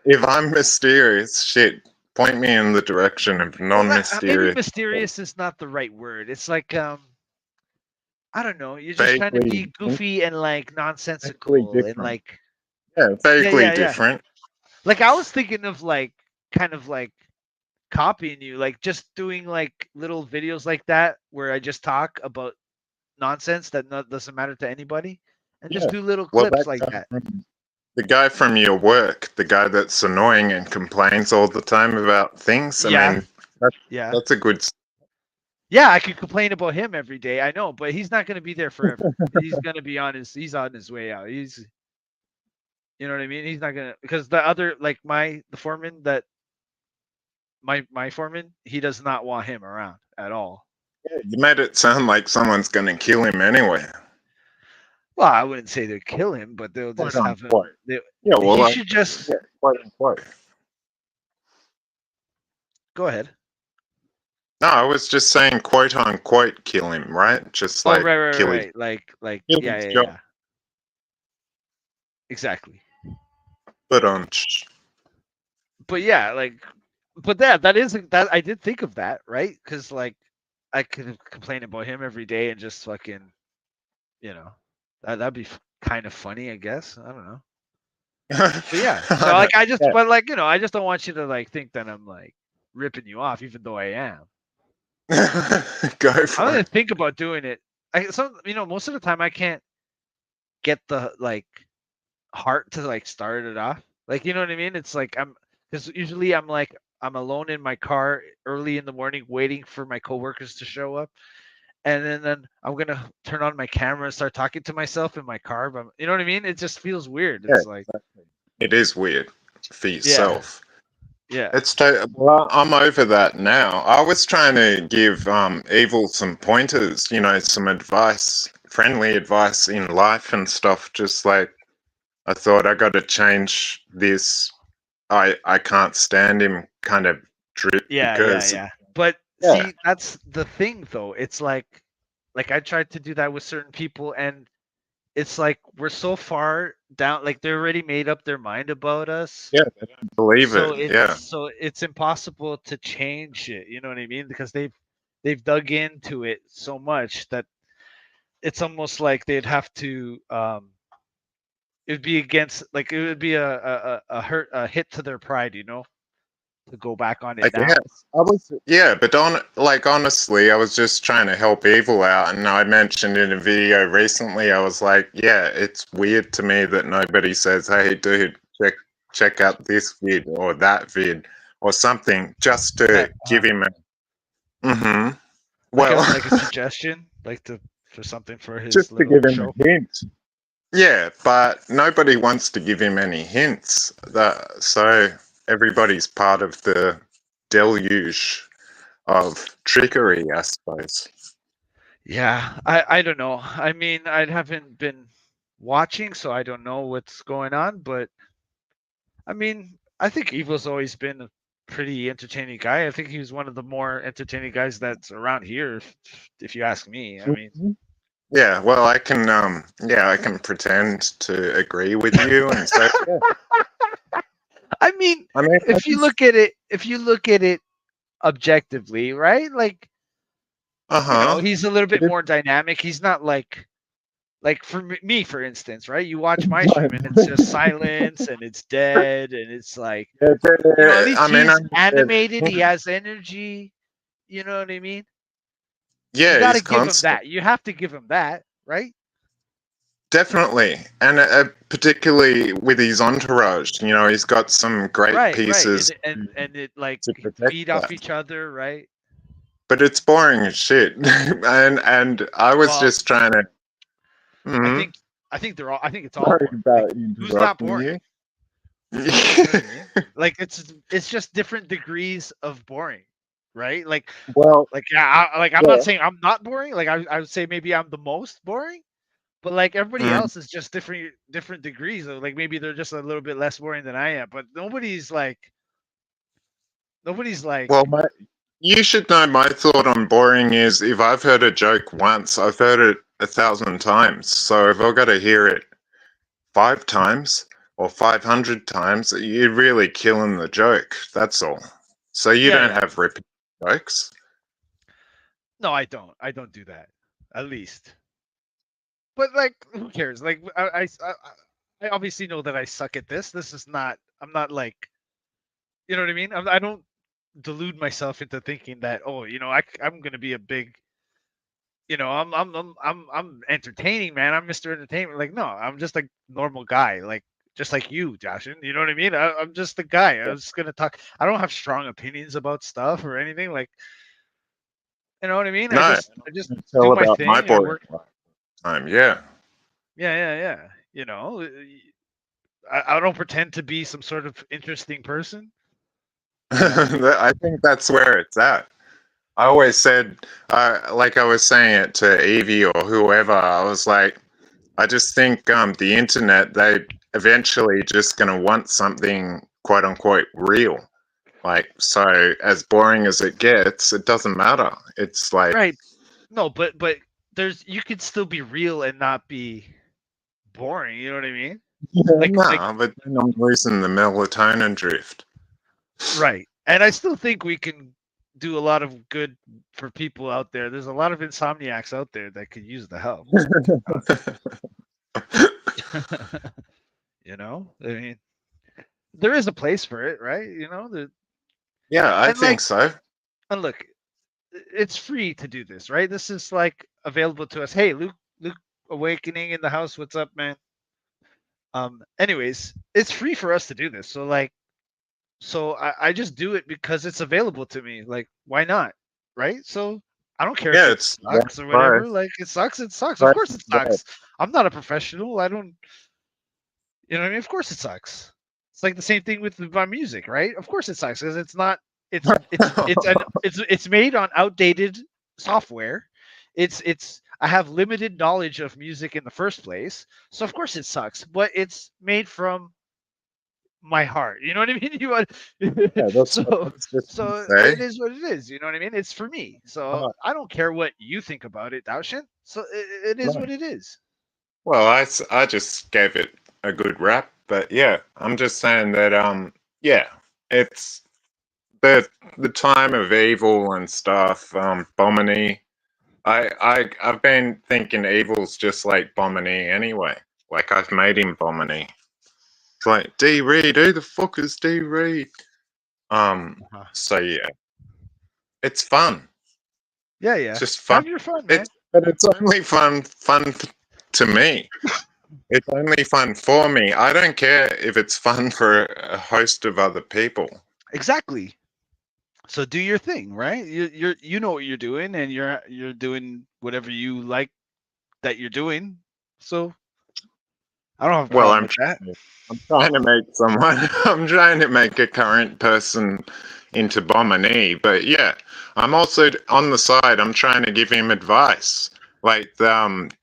if I'm mysterious, shit, point me in the direction of Well, maybe non-mysterious, mysterious is not the right word. It's like I don't know. You're just trying to vaguely, be goofy and like vaguely nonsensical and different. like Yeah, yeah, vaguely yeah, yeah. different. Like I was thinking of like kind of like copying you, like just doing like little videos like that where I just talk about nonsense that doesn't matter to anybody, and just Yeah. do little Well, clips that like guy that. from the guy from your work, the guy that's annoying and complains all the time about things. I Yeah, mean, that, yeah, that's a good. yeah. I could complain about him every day. I know, but he's not going to be there forever. He's going to be on his. He's on his way out. He's. You know what I mean? He's not gonna because the other like the foreman that my foreman he does not want him around at all. Yeah, you made it sound like someone's going to kill him anyway. Well, I wouldn't say they'll kill him, but they'll Quote just have unquote. him. Yeah, well, He should just yeah, quote unquote. go ahead. No, I was just saying quote unquote kill him, right? Just Oh, like right, right, kill his, right. Like, kill yeah, his yeah, job. yeah. Exactly. But on. But yeah, like, but that is that I did think of that, right? Because like, I could complain about him every day and just fucking, you know, that'd be kind of funny, I guess. I don't know. But yeah, so like, I just, Yeah. but like, I just don't want you to like think that I'm like ripping you off, even though I am. Go I'm for gonna it. think about doing it. Most of the time I can't get the like heart to like start it off. Like, you know what I mean? It's like because usually I'm like I'm alone in my car early in the morning waiting for my coworkers to show up. And then I'm gonna turn on my camera and start talking to myself in my car. But you know what I mean? It just feels weird. Yeah, It's like exactly. It is weird for yeah, yourself. yeah. Well, I'm over that now. I was trying to give Evil some pointers, some advice, friendly advice in life and stuff. Just like I thought, I got to change this. I can't stand him kind of drip Yeah, yeah, because yeah. But yeah, see, that's the thing though. It's like I tried to do that with certain people and it's like we're so far down, like they already made up their mind about us. yeah, they don't believe So it. Yeah, it's impossible to change it, you know what I mean? Because they've dug into it so much that it's almost like they'd have to it'd be against like it would be a hit to their pride, to go back on I it now. guess but honestly, I was just trying to help Evil out, and I mentioned in a video recently, I was like, yeah, it's weird to me that nobody says, "Hey, dude, check out this vid or that vid or something," just to give him a. Mm-hmm. Like Well, a suggestion, like for something for his just to little give him show. a hint. Yeah, but nobody wants to give him any hints. So everybody's part of the deluge of trickery, I suppose. Yeah, I don't know. I mean, I haven't been watching, so I don't know what's going on. But I mean, I think Evil's always been a pretty entertaining guy. I think he was one of the more entertaining guys that's around here, if you ask me. I mean, Mhm. Yeah, well, I can pretend to agree with you and say, yeah. I mean, I mean, if you look at it objectively, right? Like, uh-huh. he's a little It bit more dynamic. He's not like for me, for instance, right? You watch my stream and it's just silence and it's dead and it's like, at least I mean, he's animated. He has energy. You know what I mean? You yeah, got to he's give him constant. that. You have to give him that, right? Definitely, and particularly with his entourage, he's got some great Right, right, pieces and it like to protect feed off that. each other, right? But it's boring as shit, and I was Well, just trying to. I Mhm. think I think it's all Sorry boring. Like, about who's not interrupting boring? you. You know what I mean? Like it's just different degrees of boring, right? Well, Yeah, I'm not yeah. saying I'm not boring. Like I would say maybe I'm the most boring, but like everybody Mm. else is just different degrees of like maybe they're just a little bit less boring than I am. But nobody's like Well, you should know my thought on boring is if I've heard a joke once, I've heard it 1,000 times. So if I've got to hear it 5 times or 500 times, you're really killing the joke. That's all. So you yeah, don't yeah. have repeat jokes. No, I don't. I don't do that. At least. But like, who cares? Like, I obviously know that I suck at this. This is not. I'm not like. You know what I mean? I don't delude myself into thinking that I'm gonna be a big. I'm entertaining, man. I'm Mr. Entertainment. Like, no, I'm just a normal guy. Like, just like you, Josh. You know what I mean? I'm just a guy. I'm just gonna talk. I don't have strong opinions about stuff or anything. Like, you know what I mean? No, I just you do tell my about my thing. I boring work. time. Yeah. Yeah, yeah, yeah. I don't pretend to be some sort of interesting person. You know? I think that's where it's at. I always said, like I was saying it to Evie or whoever, I was like, I just think the internet, they eventually just going to want something quote unquote real. Like, so as boring as it gets, it doesn't matter. It's like, Right. No, but you could still be real and not be boring. You know what I mean? Like nah, but then I'm losing the melatonin drift. right. And I still think we can do a lot of good for people out there. There's a lot of insomniacs out there that could use the help. I mean, there is a place for it, right? Yeah, I And like, think so. and look, it's free to do this, right? This is like available to us. Hey, Luke Awakening in the house. What's up, man? Anyways, it's free for us to do this. So I just do it because it's available to me. Like, why not? Right? So I don't care if Yeah, it it's sucks or both. whatever. Like, it sucks, it sucks. Of Both course is it both. sucks. I'm not a professional. I don't you know what I mean? Of course it sucks. It's like the same thing with my music, right? Of course it sucks because it's not it's made on outdated software. It's I have limited knowledge of music in the first place, so of course it sucks. But it's made from my heart. You know what I mean? You want Yeah, that's what I so was just going so to it say. is what it is. You know what I mean? It's for me. So Uh, I don't care what you think about it, Daoshin. So it is no. what it is. Well, I just gave it a good rap, but yeah, I'm just saying that yeah, it's the time of evil and stuff. Bomini. I've been thinking evil's just like Bomini anyway. Like I've made him Bomini. It's like D Reed. Who the fuck is D Reed? Uh-huh. So yeah, it's fun. Yeah, It's yeah. just fun. Have your fun, man. But it's only fun to me. It's only fun for me. I don't care if it's fun for a host of other people. Exactly. So do your thing, right? You know what you're doing, and you're doing whatever you like that you're doing. So I don't have a Well, problem with that. I'm trying to make someone. I'm trying to make a current person into Bomini, but yeah, I'm also on the side. I'm trying to give him advice, like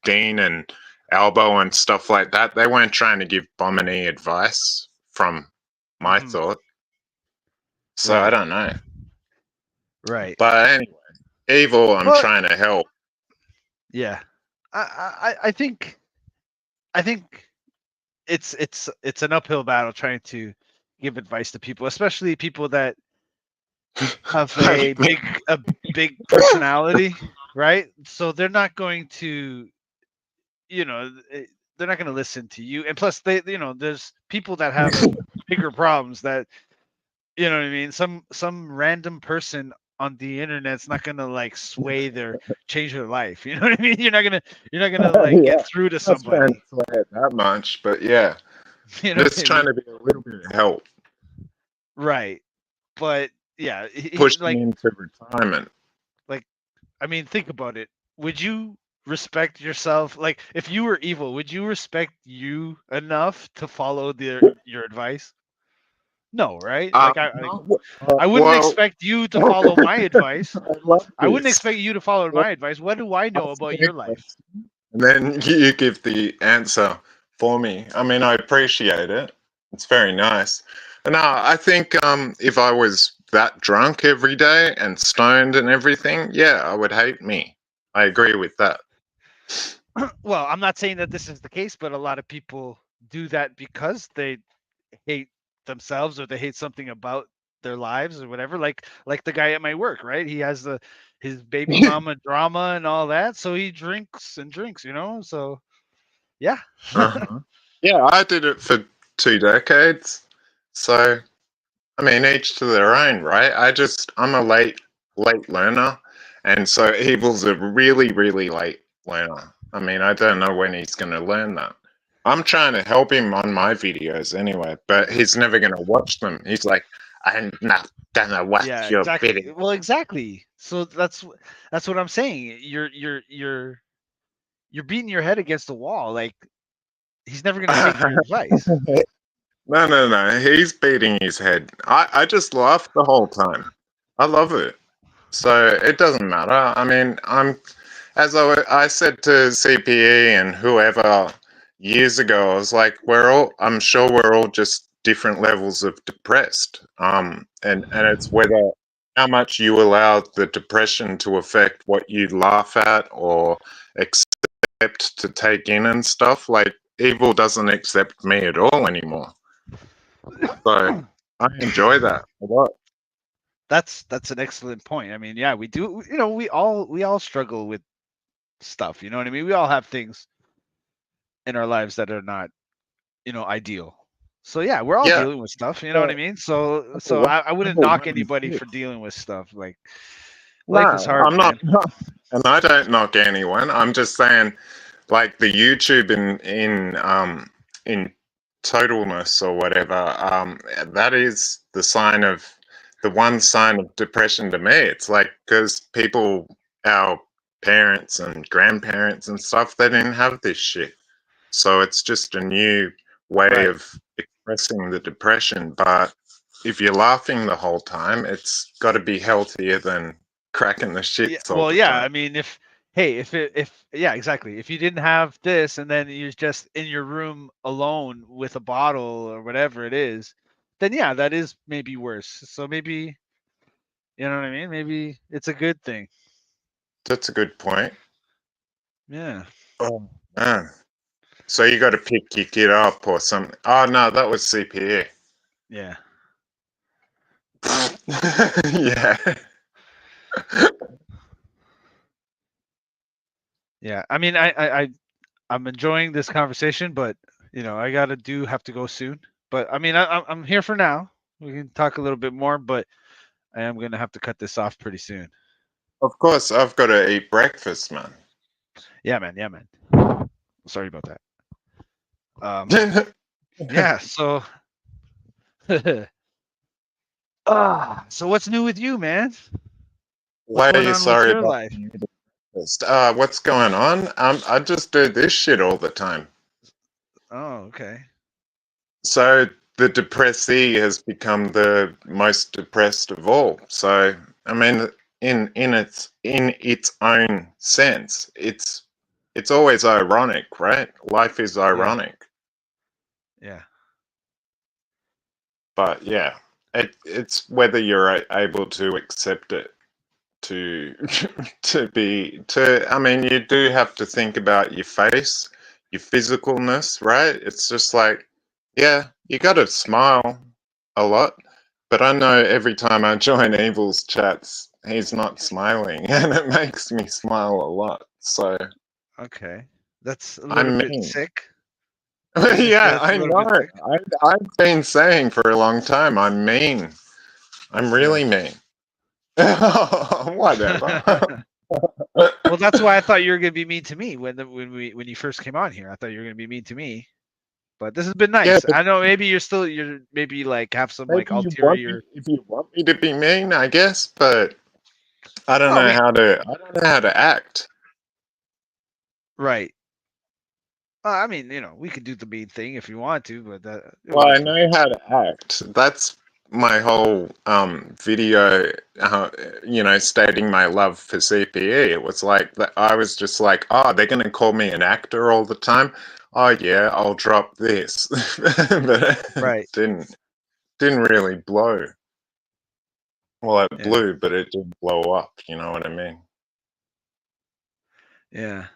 Dean and Albo and stuff like that. They weren't trying to give Bomini advice from my Mhm. thought, so I Right. don't know. Right. But anyway, evil. I'm Well, trying to help. yeah. I think it's an uphill battle trying to give advice to people, especially people that have a big personality, right? So they're not going to, they're not going to listen to you. And plus, there's people that have bigger problems that, you know what I mean. Some random person on the internet's not gonna like change their life. You know what I mean? You're not gonna like Yeah, get through to I'm not trying somebody. to say it that much, but yeah, You know what I just trying mean? to be a little bit of help, Right. But yeah, pushing into retirement. like I mean, think about it. Would you respect yourself? Like, if you were evil, would you respect you enough to follow your advice? No, right? Like, I wouldn't Well, expect you to follow my advice. I love I wouldn't this. expect you to follow my advice. What do I know Ask me about a your life? question, and then you give the answer for me. I mean, I appreciate it. It's very nice. And I think if I was that drunk every day and stoned and everything, yeah, I would hate me. I agree with that. Well, I'm not saying that this is the case, but a lot of people do that because they hate themselves or they hate something about their lives or whatever. Like the guy at my work, right? He has his baby mama drama and all that, so he drinks and drinks, So yeah. Uh-huh. Yeah, I did it for 2 decades. So, I mean, each to their own, right? I'm a late learner. And so Evil's a really, really late learner. I mean, I don't know when he's going to learn that. I'm trying to help him on my videos anyway, but he's never going to watch them. He's like, I'm not going to watch Yeah, your exactly. video. Well, exactly. So that's what I'm saying. You're beating your head against the wall. Like, he's never gonna take your advice. No, no, no. He's beating his head. I just laugh the whole time. I love it. So it doesn't matter. I mean, I said to CPE and whoever years ago, I was like, I'm sure we're all just different levels of depressed. And it's whether how much you allow the depression to affect what you laugh at or accept to take in and stuff. Like, Evil doesn't accept me at all anymore. So I enjoy that a lot. That's an excellent point. I mean, yeah, we do. We all struggle with stuff. You know what I mean? We all have things in our lives that are not, ideal. So yeah, we're all Yeah. dealing with stuff. You know what I mean? So Number so one, I wouldn't number knock one is anybody this. for dealing with stuff. Like, No, life is hard, I'm man. not, and I don't knock anyone. I'm just saying, like the YouTube in totalness or whatever. That is the one sign of depression to me. It's like because our parents and grandparents and stuff, they didn't have this shit, so it's just a new way Right. of expressing the depression. But if you're laughing the whole time, it's got to be healthier than cracking the Yeah. shits all Well, the yeah. time. I mean, if yeah, exactly. If you didn't have this, and then you're just in your room alone with a bottle or whatever it is, then yeah, that is maybe worse. So maybe, you know what I mean? Maybe it's a good thing. That's a good point. Yeah. Oh man. So you got to pick your kid up or something. Oh no, that was CPE. Yeah. Yeah. Yeah. I mean, I'm enjoying this conversation, but I have to go soon. But I mean, I'm here for now. We can talk a little bit more, but I am gonna have to cut this off pretty soon. Of course, I've got to eat breakfast, man. Yeah, man. Yeah, man. Sorry about that. Yeah. So, so what's new with you, man? What's Why are going you on with sorry your about life? the breakfast? What's going on? I just do this shit all the time. Oh, okay. So the depressee has become the most depressed of all. So I mean, in its own sense, it's always ironic, right? Life is Yeah. ironic, Yeah. but yeah, it's whether you're able to accept it to I mean, you do have to think about your face, your physicalness, right? It's just like, yeah, you got to smile a lot, but I know every time I join Evil's chats, he's not smiling, and it makes me smile a lot. So Okay. That's a little I'm bit mean. sick. Would you say Yeah, that's a I little know. bit sick? I've been saying for a long time, I'm mean. I'm Yeah. really mean. Whatever. Well, that's why I thought you were gonna be mean to me when you first came on here. I thought you were gonna be mean to me. But this has been Yeah, nice. but I know maybe you're maybe like have some like maybe you want me, ulterior. if you want me to be mean, I guess, but I don't Well, know how to. I don't know how to act. right. I mean, we could do the mean thing if you want to, but Well, I know how to act. That's my whole video. Stating my love for CPE. It was like that. I was just like, oh, they're gonna call me an actor all the time. Oh yeah, I'll drop this, but right. it didn't really blow. Well, it Yeah. blew, but it didn't blow up. You know what I mean? Yeah.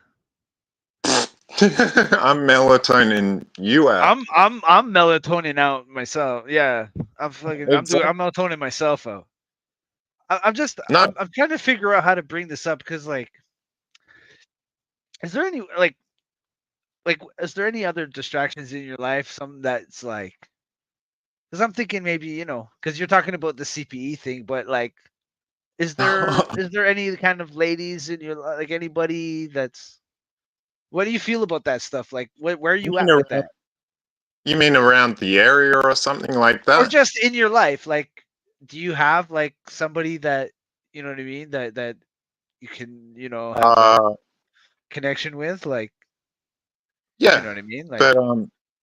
I'm melatonin you out. I'm melatonin out myself. Yeah. I'm Exactly. melatonin myself out. I'm just No. I'm trying to figure out how to bring this up because like, is there any like is there any other distractions in your life? Some that's like, because I'm thinking maybe because you're talking about the CPE thing, but like, is there any kind of ladies in your like anybody that's what do you feel about that stuff? Like, where are You you mean at with around, that? you mean around the area or something like Or that? just in your life, like, do you have like somebody that you know what I mean that you can have that Uh, connection with, like, you yeah, know what I mean, but like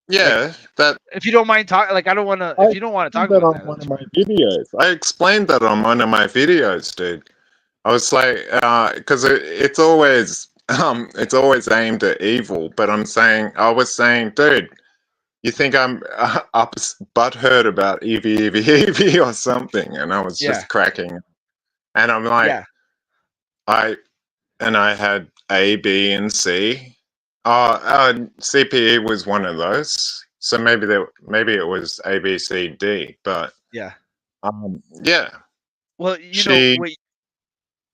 yeah, that if you don't mind talk, like I don't want to, I if you don't want to explained talk that about on that, one that's of my fine. videos. I explained that on one of my videos, dude. I was like, because it's always aimed at evil. But I was saying, dude, you think I'm butthurt about Evie, Evie, Evie or something? And I was Yeah, just cracking. And I'm like, yeah, I I had A, B, and C. CPE was one of those. So maybe it was A, B, C, D. But yeah. yeah, Well, she. wait.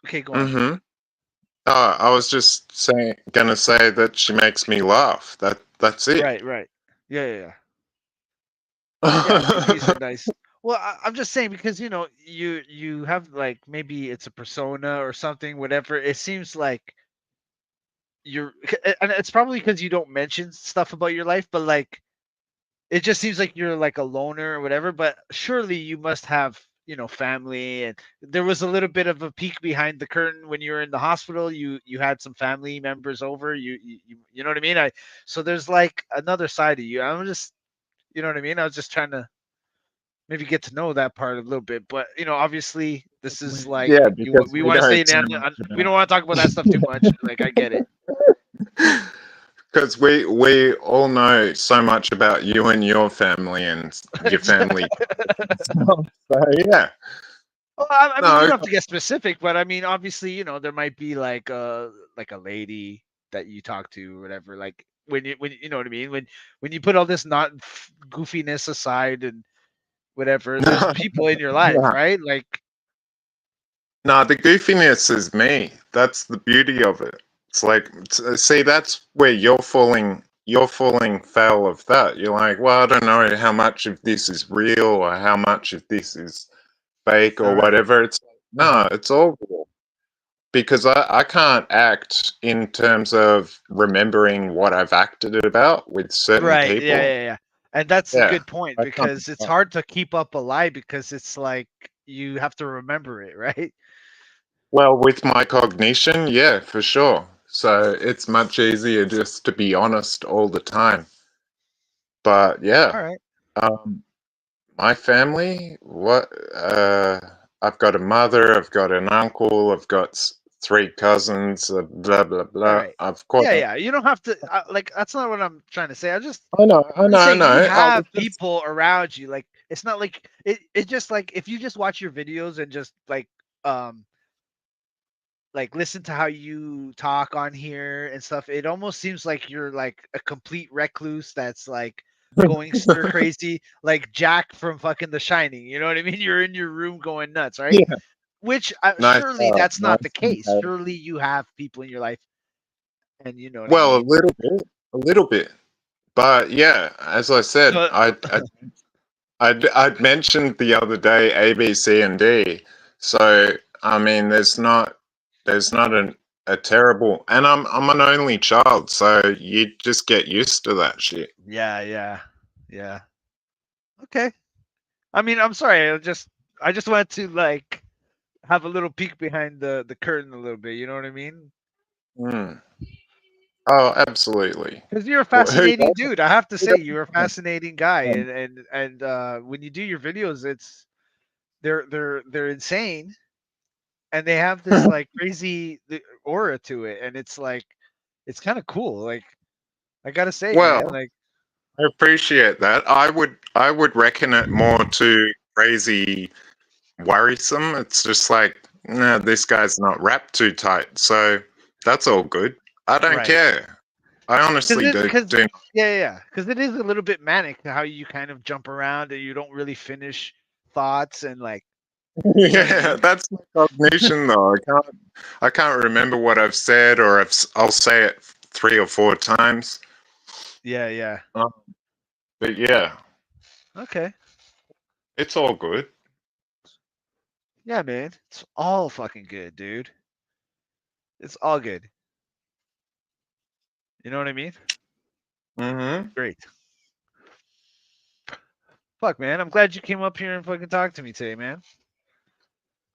Okay, go on. Mm-hmm. I was just gonna say that she makes me laugh. That's it. Right, right. Yeah, yeah, yeah. Yeah, CPs are nice. Well, I'm just saying because you have like maybe it's a persona or something, whatever. It seems like and it's probably because you don't mention stuff about your life, but like it just seems like you're like a loner or whatever. But surely you must have family, and there was a little bit of a peek behind the curtain when you were in the hospital. You had some family members over. You know what I mean? So there's like another side of you. I'm just you know what I mean. I was just trying to maybe get to know that part a little bit. But obviously, this is like Yeah, because we we want to stay don't in. so much We don't about. want to talk about that stuff too much. Like I get it. Because we all know so much about you and your family and your family. So yeah, Well, I mean, you no, don't have to get specific, but I mean, obviously, there might be like a lady that you talk to or whatever. Like when you know what I mean. When you put all this not goofiness aside and whatever, there's people in your life, yeah. right? Like No, the goofiness is me. That's the beauty of it. It's like, see, that's where you're falling foul of that. You're like, well, I don't know how much of this is real or how much of this is fake all or right, whatever. It's no, it's all real. Because I can't act in terms of remembering what I've acted about with certain right, yeah, people. yeah, yeah. And that's a Yeah, good point I can't do because it's that. hard to keep up a lie because it's like you have to remember it, right? Well, with my cognition, yeah, for sure. So it's much easier just to be honest all the time. But yeah, All right. um, my family, I've got a mother, I've got an uncle, I've got three cousins, blah blah All blah. right. I've Yeah, got. yeah. You don't have to like. That's not what I'm trying to say. I know, I I'm know, just I saying know. you I have was just. people around you. Like it's not like it. It's just like if you just watch your videos and just um like listen to how you talk on here and stuff. It almost seems like you're like a complete recluse that's like going stir crazy, like Jack from fucking The Shining. You know what I mean? You're in your room going nuts, right? Yeah, Which nice, surely that's not the nice. case. Surely you have people in your life, and you know what I Well, mean. a little bit. But yeah, as I said, So I'd mentioned the other day A, B, C, and D. So I mean, there's not a terrible, and I'm an only child, so you just get used to that shit. Yeah. Okay. I mean, I'm sorry. I just wanted to like have a little peek behind the curtain a little bit. You know what I mean? Hmm. Oh, absolutely. Because you're a Who fascinating doesn't? dude. I have to Who say, you're a doesn't? fascinating guy, Um, and when you do your videos, they're insane, and they have this like crazy aura to it, and it's like it's kind of cool. Like I gotta say, man, well, like I appreciate that. I would reckon it more to crazy worrisome. It's just like, nah, this guy's not wrapped too tight, so that's all good. I don't right. care. I honestly Because do. yeah, because it is a little bit manic how you kind of jump around and you don't really finish thoughts and like you know what I Yeah, mean? that's my cognition though. I can't remember what I've said, or I'll say it 3 or 4 times. Yeah. Um, but yeah, Okay. it's all good. Yeah, man. It's all fucking good, dude. It's all good. You know what I mean? Hmm. Great. Fuck, man. I'm glad you came up here and fucking talked to me today, man.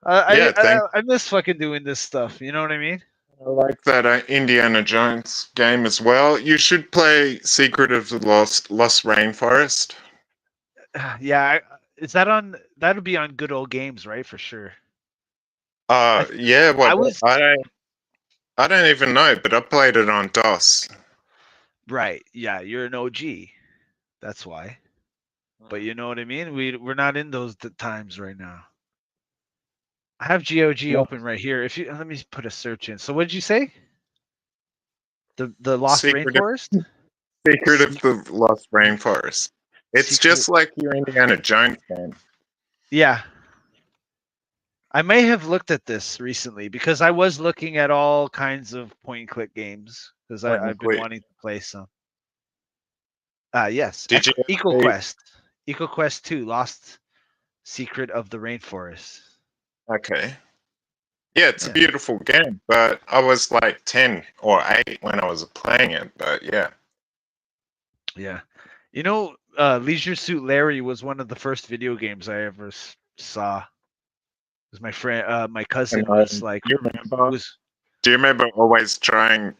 Yeah, I miss fucking doing this stuff. You know what I mean? I like that Indiana Jones game as well. You should play Secret of the Lost Rainforest. Yeah. Is that on? That'll be on Good Old Games, right? For sure. Yeah, I well, was I don't even know, but I played it on DOS. right. Yeah, you're an OG. That's why. But you know what I mean? We're not in those times right now. I have GOG No. open right here. If you let me put a search in. So what did you say? The Lost Secret of, Rainforest? Secret of Se- the Lost Rainforest. It's Secret. just like your Indiana Jones game. Yeah. I may have looked at this recently because I was looking at all kinds of point and click games because Point and I've been click. wanting to play some. Yes. Did you Eco ever Quest. Eco Quest 2, Lost Secret of the Rainforest. Okay. Yeah, it's a Yeah. beautiful game, but I was like 10 or 8 when I was playing it, but yeah. Yeah. You know, Leisure Suit Larry was one of the first video games I ever saw. Because my friend, my And cousin was like, was do you remember always trying,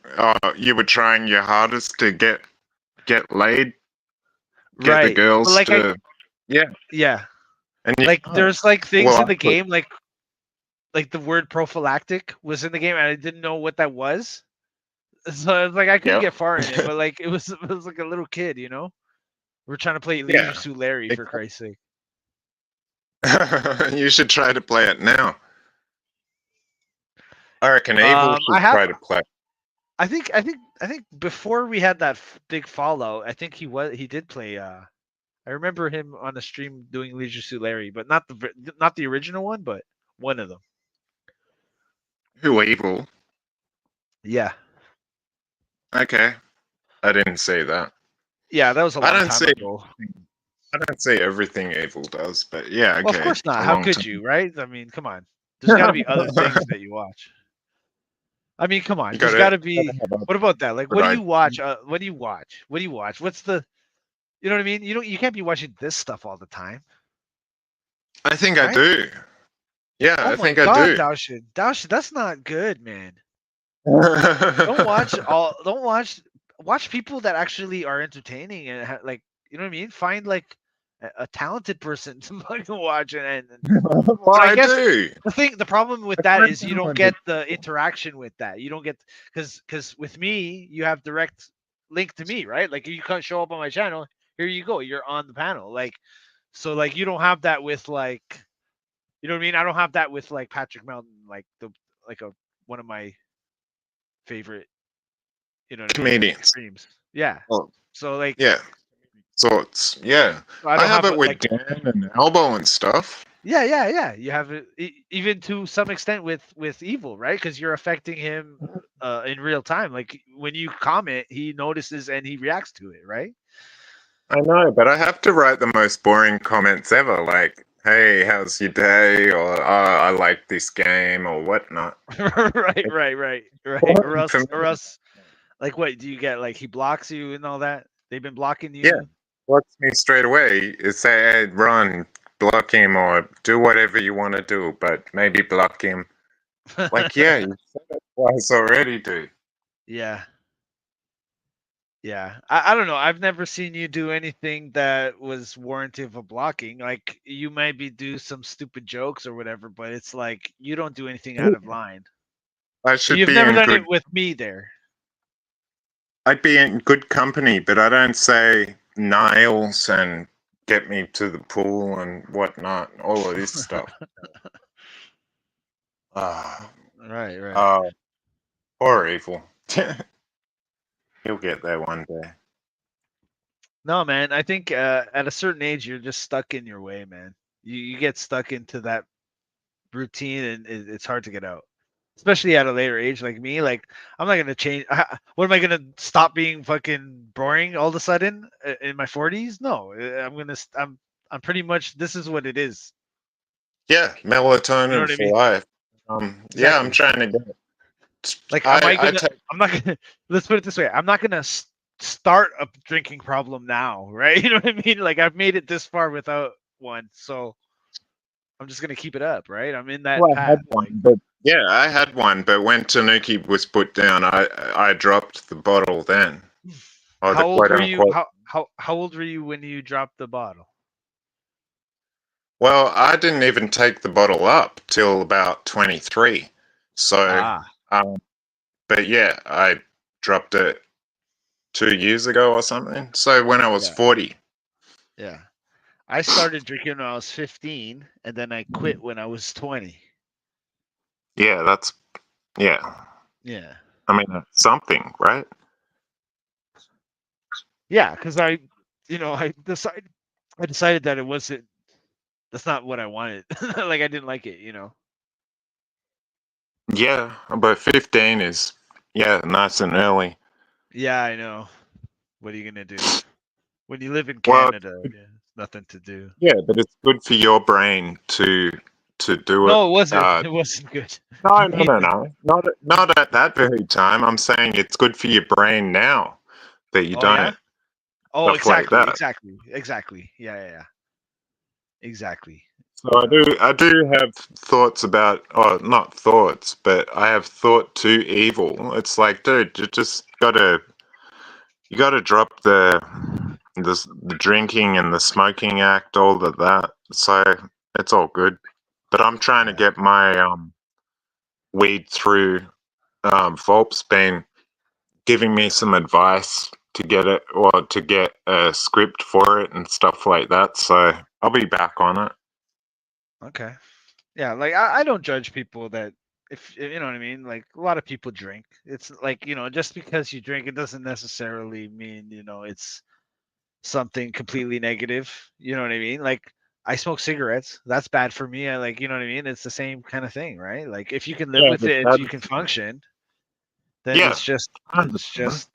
you were trying your hardest to get laid, get the right. But girls like to, yeah, yeah, and you like can't. there's like things Well, in I the could. game, like the word prophylactic was in the game, and I didn't know what that was. So it's like I couldn't Yep. get far in it, but like it was like a little kid, you know. We're trying to play Leisure Yeah. Suit Larry for Christ's sake. You should try to play it now. I reckon Evil I should have try to play. I think before we had that big fallout, I think he did play. I remember him on the stream doing Leisure Suit Larry, but not the original one, but one of them. Who Evil? Yeah, Okay. I didn't see that. yeah, that was a I long don't time see ago. I don't see everything Evil does, but yeah, Well, of okay. course not. A How long could time. you, right? I mean, come on. There's got to be other things that you watch. I mean, come on. You There's got gotta to be. have a What about that? Like, good what do you idea. watch? What do you watch? What do you watch? What's the? You know what I mean? You can't be watching this stuff all the time, I think I right? do. Yeah, Oh I my think I God, do. Daushin, that's not good, man. Don't watch people that actually are entertaining and like you know what I mean. Find like a talented person to fucking watch Well, but I I guess do. the problem with I that find is you don't talented. get the interaction with that. You don't get because with me you have direct link to me, right? Like you can't show up on my channel. Here you go. You're on the panel. Like so like you don't have that with like you know what I mean. I don't have that with like Patrick Melton, like one of my favorite you know what I mean, Comedians. streams. Yeah. Oh, So like yeah. Sorts. Yeah. I I don't have have it a, with like Dan and Elbow and stuff. yeah. You have it even to some extent with Evil, right? Because you're affecting him in real time. Like when you comment, he notices and he reacts to it, right? I know, but I have to write the most boring comments ever. Like, hey, how's your day? Or I like this game or whatnot. right. For Or me, else, like, what do you get? Like, he blocks you and all that. They've been blocking yeah, you. blocks me straight away. It say, hey, run, block him, or do whatever you want to do, but maybe block him. Like, yeah, you said it twice already, dude. Yeah. Yeah, I don't know. I've never seen you do anything that was warranted of a blocking. Like, you maybe do some stupid jokes or whatever, but it's like you don't do anything out of line. I should You've be never in done it good. with me there. I'd be in good company, but I don't say Niles and get me to the pool and whatnot. All of this stuff. Ah, Right. uh, poor evil. He'll get there one day. No, man. I think at a certain age, you're just stuck in your way, man. You get stuck into that routine, and it's hard to get out. Especially at a later age, like me. Like, I'm not gonna change. What am I gonna stop being fucking boring all of a sudden in my 40s? No, I'm gonna. I'm pretty much. This is what it is. Yeah, You know melatonin what I for mean? life. Yeah, I'm Exactly. trying to get. Like, am I I gonna? take. I'm not gonna. Let's put it this way. I'm not gonna start a drinking problem now, right? You know what I mean? Like, I've made it this far without one, so I'm just gonna keep it up, right? I'm in that Well, I had path. one, Like, but yeah, I had one, but when Tanuki was put down, I dropped the bottle then, or the how old quote were you? unquote. How old were you when you dropped the bottle? Well, I didn't even take the bottle up till about 23. So, Ah, um, but yeah, I dropped it 2 years ago or something. So when I was yeah, 40. yeah. I started drinking when I was 15, and then I quit when I was 20. Yeah, yeah. Yeah, I mean, that's something, right? yeah, because I decided that it wasn't. That's not what I wanted. Like, I didn't like it. Yeah, but 15 is, yeah, nice and early. Yeah, I know. What are you gonna do? When you live in Well, Canada, yeah, nothing to do. yeah, but it's good for your brain to do it. No, it wasn't. Uh, It wasn't good. no, You no, need no, the. no, not at that very time. I'm saying it's good for your brain now that you Oh yeah. don't Oh, stuff like exactly, that. exactly. Yeah. Exactly. So I do have thoughts about, or not thoughts, but I have thought to evil. It's like, dude, you gotta drop the drinking and the smoking act, all of that. So it's all good. But I'm trying to Yeah. get my weed through. Volp's been giving me some advice to get it, or to get a script for it and stuff like that. So I'll be back on it. Okay. Yeah, like, I don't judge people that, if you know what I mean. Like, a lot of people drink. It's like, just because you drink, it doesn't necessarily mean it's something completely negative. You know what I mean? Like, I smoke cigarettes. That's bad for me. I like, you know what I mean? It's the same kind of thing, right? Like, if you can live Yeah, with but it, if you can that's function, then yeah, it's just I it's understand. just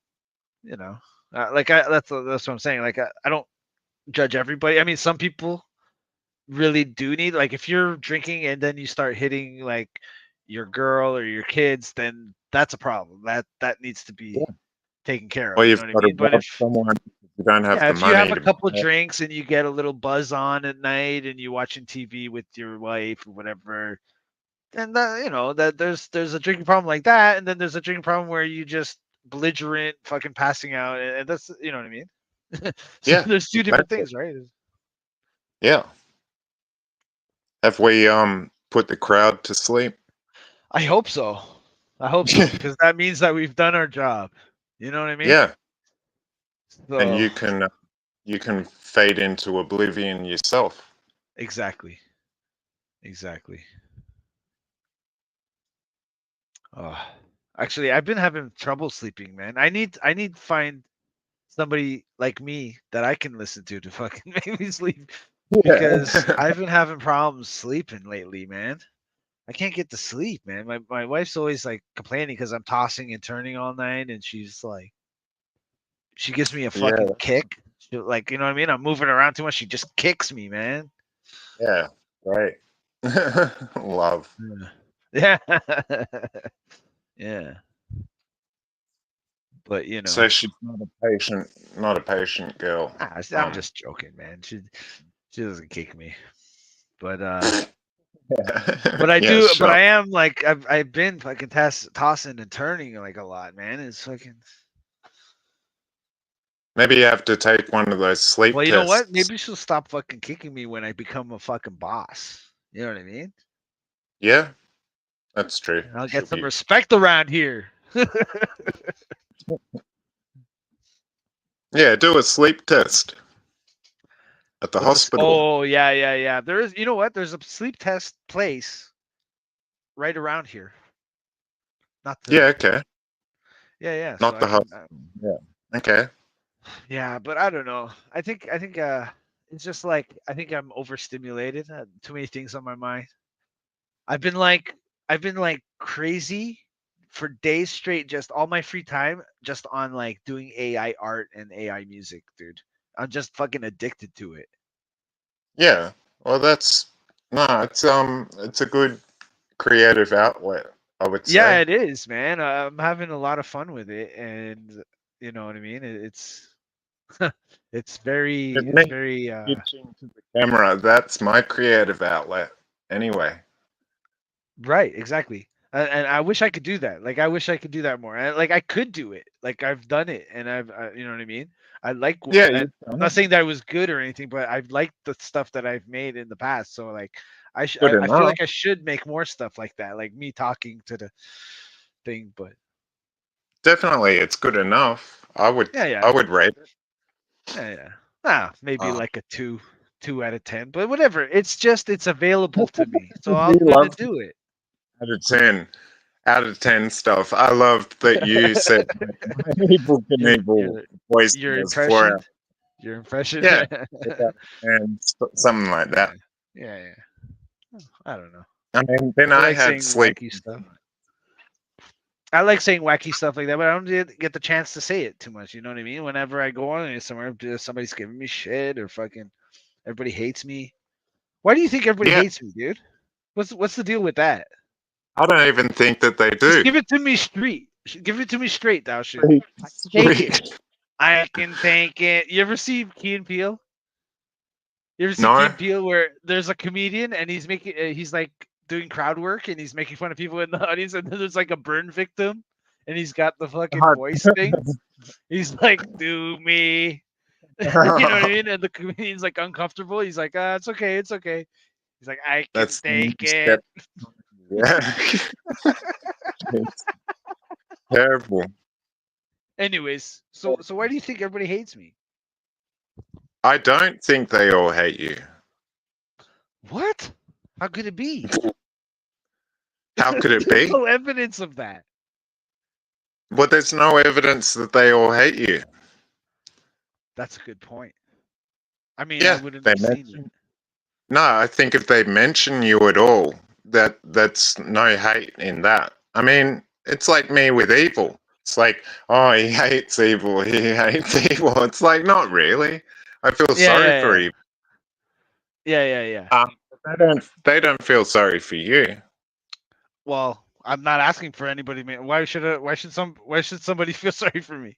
you know like, that's what I'm saying. Like, I don't judge everybody. I mean, some people really do need, like, if you're drinking and then you start hitting, like, your girl or your kids, then that's a problem. That needs to be Yeah. taken care Or of. You know you've what I got to mean? But rob if someone if you don't have yeah, the if you have money a to. couple drinks and you get a little buzz on at night and you're watching TV with your wife or whatever, then that there's a drinking problem like that, and then there's a drinking problem where you just belligerent fucking passing out, and that's, you know what I mean. So Yeah, there's two different exactly. things, right? Yeah. Have we put the crowd to sleep? I hope so. I hope so, because that means that we've done our job. You know what I mean? Yeah, and So you can fade into oblivion yourself. exactly, exactly. Oh, actually, I've been having trouble sleeping, man. I need to find somebody like me that I can listen to fucking make me sleep, because Yeah. I've been having problems sleeping lately, man. I can't get to sleep, man. My wife's always like complaining because I'm tossing and turning all night, and she's like, she gives me a Yeah. fucking kick. Like, you know what I mean? I'm moving around too much. She just kicks me, man. Yeah, great. Love. Yeah. Yeah. But So she's not a patient girl. I'm just joking, man. She doesn't kick me. But but I yeah, do. But sure. I am like I've been fucking tossing and turning like a lot, man. It's fucking. Maybe you have to take one of those sleep Well, you know what? tests. Maybe she'll stop fucking kicking me when I become a fucking boss. You know what I mean? Yeah, that's true. I'll She'll get some be. respect around here. Yeah, do a sleep test at the hospital. Oh yeah. There is. You know what? There's a sleep test place right around here. Not the. Yeah, okay. Yeah. Not So the I can. hospital. Yeah. Okay. Yeah, but I don't know. I think it's just like I think I'm overstimulated. Too many things on my mind. I've been like crazy for days straight, just all my free time, just on like doing AI art and AI music, dude. I'm just fucking addicted to it. Yeah. Well, it's a good creative outlet, I would Yeah, say. it is, man. I'm having a lot of fun with it, and you know what I mean. It's it's very It it's means very pitching to the camera. That's my creative outlet. Anyway. right, exactly. And I wish I could do that. Like I wish I could do that more. Like I could do it. Like I've done it, and you know what I mean. I like. Yeah, And you've I'm done not it. saying that it was good or anything, but I've liked the stuff that I've made in the past. So like, Good I feel enough. like I should make more stuff like that, like me talking to the thing. But Definitely, it's good enough. I yeah. would rate it. Yeah. Ah, maybe Uh, like a two out of 10, but whatever. It's available to me, so you I'm gonna love do it. out of 10. Out of 10 stuff. I loved that you said my evil Your Knievel your voice your was 4 impression. out. Your impression. Yeah, and something like that. Yeah. I don't know. I mean, then I I like had saying sleep. wacky stuff. I like saying wacky stuff like that, but I don't get the chance to say it too much. You know what I mean? Whenever I go on somewhere, somebody's giving me shit or fucking everybody hates me. Why do you think everybody Yeah, hates me, dude? What's the deal with that? I don't even think that they Just do. give it to me straight. Give it to me straight, thou shit. Sweet. I can take it. Sweet. I can take it. You ever see Key and Peele? You ever see Key No? and Peele where there's a comedian and he's making he's like doing crowd work and he's making fun of people in the audience and then there's like a burn victim and he's got the fucking voice thing. He's like, "Do me," you know what I mean? And the comedian's like uncomfortable. He's like, it's okay, it's okay." He's like, "I can That's take step. it." Yeah. It's terrible. Anyways, so why do you think everybody hates me? I don't think they all hate you. What? How could it be? How could it There's be? no evidence of that. Well, there's no evidence that they all hate you. That's a good point. I mean, I Yeah, wouldn't they have seen it. mention. No, I think if they mention you at all, that's no hate in that. I mean, it's like me with evil. It's like, oh, he hates evil. He hates evil. It's like, not really. I feel sorry for evil. Yeah. They don't feel sorry for you. Well, I'm not asking for anybody, man. Why should somebody feel sorry for me?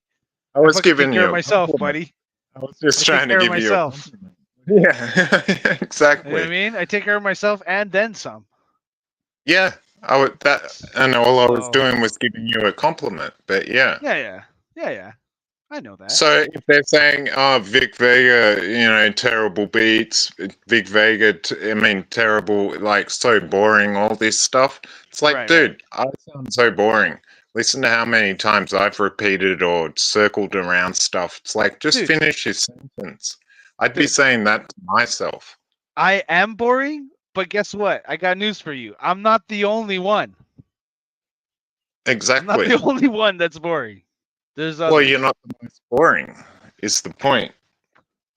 I I was fucking take giving care of you a myself, compliment. buddy. I was just I take trying to care of give you a myself. compliment. Yeah, You know what exactly. I mean? I take care of myself and then some. Yeah, I would that, and all I was So doing was giving you a compliment. But yeah. yeah. I know that. So if they're saying, "Oh, Vic Vega, terrible beats," Vic Vega, I mean, terrible, like so boring, all this stuff. It's like, Right. dude, I sound so boring. Listen to how many times I've repeated or circled around stuff. It's like, just Dude. finish your sentence. I'd be Dude. saying that to myself. I am boring, but guess what? I got news for you. I'm not the only one. I'm not Exactly. the only one that's boring. There's others. Well, you're not the most boring, is the point.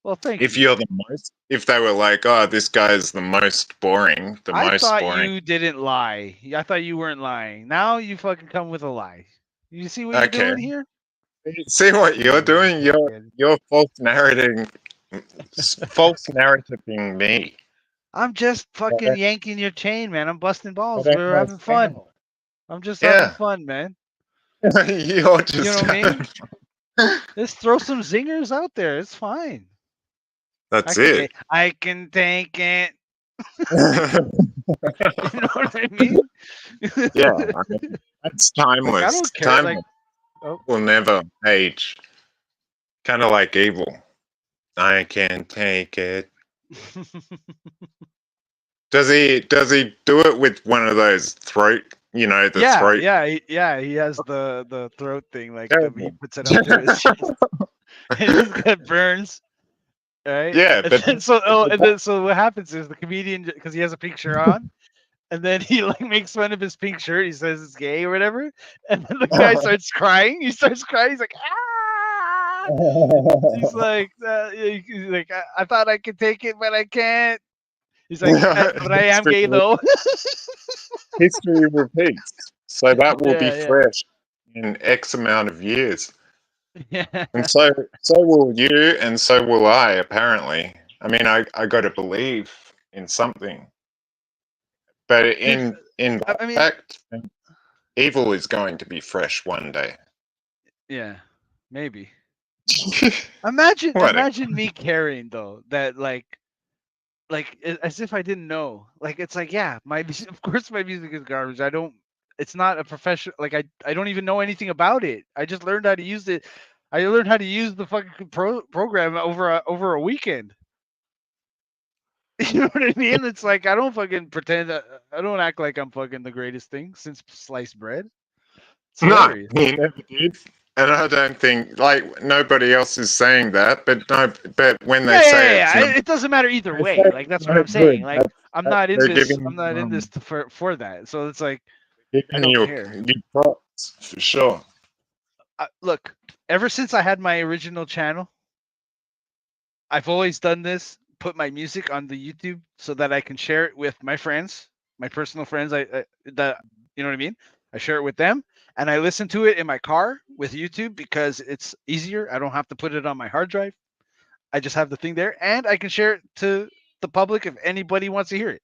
Well, thank If you. you're the most, if they were like, "Oh, this guy's the most boring," I thought you didn't lie. I thought you weren't lying. Now you fucking come with a lie. You see what you're Okay. doing here? See what you're doing? You're false narrating me. I'm just I fucking don't, yanking your chain, man. I'm busting I balls. don't We're know having fun. how. I'm just having Yeah. fun, man. You're You just know what I having mean? Just throw some zingers out there. It's fine. That's it. I can take it. You know what I mean? Yeah, I mean, that's Like I timeless. don't care. Like Timeless oh. will never age. Kind of like evil. I can take it. Does he do it with one of those throat, the Yeah, throat? yeah, he has the throat thing. Like he Terrible. puts it up to his chest, and his gut burns. Right? Yeah, And but then so what happens is the comedian, because he has a pink shirt on, and then he like makes fun of his pink shirt. He says it's gay or whatever, and then the guy starts crying. He starts crying. He's like, ah! He's like, I thought I could take it, but I can't. He's like, but I am history, gay though. history repeats. So that will be Yeah, yeah, fresh in X amount of years. yeah. And so will you, and so will I, apparently. I mean, I got to believe in something. But Dude, in I mean, fact, evil is going to be fresh one day. yeah, maybe. What? Imagine me caring though that as if I didn't know. Like it's like, yeah, of course my music is garbage. I don't. It's not a professional. Like I don't even know anything about it. I just learned how to use it. I learned how to use the fucking program over a weekend. You know what I mean? It's like I don't fucking pretend. I don't act like I'm fucking the greatest thing since sliced bread. It's No, hilarious. he never did. And I don't think like nobody else is saying that, but no, but when they Yeah, say it's not, It doesn't matter either they way. say Like it's that's what no I'm saying. good. Like I'm not in They're this. giving I'm not in this for that. So it's like I don't you care. props for sure. Look, ever since I had my original channel, I've always done this. Put my music on the YouTube so that I can share it with my friends, my personal friends. That you know what I mean. I share it with them, and I listen to it in my car with YouTube because it's easier. I don't have to put it on my hard drive. I just have the thing there, and I can share it to the public if anybody wants to hear it.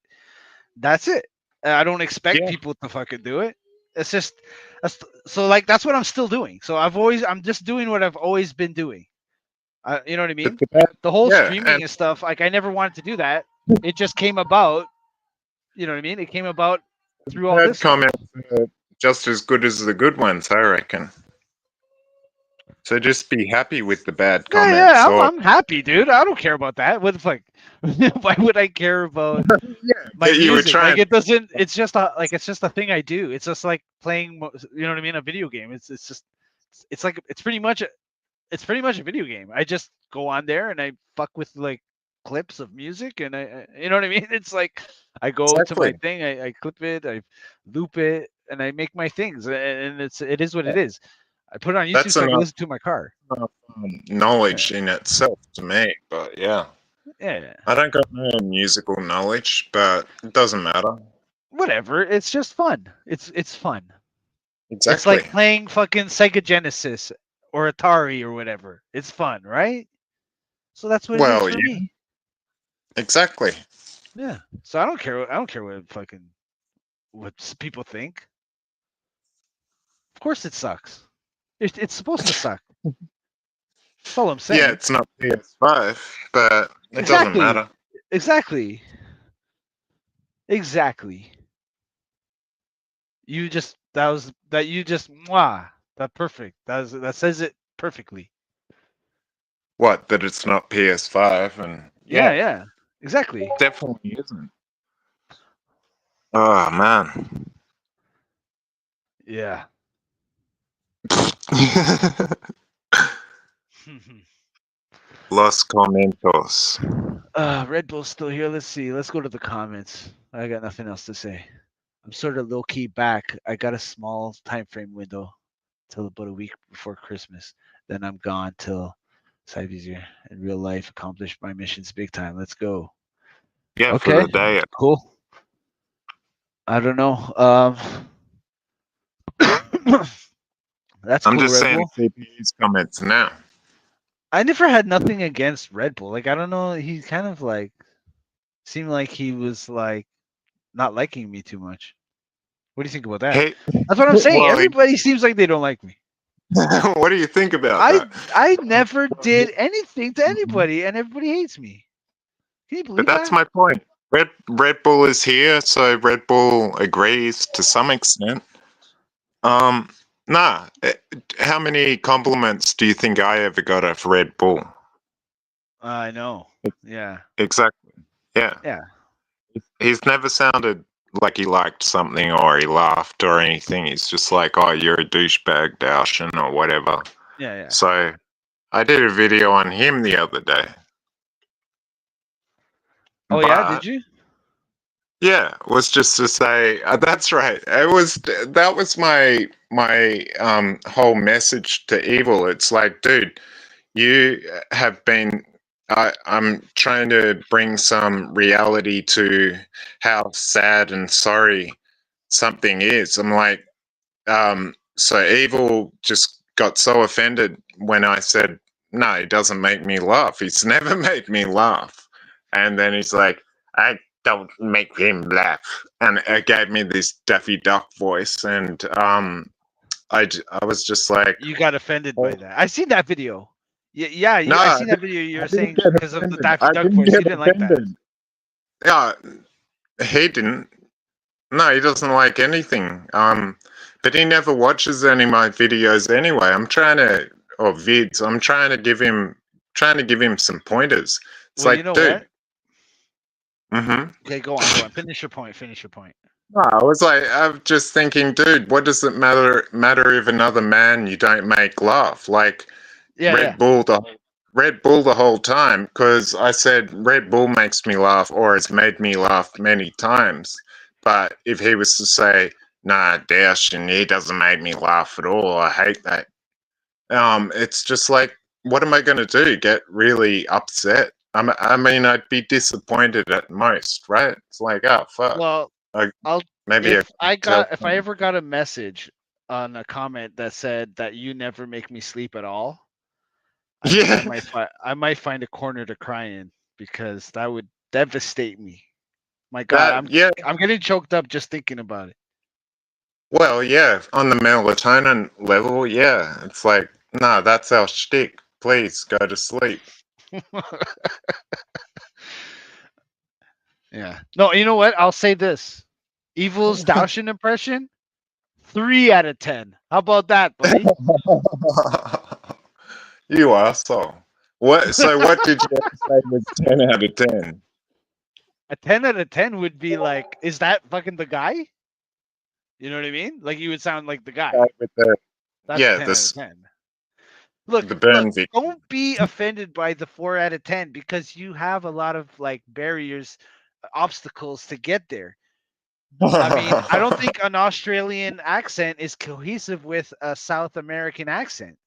That's it. I don't expect Yeah, people to fucking do it. It's just so like that's what I'm still doing. So I'm just doing what I've always been doing. You know what I but mean? the bad, The whole yeah, streaming and and stuff, like I never wanted to do that. It just came about. You know what I mean? It came about the through all bad this stuff. comments are just as good as the good ones, I reckon. So just be happy with the bad Yeah, comments, or I'm happy, dude. I don't care about that. What the fuck? Why would I care about yeah, my that you were music? Like trying. it doesn't. It's just it's just a thing I do. It's just like playing. You know what I mean? A video game. It's just. It's like it's pretty much a video game. I just go on there and I fuck with like clips of music and you know what I mean? It's like I go to my Exactly. thing, I clip it, I loop it, and I make my things, and it is what it is. I put it on YouTube That's so I can enough listen to in my car. knowledge Yeah, in itself to me. But yeah, yeah. I don't got no musical knowledge, but it doesn't matter. Whatever. It's just fun. It's fun. It's Exactly. like playing fucking Sega Genesis or Atari or whatever. It's fun, right? So that's what it is Well, for yeah, me. exactly. Yeah. So I don't care. I don't care what people think. Of course, it sucks. It's supposed to suck. That's all I'm Yeah, saying. it's not PS5, but it doesn't Exactly. matter. Exactly. Exactly. You just that was that you just mwah. That perfect. That says it perfectly. What, that it's not PS5, and Yeah, yeah, yeah. Exactly. definitely isn't. Oh man. Yeah. Los Comentos. Red Bull's still here. Let's see. Let's go to the comments. I got nothing else to say. I'm sort of low key back. I got a small time frame window till about a week before Christmas. Then I'm gone till Cybezier. In real life, accomplished my missions big time. Let's go. Yeah, for Okay, the day. cool. I don't know. That's I'm cool, just Red saying Bull. CPU's comments now. I never had nothing against Red Bull. Like I don't know. He's kind of like seemed like he was like not liking me too much. What do you think about that? Hey, That's what I'm saying. well, Everybody seems like they don't like me. what do you think about I that? I never did anything to anybody, and everybody hates me. Can you But believe that's that? my point. Red Bull is here, so Red Bull agrees to some extent. Um, nah. How many compliments do you think I ever got of Red Bull? I know. Yeah. Exactly. Yeah. Yeah. He's never sounded like he liked something or he laughed or anything. He's just like, oh, you're a douchebag, Daushin, or whatever. Yeah. Yeah. So I did a video on him the other day. Oh yeah, did But you? yeah, it was just to say that's right. That was my whole message to Evil. It's like, dude, you have been. I'm trying to bring some reality to how sad and sorry something is. I'm like, so Evil just got so offended when I said, no, it doesn't make me laugh. He's never made me laugh. And then he's like, I don't make him laugh. And it gave me this Daffy Duck voice. And I was just like, You got offended by that. I seen that video. Yeah. no, I seen that video. You were saying get because of the offended. Daffy I Duck didn't voice. You get didn't like that. offended. Yeah, he didn't. No, he doesn't like anything. But he never watches any of my videos anyway. Or vids. I'm trying to give him some pointers. It's Well, you like, know dude. what? Mm-hmm. Okay, go on. Finish your point. No, I'm just thinking, dude, what does it matter if another man you don't make laugh? Like Yeah. Red Bull the whole time, because I said Red Bull makes me laugh or has made me laugh many times. But if he was to say, nah, Dash, and he doesn't make me laugh at all, I hate that. It's just like, what am I going to do? Get really upset? I mean, I'd be disappointed at most, right? It's like, oh fuck. Well, I, I'll maybe if I tell if I ever got a message on a comment that said that you never make me sleep at all, I think Yeah. I might find a corner to cry in because that would devastate me. My God, Yeah. I'm getting choked up just thinking about it. Well, yeah. On the melatonin level, yeah. It's like, no, that's our shtick. Please go to sleep. Yeah. No, you know what? I'll say this: Evil's Daoshin impression, 3 out of 10. How about that, buddy? You asshole. What? So, what did you say was 10 out of 10? A 10 out of 10 would be like, is that fucking the guy? You know what I mean? Like you would sound like the guy. With the, That's a yeah, 10 out of this 10. Look, the burn victim. don't be offended by the 4 out of 10 because you have a lot of like barriers, obstacles to get there. I mean, I don't think an Australian accent is cohesive with a South American accent.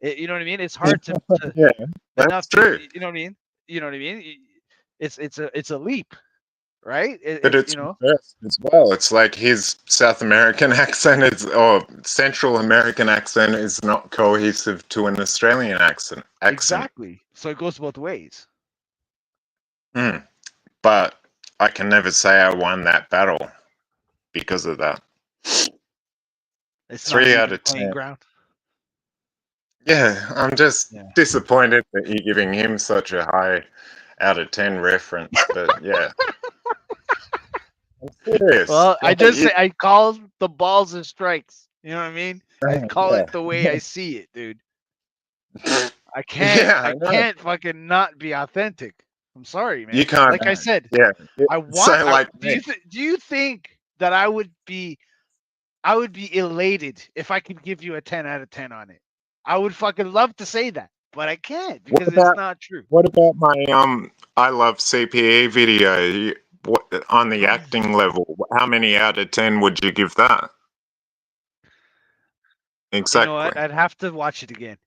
You know what I mean? It's hard to Yeah, enough that's to, true. you know what I mean? You know what I mean? It's a leap, right? But It's it's reversed as well. It's like his South American accent is, or Central American accent is not cohesive to an Australian accent. exactly. So it goes both ways. But I can never say I won that battle because of that. It's 3 not out even of playing 10. ground. Yeah, I'm just Yeah. disappointed that you're giving him such a high out of 10 reference. But yeah, I'm serious. Well, I Like, just say I call the balls and strikes. You know what I mean? I call yeah. it the way I see it, dude. I Yeah, I I know. can't fucking not be authentic. I'm sorry, man. You can't. Like I said, Yeah. I want. So like me. Do you think that I would be elated if I could give you a 10 out of 10 on it? I would fucking love to say that, but I can't because it's not true. What about my I love CPE video? What on the acting level? How many out of 10 would you give that? You know Exactly. what? I'd have to watch it again.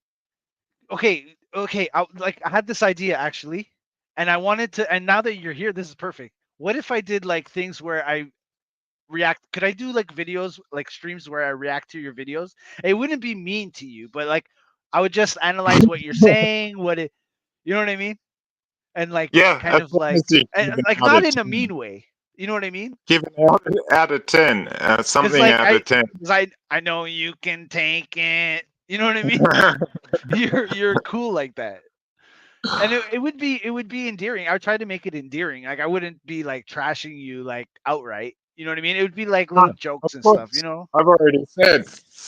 Okay. I had this idea actually, and I wanted to. And now that you're here, this is perfect. What if I did like things where I react? Could I do like videos, like streams where I react to your videos? It wouldn't be mean to you, but like I would just analyze what you're saying, you know what I mean? and like Yeah, kind as of long like as you give an like out not of in a 10. mean way. You know what I mean? Give an out of 10. Because Something like out of 10. I know you can take it. You know what I mean? You're cool like that. And it would be endearing. I would try to make it endearing. Like I wouldn't be like trashing you like outright. You know what I mean? It would be like little No, jokes of and stuff. You course. know? I've already said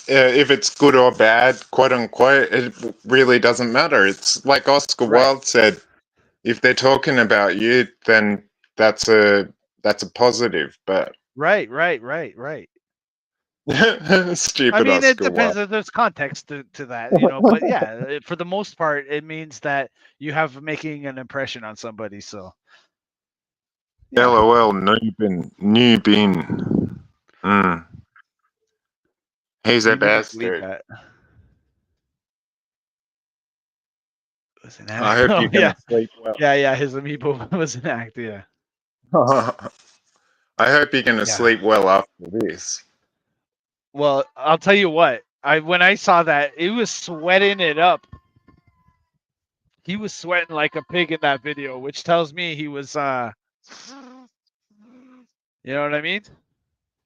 if it's good or bad, quote unquote, it really doesn't matter. It's like Oscar Right. Wilde said, if they're talking about you, then that's a positive. But Right. I stupid mean, it Oscar depends. Wilde. There's context to that, you know. But yeah, for the most part, it means that you have making an impression on somebody. So yeah, LOL, new bin. Mm. He's a you wouldn't believe bastard. that. Was an I act. hope Oh you're yeah, gonna sleep well. yeah. His amiibo was an act. Yeah, I hope you're gonna yeah. sleep well after this. Well, I'll tell you what. When I saw that, he was sweating it up. He was sweating like a pig in that video, which tells me he was you know what I mean?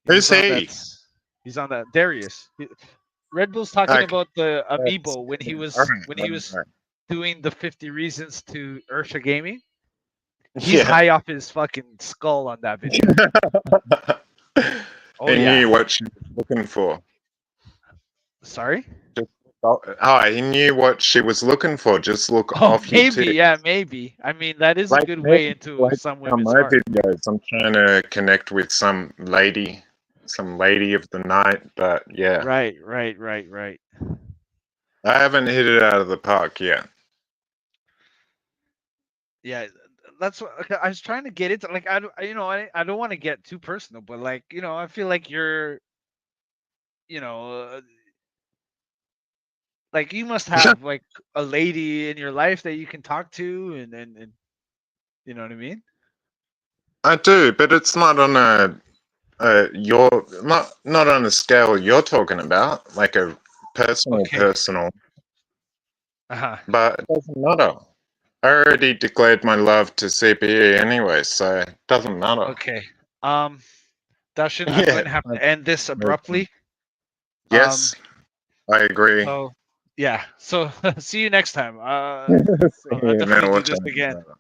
Who's he? He's on that Darius. Red Bull's talking Okay. about the That's, amiibo when he was alright. doing the 50 reasons to Ursha Gaming. He's Yeah. high off his fucking skull on that video. Oh He yeah. knew what she was looking for. Sorry? He knew what she was looking for. Just look Oh, off your maybe. tip. Yeah, maybe. I mean, that is a Like good me, way into like some on women's my heart. videos, I'm trying to connect with some lady of the night. But yeah, Right. I haven't hit it out of the park yet. Yeah, that's what okay, I was trying to get into. Like, I don't want to get too personal, but like, I feel like you're, you know, like you must have like a lady in your life that you can talk to, and you know what I mean? I do, but it's not on you're not on a scale you're talking about, like a personal. Okay. But it doesn't matter. I already declared my love to CPE anyway, so it doesn't matter. Okay. Darshan, I'm going to have to end this abruptly. Yes, I agree. So yeah. So see you next time. I'll Yeah, definitely we'll do this chat again. about it.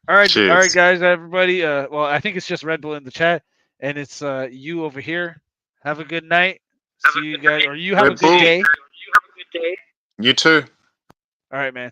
All right, Cheers. guys, everybody. Well, I think it's just Red Bull in the chat, and it's you over here. Have a good night. See you guys, or you have a Red good Bull. day. You too. All right, man.